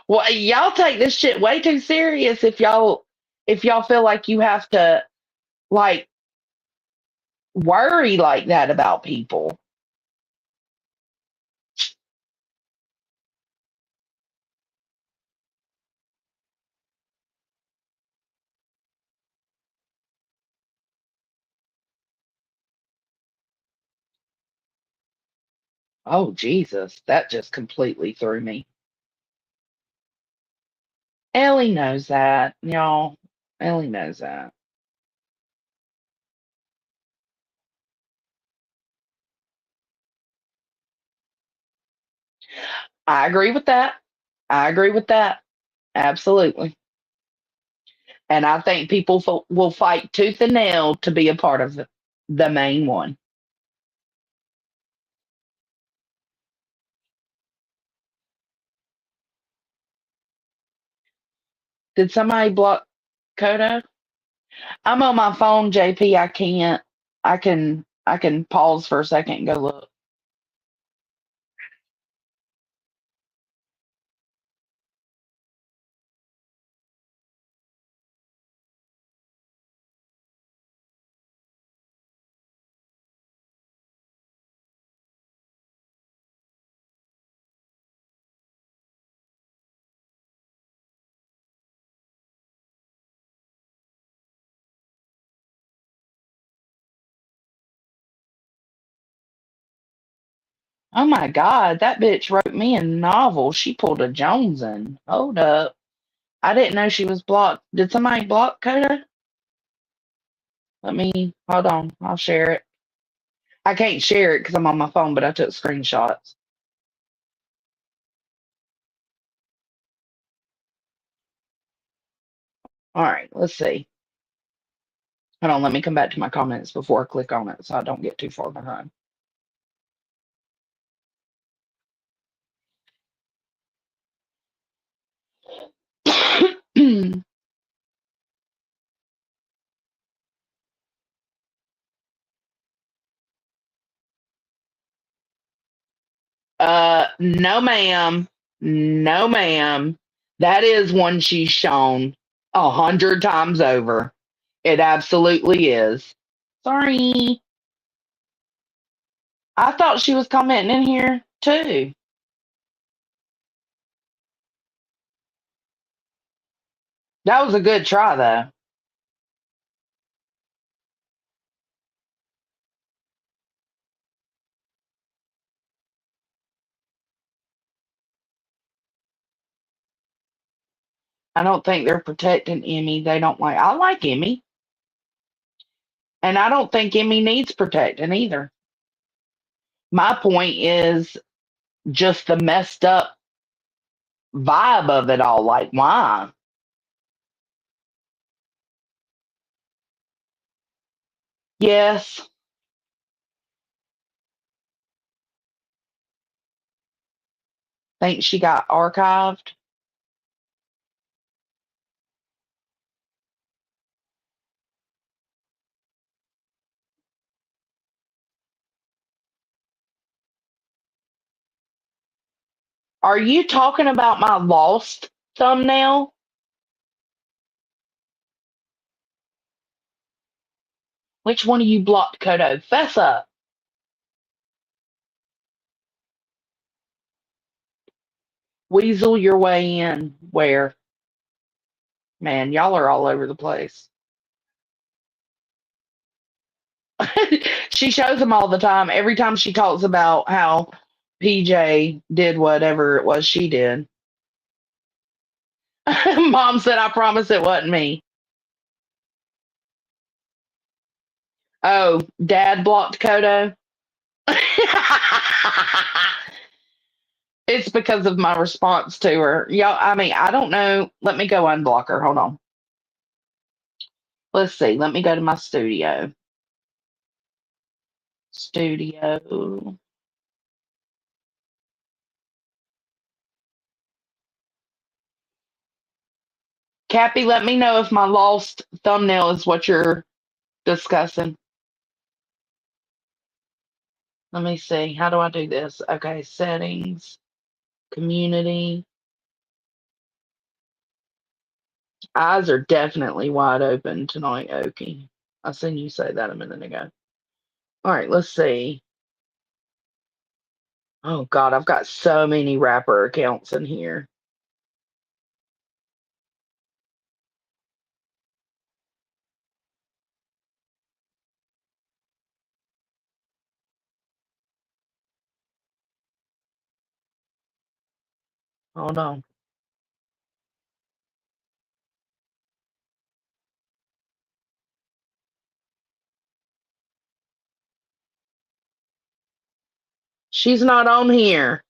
well, y'all take this shit way too serious if y'all feel like you have to like worry like that about people. Oh Jesus, that just completely threw me. Ellie knows that, y'all. Ellie knows that. I agree with that. I agree with that. Absolutely. And I think people will fight tooth and nail to be a part of the main one. Did somebody block Kodo? I'm on my phone, JP. I can't. I can pause for a second and go look. Oh my God, that bitch wrote me a novel. She pulled a Jonesin. Hold up. I didn't know she was blocked. Did somebody block Coda? Let me, hold on. I'll share it. I can't share it because I'm on my phone, but I took screenshots. All right, let's see. Hold on, let me come back to my comments before I click on it so I don't get too far behind. No, ma'am. No, ma'am. That is one she's shown 100 times over. It absolutely is. Sorry. I thought she was commenting in here too. That was a good try, though. I don't think they're protecting Emmy. They don't like. I like Emmy, and I don't think Emmy needs protecting either. My point is just the messed up vibe of it all. Like, why? Yes. Think she got archived. Are you talking about my lost thumbnail? Which one of you blocked Kodo? Fess up. Weasel your way in. Where? Man, y'all are all over the place. She shows them all the time. Every time she talks about how PJ did whatever it was she did. Mom said, I promise it wasn't me. Oh, Dad blocked Kodo? It's because of my response to her. Y'all, I mean, I don't know. Let me go unblock her. Hold on. Let's see. Let me go to my studio. Studio. Cappy, let me know if my lost thumbnail is what you're discussing. Let me see. How do I do this? Okay, settings, community. Eyes are definitely wide open tonight, Okie. I seen you say that a minute ago. All right, let's see. Oh God, I've got so many rapper accounts in here. Hold on. She's not on here.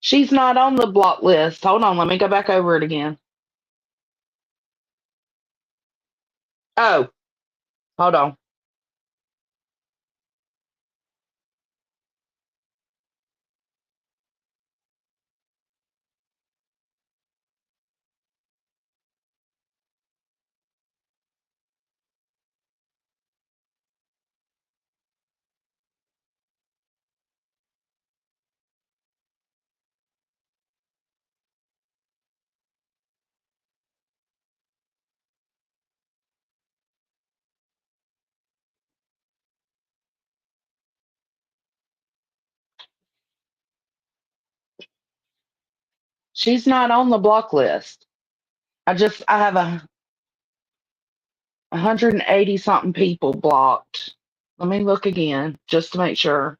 She's not on the block list. Hold on, let me go back over it again. Oh, hold on. She's not on the block list. I have 180 something people blocked. Let me look again just to make sure.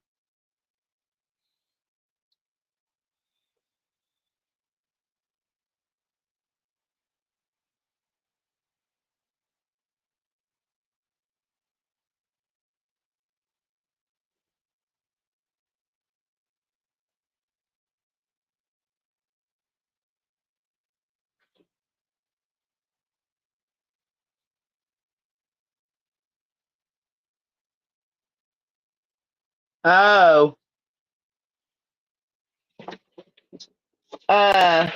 Oh, uh,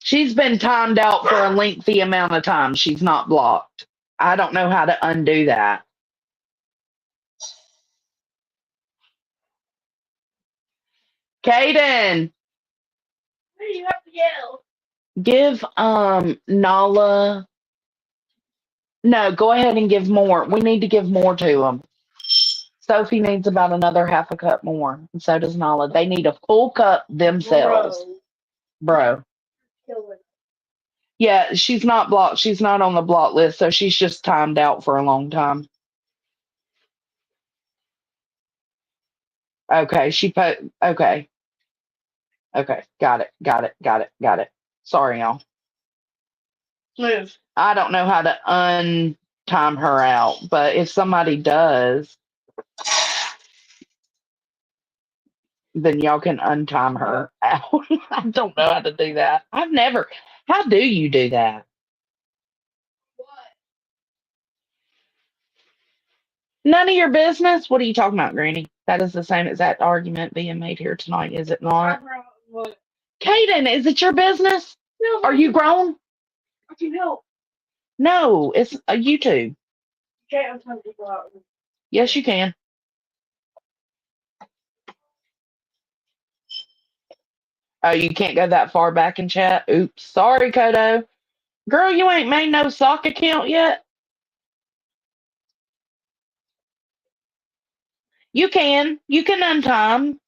she's been timed out for a lengthy amount of time. She's not blocked. I don't know how to undo that. Kaden, What do you have to yell? give Nala. No, go ahead and give more. We need to give more to them. Sophie needs about another half a cup more, and so does Nala. They need a full cup themselves, bro. Killing. Yeah, she's not blocked. She's not on the block list, so she's just timed out for a long time. Okay, okay. Okay, got it. Got it. Got it. Got it. Sorry, y'all. Move. I don't know how to untime her out, but if somebody does, then y'all can untime her out. I don't know how to do that. I've never. How do you do that? What? None of your business? What are you talking about, Granny? That is the same exact argument being made here tonight, is it not? What? Kaden, is it your business? No, Are you grown? I can help. No, it's a YouTube. Okay, I'm telling people out. Yes, you can. Oh, you can't go that far back in chat? Oops. Sorry, Kodo. Girl, you ain't made no sock account yet? You can. You can untime.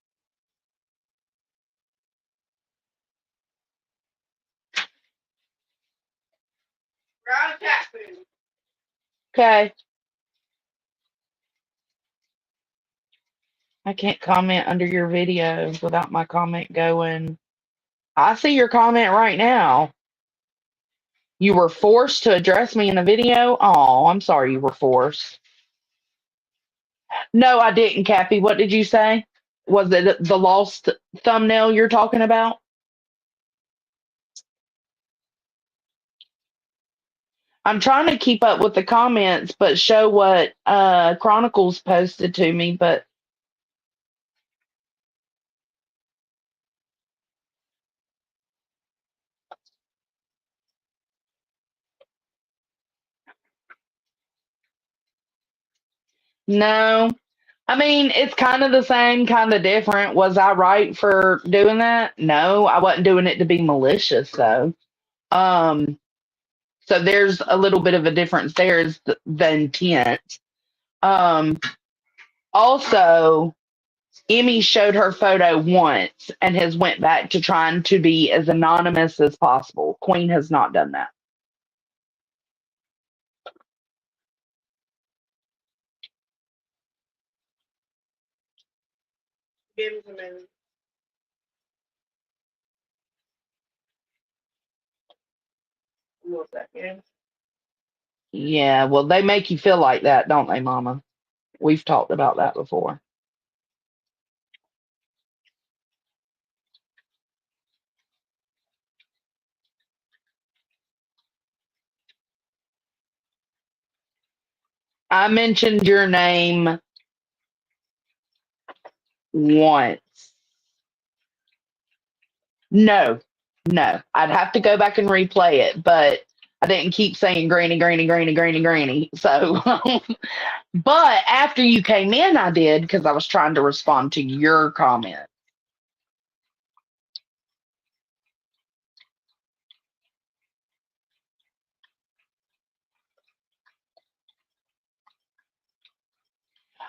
We're out of cat food. Okay. I can't comment under your video without my comment going. I see your comment right now. You were forced to address me in a video? Oh, I'm sorry you were forced. No, I didn't, Cappy. What did you say? Was it the lost thumbnail you're talking about? I'm trying to keep up with the comments, but show what Chronicles posted to me, but no. I mean, it's kind of the same, kind of different. Was I right for doing that? No, I wasn't doing it to be malicious, though. Um, so there's a little bit of a difference there is the intent. Um, also, Emmy showed her photo once and has went back to trying to be as anonymous as possible. Queen has not done that. Give us a minute. What's that, yeah? Yeah, well, they make you feel like that, don't they, Mama? We've talked about that before. I mentioned your name once. No, no. I'd have to go back and replay it, but I didn't keep saying granny, granny, granny, granny, granny. So, but after you came in, I did because I was trying to respond to your comment.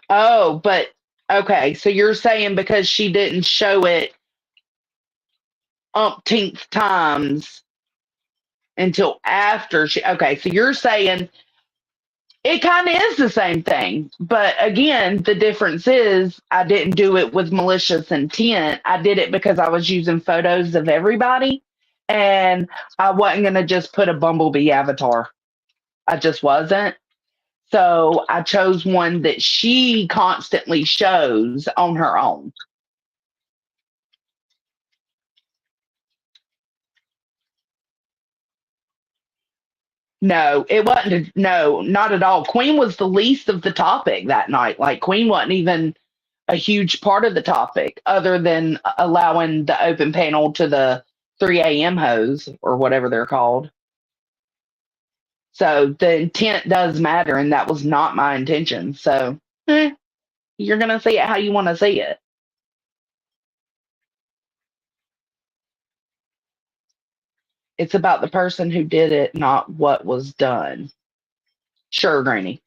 Oh, but okay. So you're saying because she didn't show it umpteenth times until after she. Okay, so you're saying It kind of is the same thing. But again, the difference is I didn't do it with malicious intent. I did it because I was using photos of everybody and I wasn't going to just put a bumblebee avatar. I just wasn't. So I chose one that she constantly shows on her own. No, it wasn't. No, not at all. Queen was the least of the topic that night. Like, Queen wasn't even a huge part of the topic, other than allowing the open panel to the 3 a.m. hoes or whatever they're called. So the intent does matter, and that was not my intention. So you're going to see it how you want to see it. It's about the person who did it, not what was done. Sure, Granny.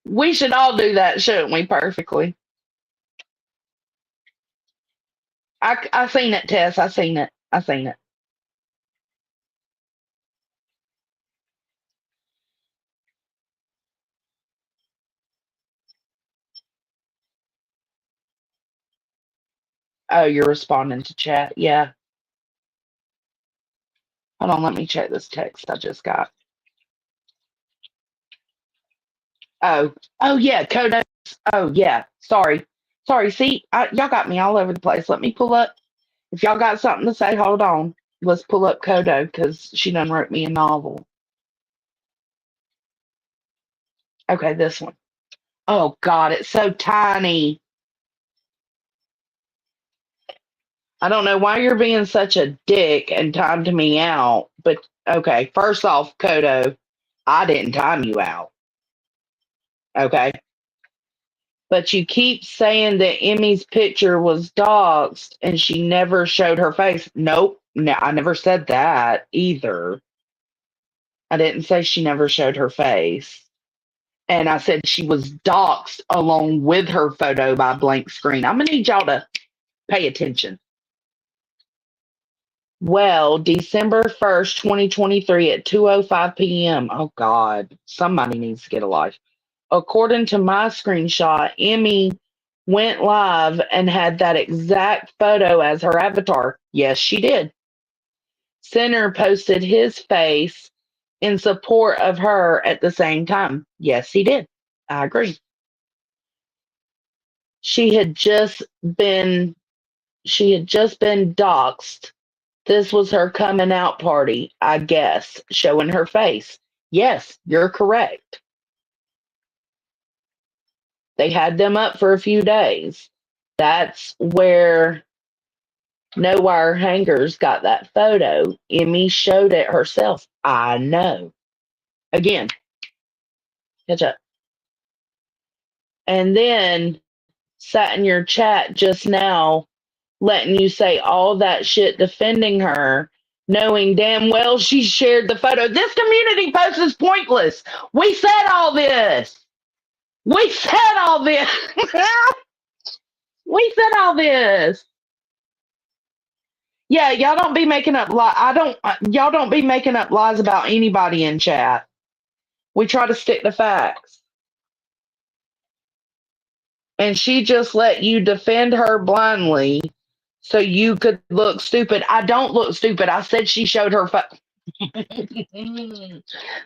We should all do that, shouldn't we? Perfectly. I seen it, Tess. I seen it. I seen it. Oh, you're responding to chat. Yeah. Hold on. Let me check this text I just got. Oh, oh yeah. Codex. Oh yeah. Sorry. Sorry. See, y'all got me all over the place. Let me pull up. If y'all got something to say, hold on. Let's pull up Kodo because she done wrote me a novel. Okay, this one. Oh God, it's so tiny. I don't know why you're being such a dick and timed me out, but okay. First off, Kodo, I didn't time you out. Okay. But you keep saying that Emmy's picture was doxed and she never showed her face. Nope. No, I never said that either. I didn't say she never showed her face. And I said she was doxed along with her photo by blank screen. I'm going to need y'all to pay attention. Well, December 1st, 2023 at 2:05 p.m. Oh God, somebody needs to get a life. According to my screenshot, Emmy went live and had that exact photo as her avatar. Yes, she did. Center posted his face in support of her at the same time. Yes, he did. I agree. She had just been she had just been doxxed. This was her coming out party, I guess, showing her face. Yes, you're correct. They had them up for a few days. That's where No Wire Hangers got that photo. Emmy showed it herself. I know. Again, catch up. And then sat in your chat just now, letting you say all that shit defending her, knowing damn well she shared the photo. This community post is pointless. We said all this. We said all this. We said all this. Yeah, y'all don't be making up I don't. Y'all don't be making up lies about anybody in chat. We try to stick to facts. And she just let you defend her blindly so you could look stupid. I don't look stupid. I said she showed her.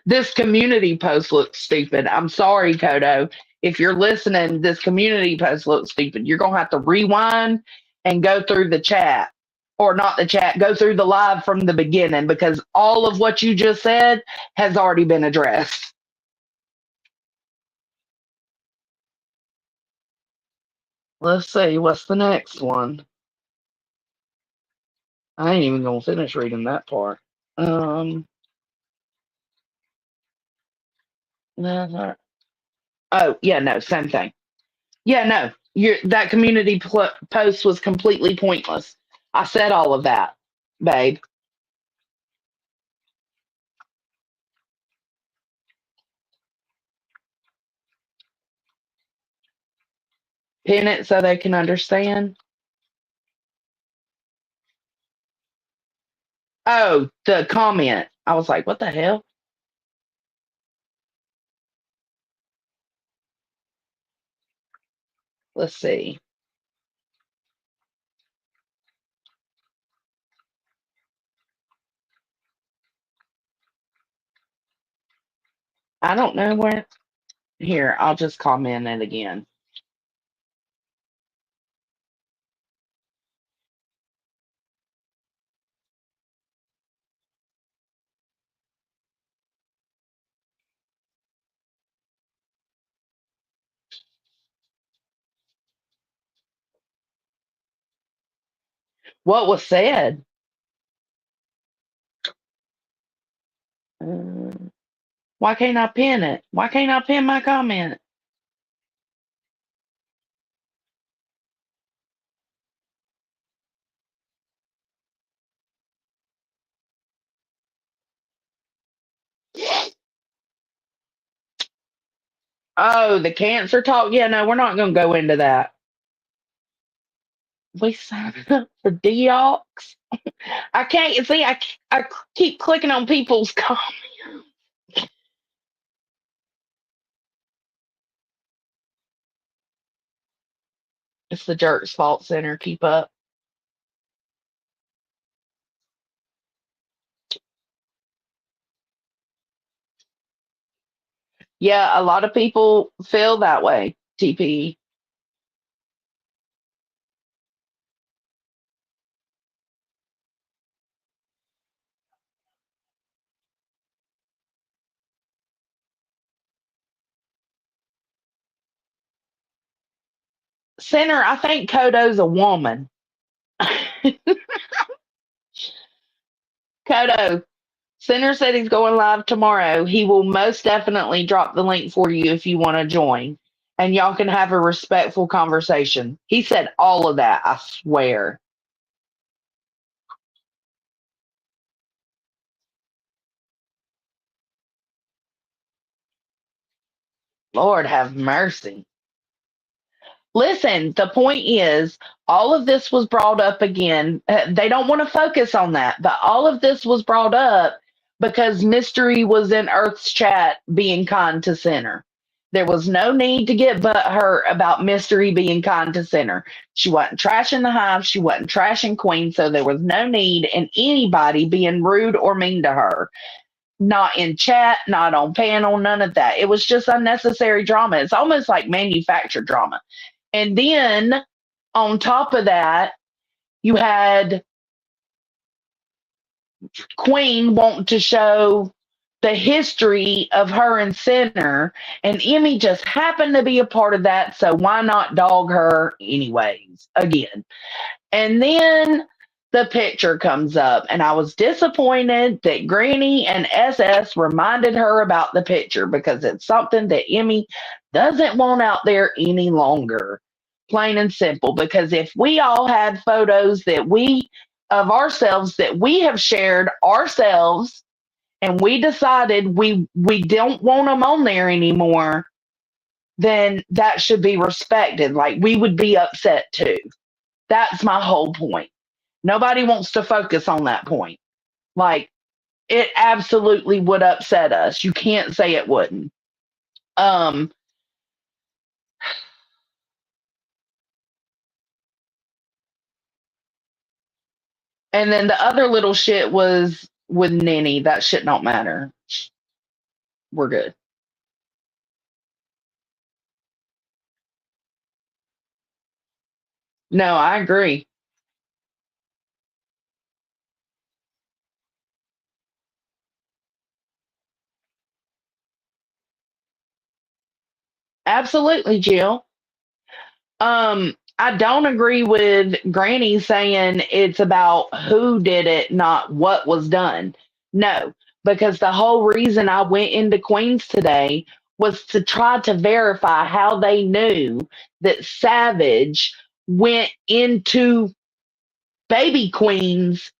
This community post looks stupid. I'm sorry, Kodo. If you're listening, this community post looks stupid. You're going to have to rewind and go through the chat. Or not the chat, go through the live from the beginning because all of what you just said has already been addressed. Let's see, what's the next one? I ain't even gonna finish reading that part. Oh yeah, no, same thing. Yeah, no, that community post was completely pointless. I said all of that, babe. Pin it so they can understand. Oh, the comment. I was like, what the hell? Let's see. I don't know where. Here, I'll just comment it again. What was said? Uh, why can't I pin it? Why can't I pin my comment? Oh, the cancer talk. Yeah, no, we're not going to go into that. We signed up for Deox. I can't see. I keep clicking on people's comments. It's the Jerks Fault Center. Keep up. Yeah, a lot of people feel that way. TP. Center. I think Kodo's a woman. Kodo. Center said he's going live tomorrow. He will most definitely drop the link for you if you want to join. And y'all can have a respectful conversation. He said all of that, I swear. Lord have mercy. Listen, the point is, all of this was brought up again. They don't want to focus on that, but all of this was brought up because Mystery was in Earth's chat being kind to Center. There was no need to get butthurt about Mystery being kind to Center. She wasn't trashing the Hive. She wasn't trashing Queen, so there was no need in anybody being rude or mean to her. Not in chat, not on panel, none of that. It was just unnecessary drama. It's almost like manufactured drama. And then on top of that, you had Queen wanting to show the history of her and Center, and Emmy just happened to be a part of that. So why not dog her anyways? Again. And then the picture comes up, and I was disappointed that Granny and SS reminded her about the picture because it's something that Emmy doesn't want out there any longer. Plain and simple. Because if we all had photos that we of ourselves that we have shared ourselves and we decided we don't want them on there anymore, then that should be respected. Like we would be upset too. That's my whole point. Nobody wants to focus on that point. Like, it absolutely would upset us. You can't say it wouldn't. Um, and then the other little shit was with Ninny. That shit don't matter. We're good. No, I agree. Absolutely, Jill. I don't agree with Granny saying it's about who did it, not what was done. No, because the whole reason I went into Queens today was to try to verify how they knew that Savage went into Baby Queen's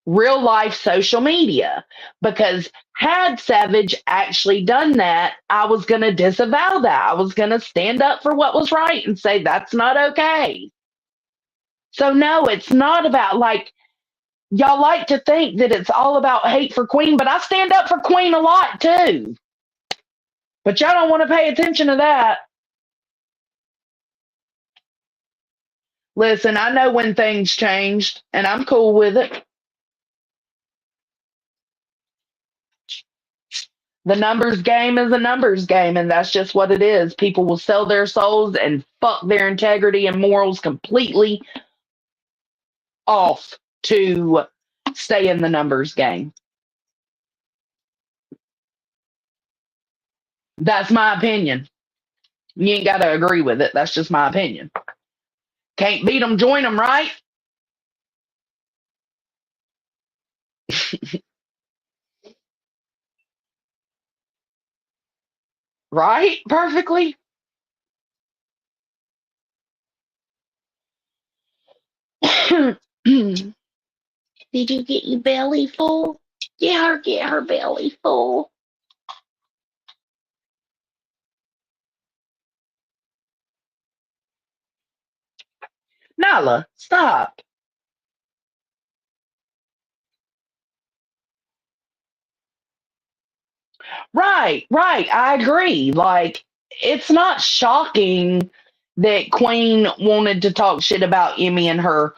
real life social media. Because had Savage actually done that, I was going to disavow that. I was going to stand up for what was right and say that's not okay. So, no, it's not about like Y'all like to think that it's all about hate for Queen, but I stand up for Queen a lot too. But y'all don't want to pay attention to that. Listen, I know when things changed, and I'm cool with it. The numbers game is a numbers game, and that's just what it is. People will sell their souls and fuck their integrity and morals completely off to stay in the numbers game. That's my opinion. You ain't got to agree with it. That's just my opinion. Can't beat them, join them, right? Right? Perfectly. Did you get your belly full? Get her belly full. Nala, stop. Right, right. I agree. Like, it's not shocking that Queen wanted to talk shit about Emmy and her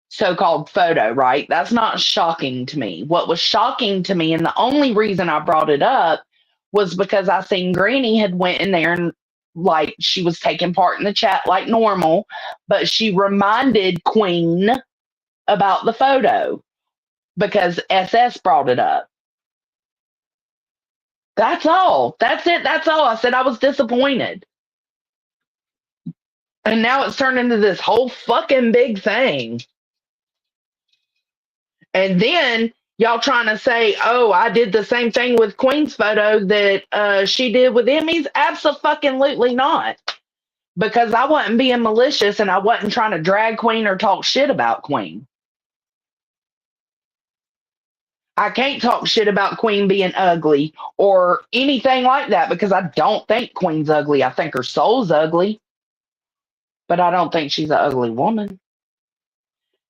so called photo, right? That's not shocking to me. What was shocking to me, and the only reason I brought it up, was because I seen Granny had went in there and like she was taking part in the chat like normal, but she reminded Queen about the photo because SS brought it up. That's all. That's it. That's all. I said I was disappointed. And now it's turned into this whole fucking big thing. And then y'all trying to say, oh, I did the same thing with Queen's photo that she did with Emmy's? Absolutely not. Because I wasn't being malicious and I wasn't trying to drag Queen or talk shit about Queen. I can't talk shit about Queen being ugly or anything like that because I don't think Queen's ugly. I think her soul's ugly, but I don't think she's an ugly woman.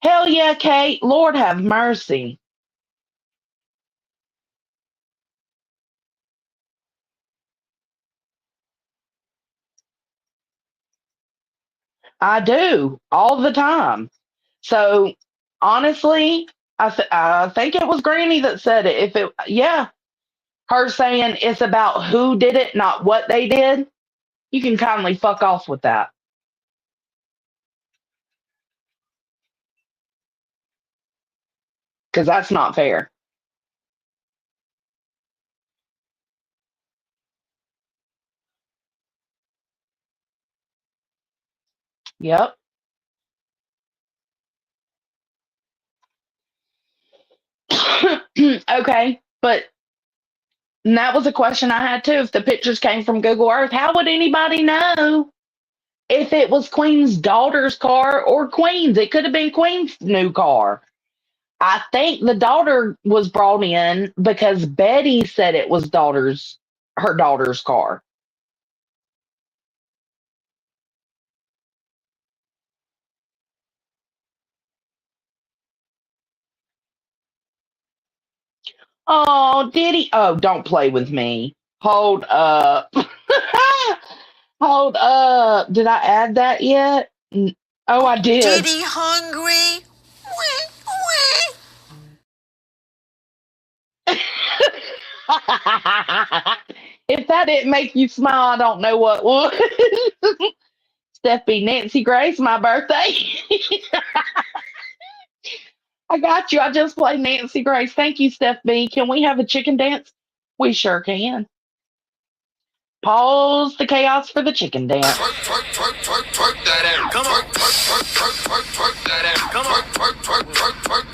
Hell yeah, Kate. Lord have mercy. I do all the time. So honestly, I think it was Granny that said it. If it, yeah, her saying it's about who did it, not what they did. You can kindly fuck off with that because that's not fair. Yep. Okay, but that was a question I had too. If the pictures came from Google Earth, how would anybody know if it was Queen's daughter's car or Queen's? It could have been Queen's new car. I think the daughter was brought in because Betty said it was her daughter's car. Oh, did he? Oh, don't play with me. Hold up. Hold up. Did I add that yet? Oh, I did. Diddy hungry? If that didn't make you smile, I don't know what would. Steph B. Nancy Grace, my birthday. I got you. I just played Nancy Grace. Thank you, Steph B. Can we have a chicken dance? We sure can. Pause the chaos for the chicken dance. Twerk that ass. Come on. Twerk that ass. Come on.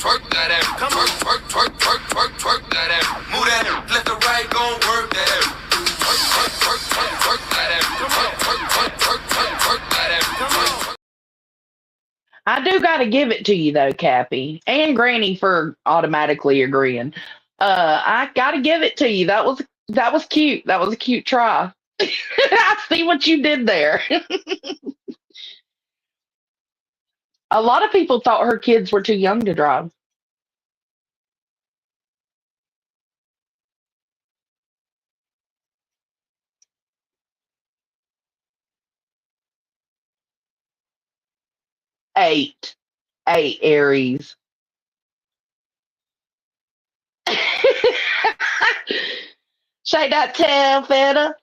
Twerk that ass. Come on. Twerk that ass. Move that ass. Let the right go work that ass. Twerk that ass. Come on. Twerk that ass. Come on. I do got to give it to you though, Cappy and Granny for automatically agreeing. I got to give it to you. That was cute. That was a cute try. I see what you did there. A lot of people thought her kids were too young to drive. Eight. Eight Aries. Shake that tail feather.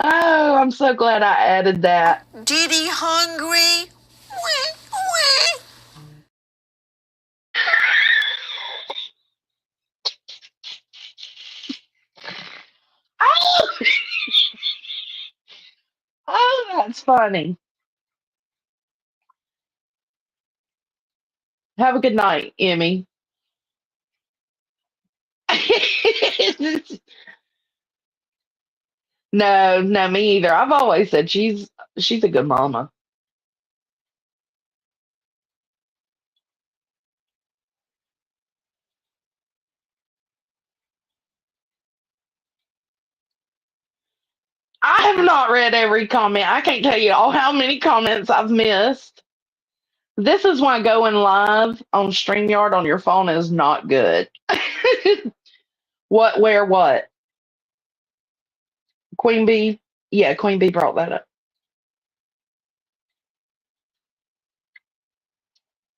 Oh, I'm so glad I added that. Diddy hungry? Wee, wee. Oh, oh, that's funny. Have a good night, Emmy. No, no, me either. I've always said she's a good mama. I have not read every comment. I can't tell you all how many comments I've missed. This is why going live on StreamYard on your phone is not good. What, where, what? Queen Bee? Yeah, Queen Bee brought that up.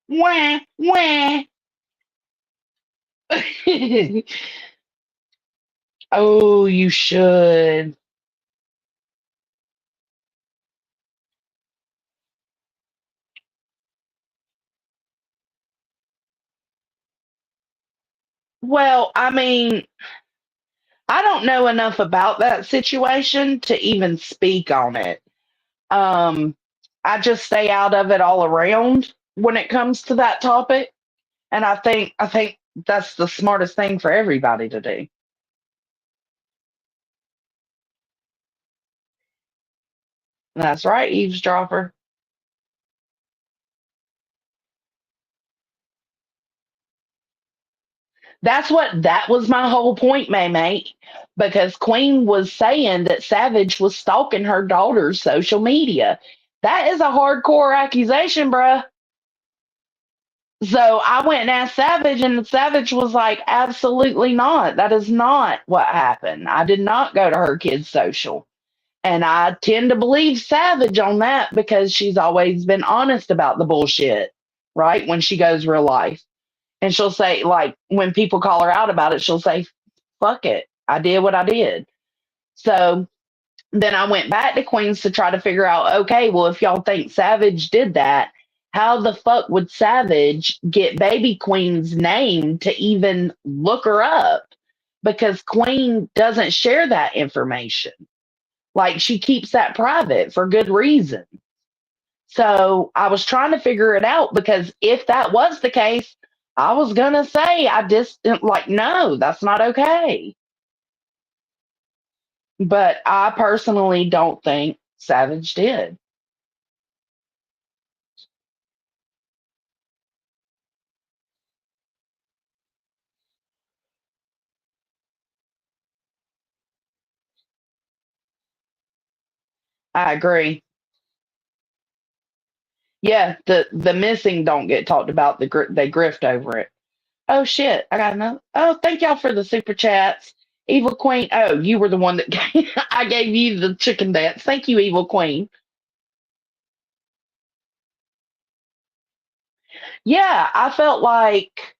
Wah, wah. Oh, you should. Well, I mean, I don't know enough about that situation to even speak on it. Um, I just stay out of it all around when it comes to that topic, and I think that's the smartest thing for everybody to do. That's right, eavesdropper. That was my whole point, May mate, because Queen was saying that Savage was stalking her daughter's social media. That is a hardcore accusation, bruh. So I went and asked Savage, and Savage was like, absolutely not. That is not what happened. I did not go to her kid's social. And I tend to believe Savage on that because she's always been honest about the bullshit, right? When she goes real life. And she'll say, like, when people call her out about it, she'll say, fuck it. I did what I did. So then I went back to Queens to try to figure out, okay, well, if y'all think Savage did that, how the fuck would Savage get baby Queen's name to even look her up? Because Queen doesn't share that information. Like she keeps that private for good reason. So I was trying to figure it out because if that was the case, I was gonna say I just like no, that's not okay. But I personally don't think Savage did. I agree. Yeah, the missing don't get talked about. They grift over it. Oh shit! I got another. Oh, thank y'all for the super chats. Evil Queen. Oh, you were the one that I gave you the chicken dance. Thank you, Evil Queen. Yeah, I felt like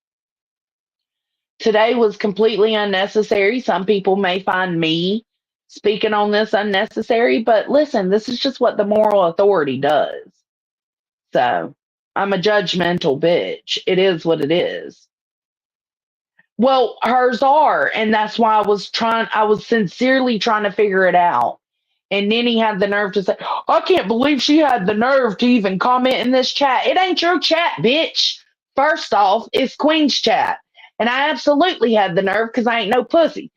today was completely unnecessary. Some people may find me speaking on this unnecessary, but listen, this is just what the moral authority does. So I'm a judgmental bitch. It is what it is. Well, hers are, and that's why I was sincerely trying to figure it out. And then he had the nerve to say, I can't believe she had the nerve to even comment in this chat. It ain't your chat, bitch. First off, it's Queen's chat. And I absolutely had the nerve because I ain't no pussy.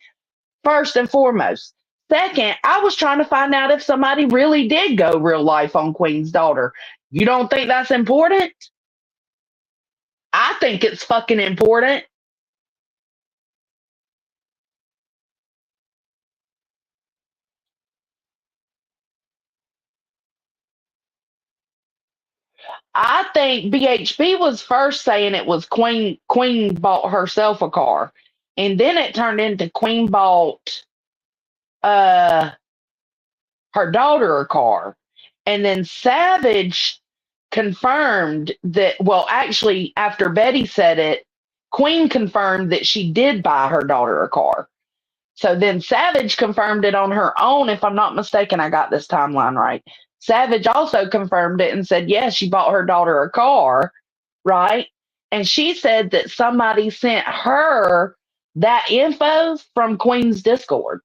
First and foremost. Second, I was trying to find out if somebody really did go real life on Queen's daughter. You don't think that's important? I think it's fucking important. I think BHB was first saying it was Queen. Queen bought herself a car, and then it turned into Queen bought uh her daughter a car, and then Savage confirmed that. Well, actually, after Betty said it, Queen confirmed that she did buy her daughter a car. So then Savage confirmed it on her own. If I'm not mistaken, I got this timeline right. Savage also confirmed it and said, yes, she bought her daughter a car, right? And she said that somebody sent her that info from Queen's Discord.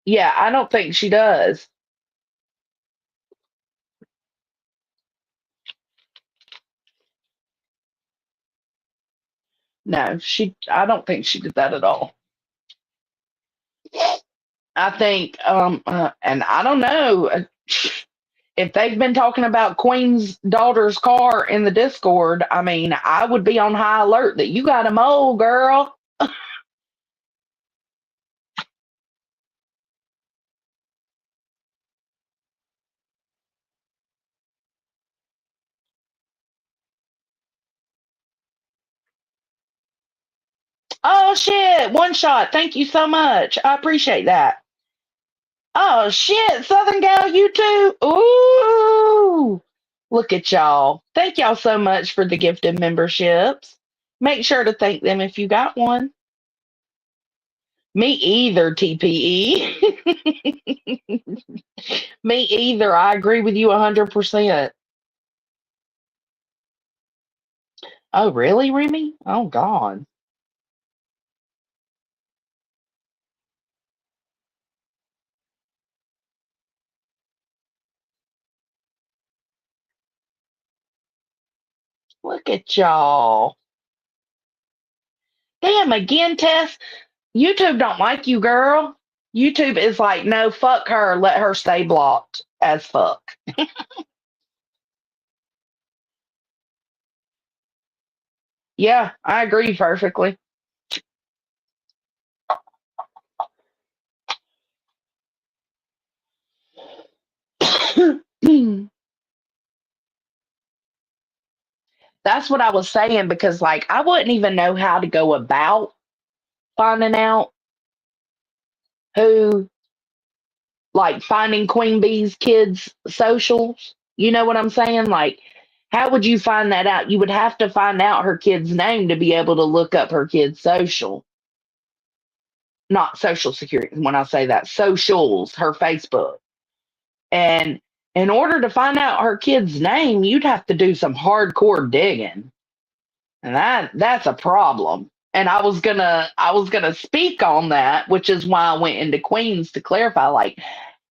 Yeah, I don't think she does. No, I don't think she did that at all. I think, and I don't know if they've been talking about Queen's daughter's car in the Discord. I mean, I would be on high alert that you got a mole, girl. Oh shit, one shot. Thank you so much. I appreciate that. Oh shit, Southern Gal, you too. Ooh, look at y'all. Thank y'all so much for the gifted memberships. Make sure to thank them if you got one. Me either, TPE. Me either. I agree with you 100%. Oh, really, Remy? Oh, God. Look at y'all. Damn, again, Tess. YouTube don't like you, girl. YouTube is like, no, fuck her. Let her stay blocked as fuck. Yeah, I agree perfectly. That's what I was saying because, like, I wouldn't even know how to go about finding out who, like, finding Queen Bee's kids' socials. You know what I'm saying? Like, how would you find that out? You would have to find out her kid's name to be able to look up her kid's social. Not social security. When I say that, socials, her Facebook. And in order to find out her kid's name, you'd have to do some hardcore digging. And that's a problem. And I was gonna speak on that, which is why I went into Queens to clarify, like,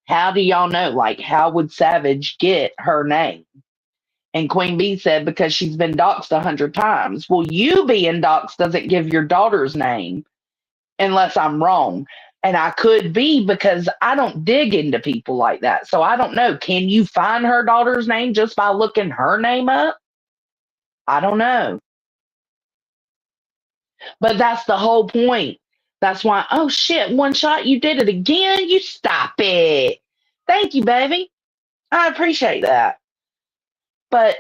how do y'all know? Like, how would Savage get her name? And Queen Bee said, because she's been doxxed 100 times. Well, you being doxxed doesn't give your daughter's name unless I'm wrong. And I could be because I don't dig into people like that. So I don't know. Can you find her daughter's name just by looking her name up? I don't know. But that's the whole point. That's why, oh shit, one shot, you did it again. You stop it. Thank you, baby. I appreciate that. But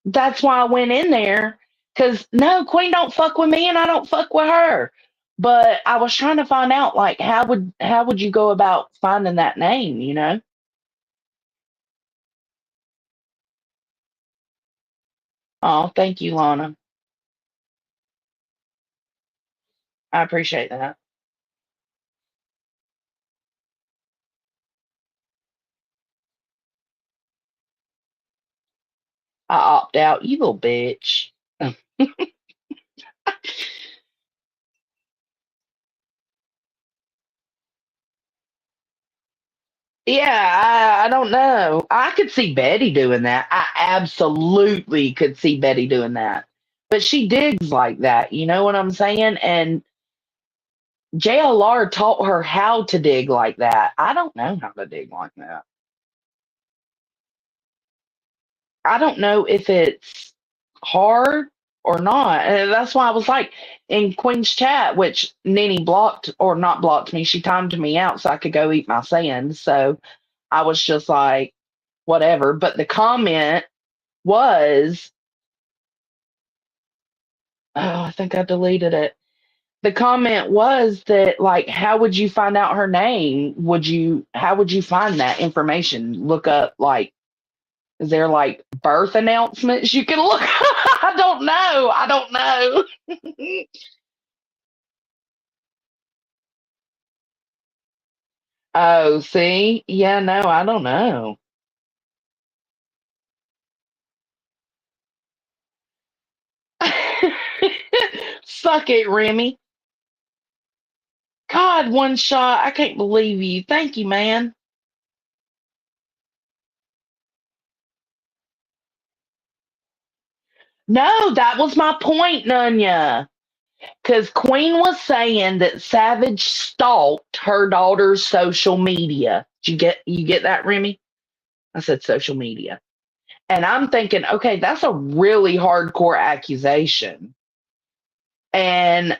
that's why I went in there. Cause no, Queen don't fuck with me and I don't fuck with her. But I was trying to find out, like, how would you go about finding that name, you know? Oh, thank you, Lana. I appreciate that. I opt out, you little bitch. Yeah, I don't know. I could see Betty doing that. I absolutely could see Betty doing that. But she digs like that, you know what I'm saying? And JLR taught her how to dig like that. I don't know how to dig like that. I don't know if it's hard or not. And that's why I was like in Queen's chat, which Nene blocked or not blocked me. She timed me out so I could go eat my sand. So I was just like, whatever. But the comment was, oh, I think I deleted it. The comment was that, like, how would you find out her name? How would you find that information? Look up, like, is there like birth announcements you can look? I don't know. I don't know. Oh, see? Yeah, no, I don't know. Suck it, Remy. God, one shot. I can't believe you. Thank you, man. No, that was my point, Nunya. Because Queen was saying that Savage stalked her daughter's social media. Did you get that, Remy? I said social media. And I'm thinking, okay, that's a really hardcore accusation. And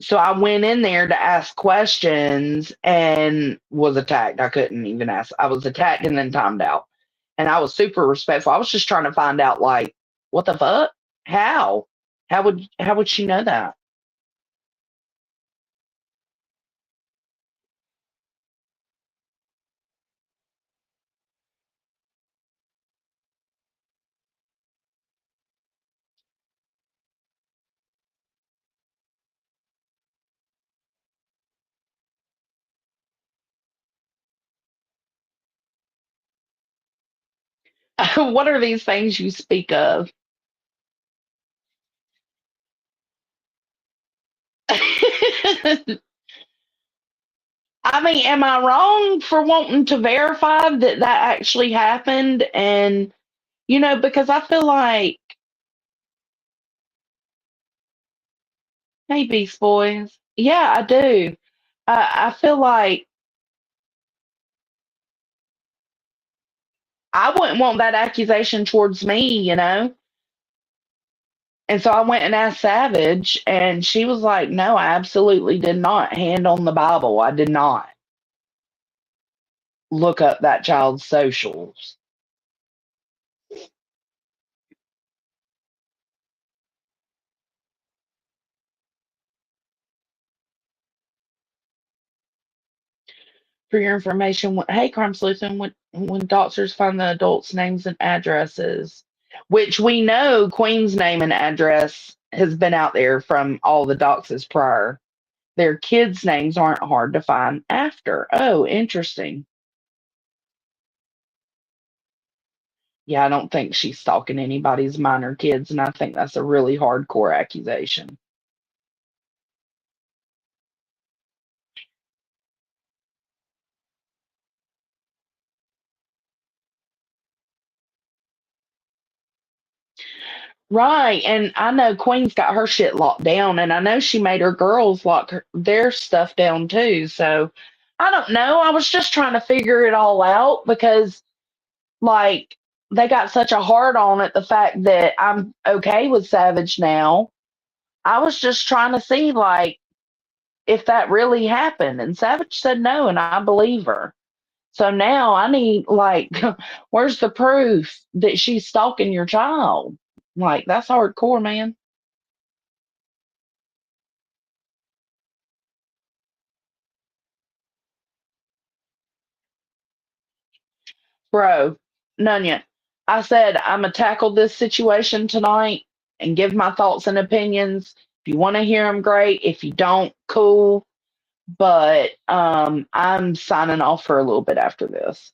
so I went in there to ask questions and was attacked. I couldn't even ask. I was attacked and then timed out. And I was super respectful. I was just trying to find out, like, what the fuck? How? How would she know that? What are these things you speak of? I mean, am I wrong for wanting to verify that that actually happened? And, because I feel like, hey, Beast Boys. Yeah, I do. I feel like I wouldn't want that accusation towards me. And so I went and asked Savage, and she was like, no, I absolutely did not hand on the Bible. I did not look up that child's socials. For your information, hey, Crime Sleuthing, when doctors find the adults' names and addresses, which we know Queen's name and address has been out there from all the doxes prior, their kids' names aren't hard to find after. Oh, interesting. Yeah, I don't think she's stalking anybody's minor kids, and I think that's a really hardcore accusation. Right, and I know Queen's got her shit locked down, and I know she made her girls lock their stuff down too. So I don't know. I was just trying to figure it all out because, like, they got such a hard on at the fact that I'm okay with Savage now. I was just trying to see, like, if that really happened, and Savage said no, and I believe her. So now I need, like, where's the proof that she's stalking your child? Like, that's hardcore, man. Bro, Nunya, I said I'm gonna tackle this situation tonight and give my thoughts and opinions. If you want to hear them, great. If you don't, cool. But I'm signing off for a little bit after this.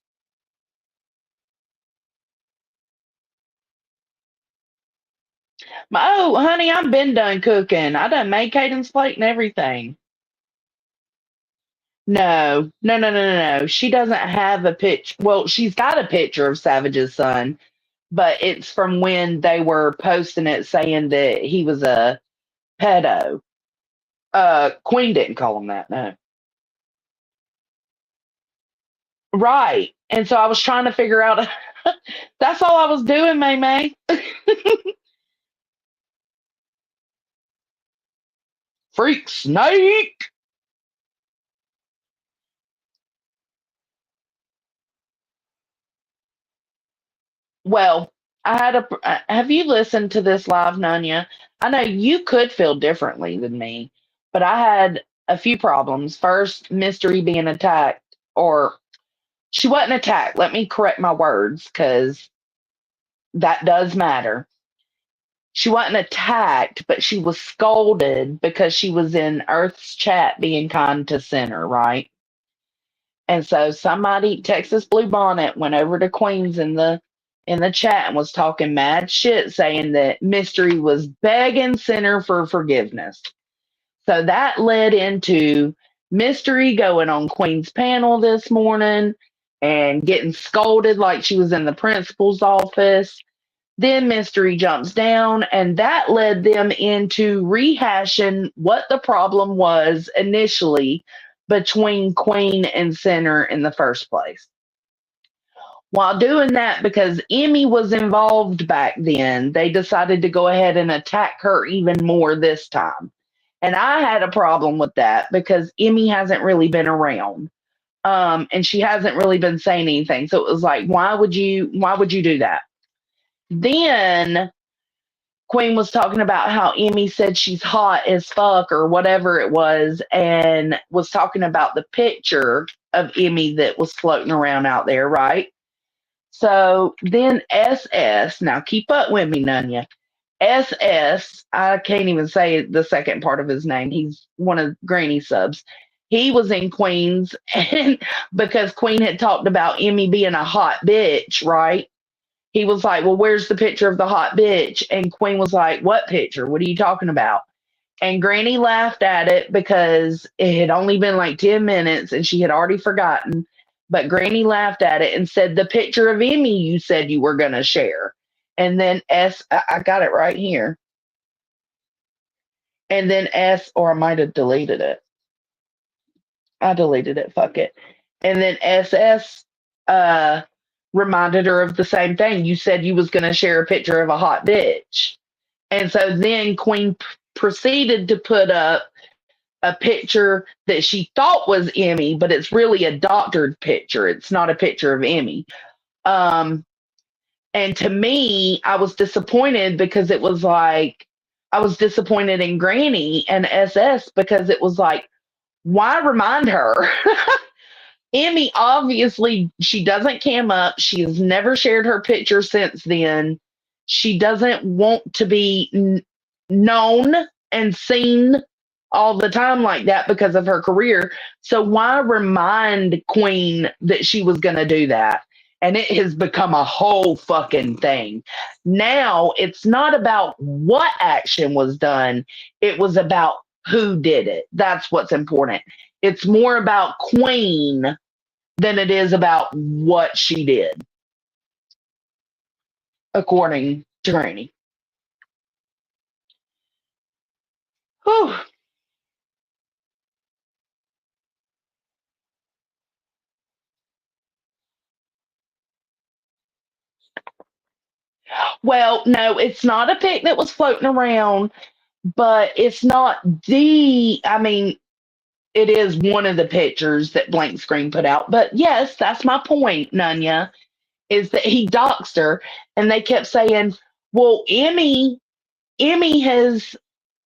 Oh, honey, I've been done cooking. I done made Caden's plate and everything. No, no, no, no, no, no. She doesn't have a pitch. Well, she's got a picture of Savage's son, but it's from when they were posting it saying that he was a pedo. Queen didn't call him that, no. Right. And so I was trying to figure out that's all I was doing, May May. freak snake. Well, have you listened to this live, Nunya? I know you could feel differently than me, but I had a few problems. First, Mystery being attacked, or she wasn't attacked. Let me correct my words because that does matter. She wasn't attacked, but she was scolded because she was in Earth's chat being kind to Center, right? And so somebody, Texas Blue Bonnet, went over to Queens in the chat and was talking mad shit, saying that Mystery was begging Center for forgiveness. So that led into Mystery going on Queen's panel this morning and getting scolded like she was in the principal's office. Then Mystery jumps down, and that led them into rehashing what the problem was initially between Queen and Center in the first place. While doing that, because Emmy was involved back then, they decided to go ahead and attack her even more this time. And I had a problem with that because Emmy hasn't really been around. And she hasn't really been saying anything. So it was like, why would you do that? Then Queen was talking about how Emmy said she's hot as fuck or whatever it was, and was talking about the picture of Emmy that was floating around out there, right? So then SS, now keep up with me, Nunya. SS, I can't even say the second part of his name. He's one of Granny subs. He was in Queens, and because Queen had talked about Emmy being a hot bitch, right? He was like, well, where's the picture of the hot bitch? And Queen was like, what picture? What are you talking about? And Granny laughed at it because it had only been like 10 minutes and she had already forgotten. But Granny laughed at it and said, the picture of Emmy you said you were going to share. And then I got it right here. And then or I might have deleted it. I deleted it. Fuck it. And then SS reminded her of the same thing. You said you was going to share a picture of a hot bitch. And so then Queen proceeded to put up a picture that she thought was Emmy, but it's really a doctored picture. It's not a picture of Emmy. Um, and to me, I was disappointed because it was like, I was disappointed in Granny and SS because it was like, why remind her? Emmy, obviously, she doesn't cam up. She has never shared her picture since then. She doesn't want to be known and seen all the time like that because of her career. So why remind Queen that she was going to do that? And it has become a whole fucking thing. Now it's not about what action was done, it was about who did it. That's what's important. It's more about Queen than it is about what she did, according to Granny. Whew. Well, no, it's not a pic that was floating around, but it's not I mean, it is one of the pictures that Blank Screen put out. But yes, that's my point, Nunya, is that he doxed her, and they kept saying, well, Emmy has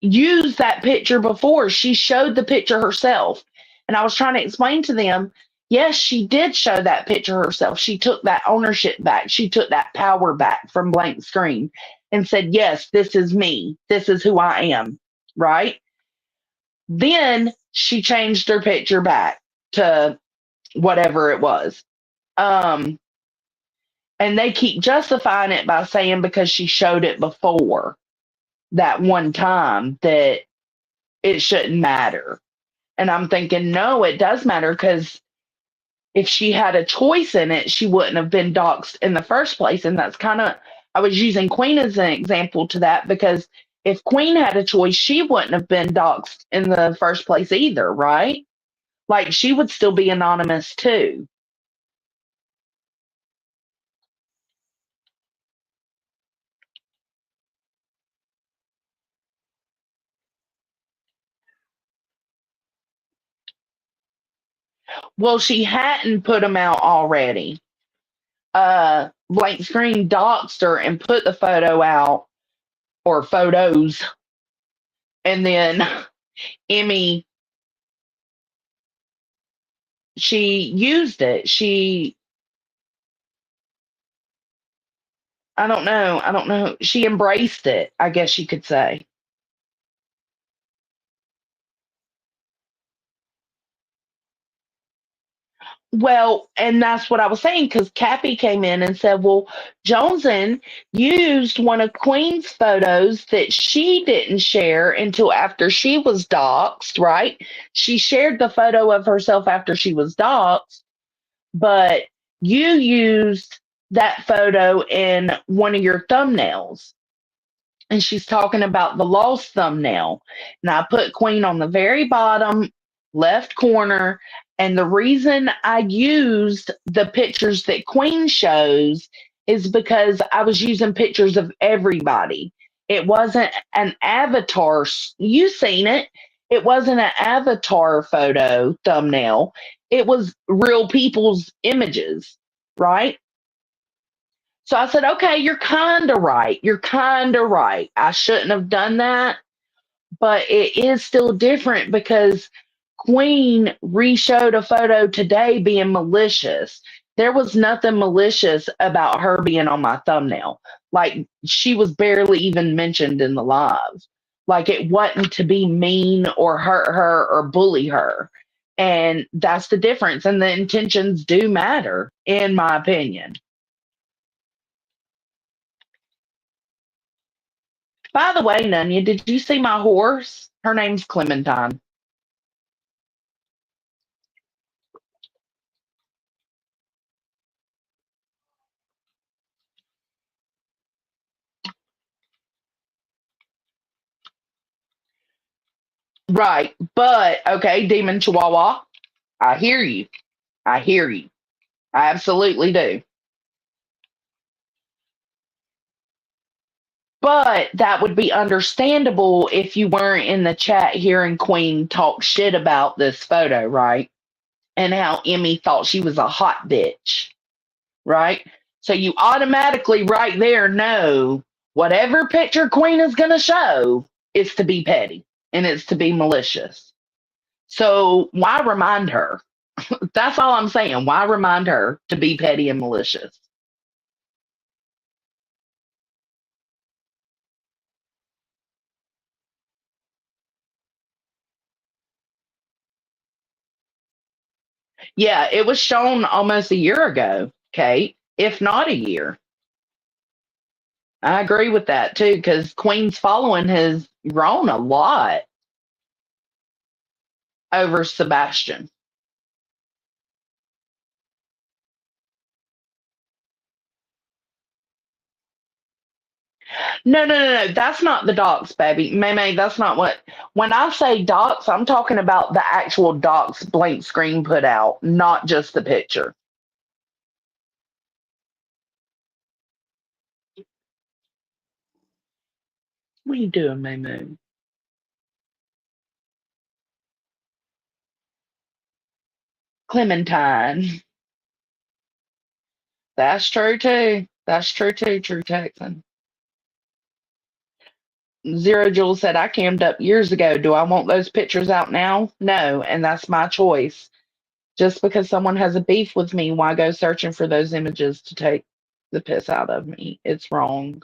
used that picture before. She showed the picture herself. And I was trying to explain to them, yes, she did show that picture herself. She took that ownership back. She took that power back from Blank Screen and said, yes, this is me. This is who I am. Right? Then she changed her picture back to whatever it was. Um, and they keep justifying it by saying because she showed it before that one time that it shouldn't matter. And I'm thinking, no, it does matter because if she had a choice in it, she wouldn't have been doxxed in the first place. And that's kind of, I was using Queen as an example to that because if Queen had a choice, she wouldn't have been doxxed in the first place either, right? Like she would still be anonymous too. Well, she hadn't put them out already. Blank Screen doxed her and put the photo out, or photos, and then Emmy, she used it. I don't know. She embraced it, I guess you could say. Well, and that's what I was saying because Cappy came in and said, well, Joneson used one of Queen's photos that she didn't share until after she was doxxed, right? She shared the photo of herself after she was doxxed, but you used that photo in one of your thumbnails. And she's talking about the lost thumbnail. And I put Queen on the very bottom left corner. And the reason I used the pictures that Queen shows is because I was using pictures of everybody. It wasn't an avatar. You seen it. It wasn't an avatar photo thumbnail. It was real people's images, right? So I said, okay, you're kind of right. You're kind of right. I shouldn't have done that, but it is still different because Queen reshowed a photo today being malicious. There was nothing malicious about her being on my thumbnail. Like she was barely even mentioned in the live. Like it wasn't to be mean or hurt her or bully her. And that's the difference. And the intentions do matter, in my opinion. By the way, Nunya, did you see my horse? Her name's Clementine. Right. But, okay, Demon Chihuahua, I hear you. I hear you. I absolutely do. But that would be understandable if you weren't in the chat hearing Queen talk shit about this photo, right? And how Emmy thought she was a hot bitch, right? So you automatically right there know whatever picture Queen is going to show is to be petty and it's to be malicious. So why remind her? That's all I'm saying. Why remind her to be petty and malicious? Yeah, it was shown almost a year ago, Kate, if not a year. I agree with that too, because Queen's following has grown a lot over Sebastian. No, no, no, no. That's not the docs, baby. May, that's not what. When I say docs, I'm talking about the actual docs blank screen put out, not just the picture. What are you doing, May Moon? Clementine. That's true too. That's true too, True Texan. Zero Jewel said, I cammed up years ago. Do I want those pictures out now? No, and that's my choice. Just because someone has a beef with me, why go searching for those images to take the piss out of me? It's wrong.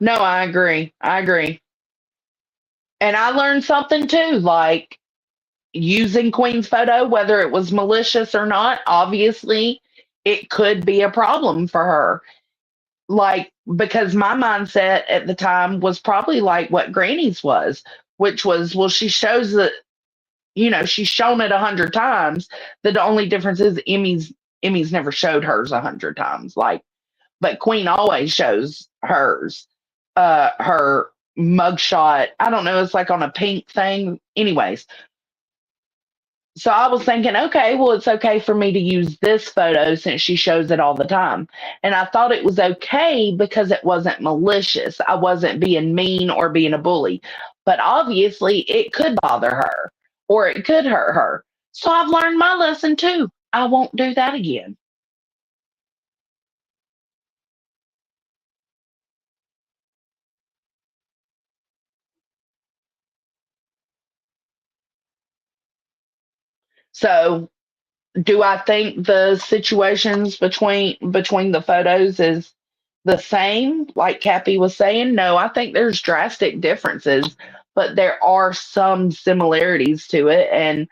No, I agree. I agree. And I learned something too, like using Queen's photo, whether it was malicious or not, obviously it could be a problem for her. Like, because my mindset at the time was probably like what Granny's was, which was, well, she shows that, she's shown it 100 times. The only difference is Emmy's never showed hers 100 times. Like, but Queen always shows hers. Her mugshot. I don't know. It's like on a pink thing. Anyways, So I was thinking, okay, well, it's okay for me to use this photo since she shows it all the time. And I thought it was okay because it wasn't malicious. I wasn't being mean or being a bully. But obviously, it could bother her or it could hurt her. So I've learned my lesson too. I won't do that again. So do I think the situations between the photos is the same, like Cappy was saying? No, I think there's drastic differences, but there are some similarities to it. And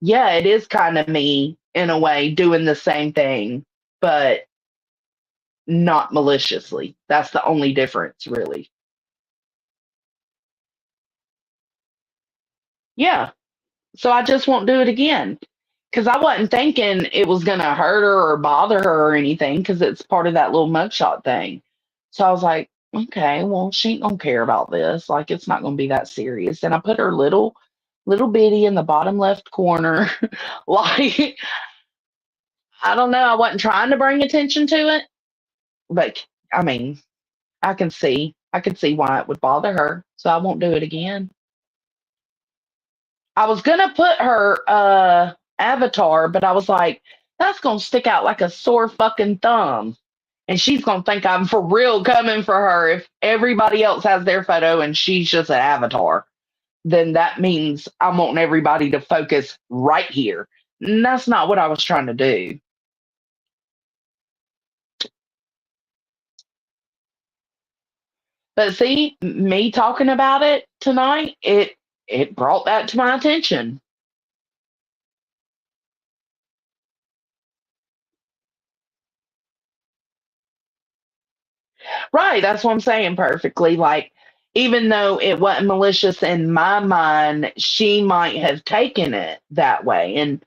yeah, it is kind of me in a way doing the same thing, but not maliciously. That's the only difference, really. Yeah. So I just won't do it again because I wasn't thinking it was going to hurt her or bother her or anything because it's part of that little mugshot thing. So I was like, okay, well, she ain't going to care about this. Like, it's not going to be that serious. And I put her little bitty in the bottom left corner. Like, I don't know. I wasn't trying to bring attention to it, but I mean, I could see why it would bother her. So I won't do it again. I was gonna put her avatar, but I was like, that's gonna stick out like a sore fucking thumb. And she's gonna think I'm for real coming for her if everybody else has their photo and she's just an avatar. Then that means I'm wanting everybody to focus right here. And that's not what I was trying to do. But see, me talking about it tonight, it brought that to my attention. Right, that's what I'm saying perfectly. Like, even though it wasn't malicious in my mind, she might have taken it that way. And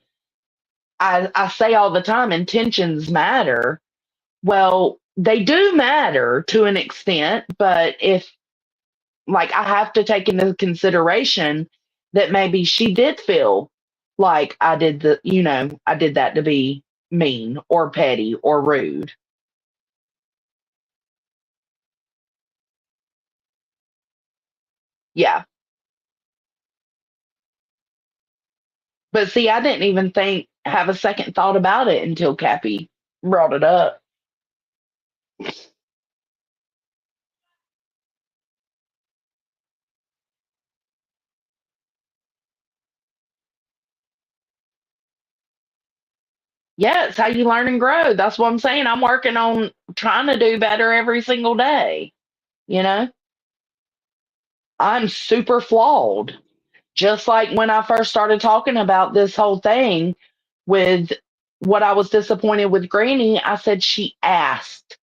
I say all the time, intentions matter. Well, they do matter to an extent, but if, like, I have to take into consideration that maybe she did feel like I did that to be mean or petty or rude. Yeah. But see, I didn't even have a second thought about it until Cappy brought it up. Yeah, it's how you learn and grow. That's what I'm saying. I'm working on trying to do better every single day. You know, I'm super flawed. Just like when I first started talking about this whole thing with what I was disappointed with Granny, I said she asked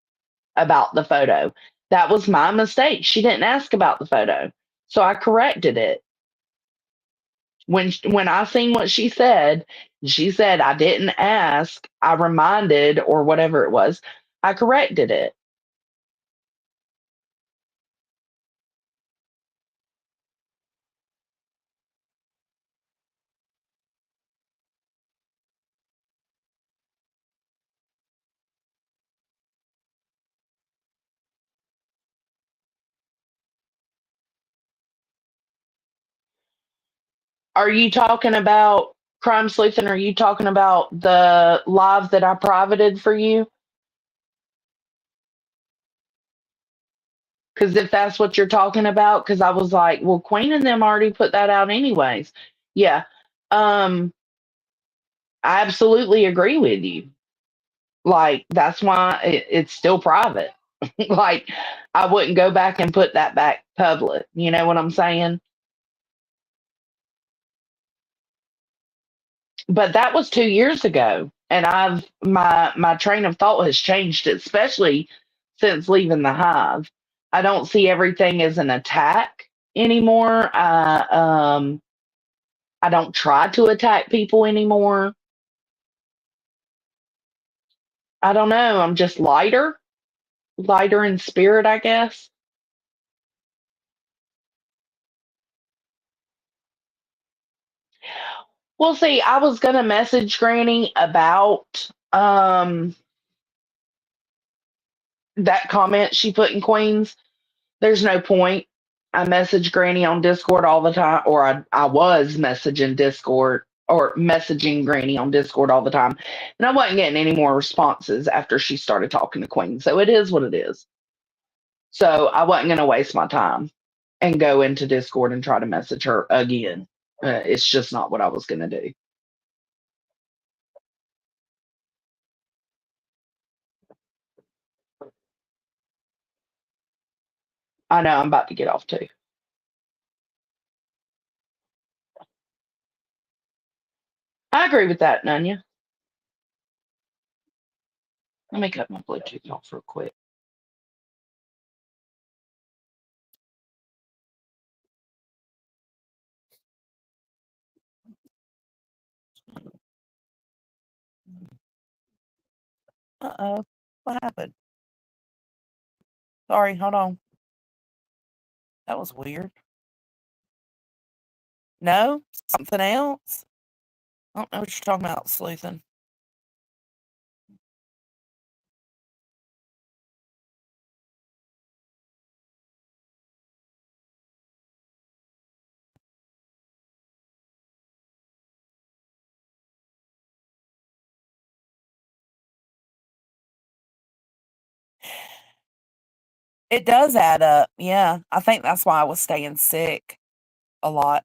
about the photo. That was my mistake. She didn't ask about the photo. So I corrected it. When I seen what she said I didn't ask, I reminded or whatever it was, I corrected it. Are you talking about crime sleuthing? Are you talking about the live that I privated for you? Because if that's what you're talking about, because I was like, well, Queen and them already put that out anyways. Yeah. Um, I absolutely agree with you. Like, that's why it's still private. Like, I wouldn't go back and put that back public. You know what I'm saying? But that was 2 years ago. And my train of thought has changed, especially since leaving the hive. I don't see everything as an attack anymore. I don't try to attack people anymore. I don't know. I'm just lighter in spirit, I guess. Well, see, I was gonna message Granny about that comment she put in Queens. There's no point. I message Granny on Discord all the time, or I was messaging Discord or messaging Granny on Discord all the time, and I wasn't getting any more responses after she started talking to Queen. So it is what it is. So I wasn't gonna waste my time and go into Discord and try to message her again. It's just not what I was gonna do. I know I'm about to get off too. I agree with that, Nunya. Let me cut my Bluetooth off real quick. Uh-oh. What happened? Sorry, hold on. That was weird. No? Something else? I don't know what you're talking about, sleuthing. It does add up. Yeah. I think that's why I was staying sick a lot.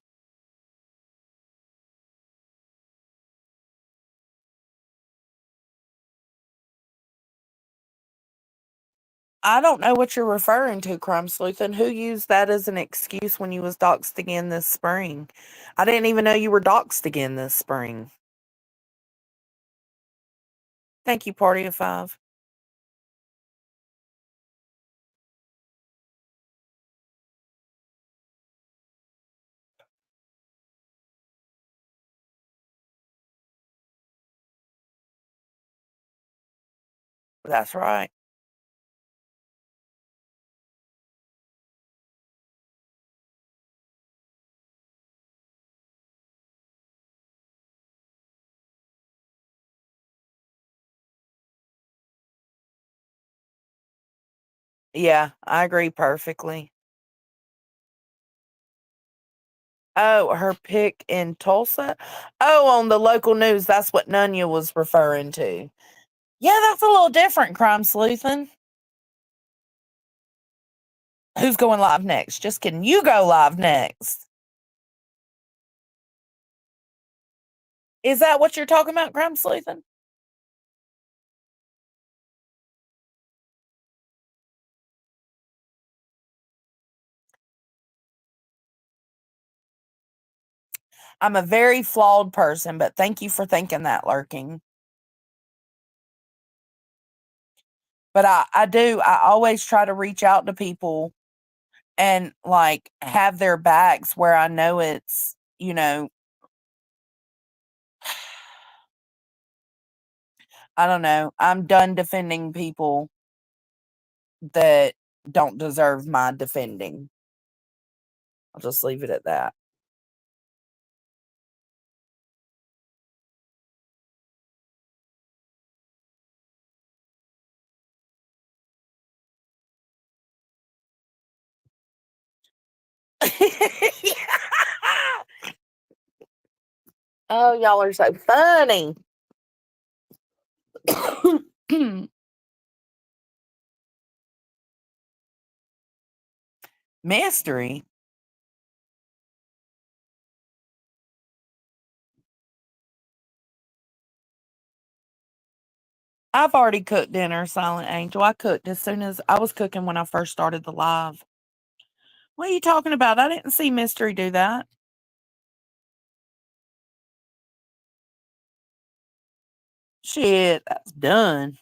I don't know what you're referring to, Crime Sleuth, and who used that as an excuse when you was doxed again this spring. I didn't even know you were doxed again this spring. Thank you, Party of Five. That's right. Yeah, I agree perfectly. Oh, her pick in Tulsa? Oh, on the local news, that's what Nunya was referring to. Yeah, that's a little different, Crime Sleuthin'. Who's going live next? Just kidding. You go live next. Is that what you're talking about, Crime Sleuthin'? I'm a very flawed person, but thank you for thinking that, Lurking. But I always try to reach out to people and like have their backs where I know it's, I don't know. I'm done defending people that don't deserve my defending. I'll just leave it at that. Oh, y'all are so funny. Mystery. I've already cooked dinner, Silent Angel. I cooked as soon as I was cooking when I first started the live. What are you talking about? I didn't see Mystery do that. Shit, that's done.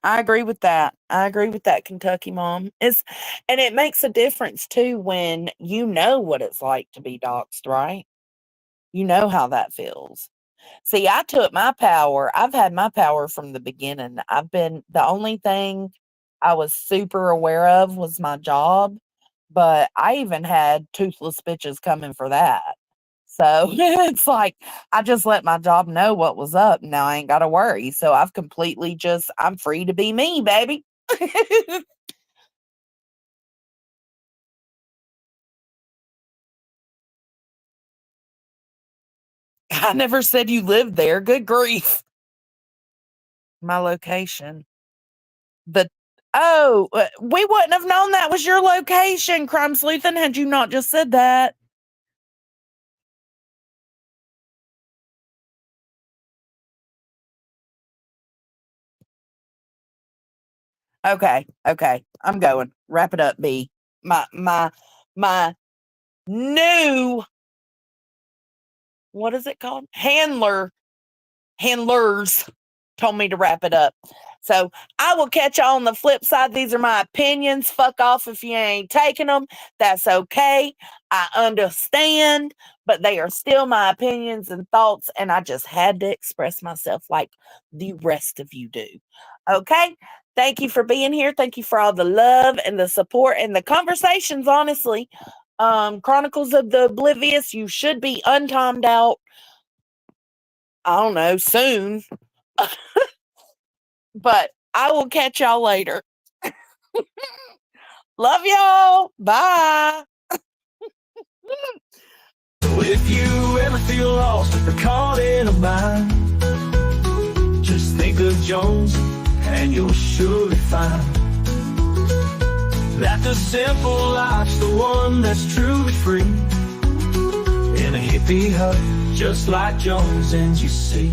I agree with that. I agree with that, Kentucky mom. And it makes a difference too when you know what it's like to be doxxed, right? You know how that feels. See, I took my power. I've had my power from the beginning. The only thing I was super aware of was my job, but I even had toothless bitches coming for that. So it's like I just let my job know what was up. Now I ain't got to worry. So I'm free to be me, baby. I never said you lived there. Good grief. My location. We wouldn't have known that was your location, Crime Sleuthin, had you not just said that. Okay. I'm going. Wrap it up, B. My new, what is it called? Handlers told me to wrap it up. So I will catch y'all on the flip side. These are my opinions. Fuck off if you ain't taking them. That's okay. I understand, but they are still my opinions and thoughts, and I just had to express myself like the rest of you do. Okay? Thank you for being here. Thank you for all the love and the support and the conversations, honestly. Chronicles of the Oblivious, you should be untimed out, I don't know, soon. But I will catch y'all later. Love y'all. Bye. If you ever feel lost or caught in a bind, just think of Jones and you'll surely find that the simple life's the one that's truly free. In a hippie hut, just like Jones and you see.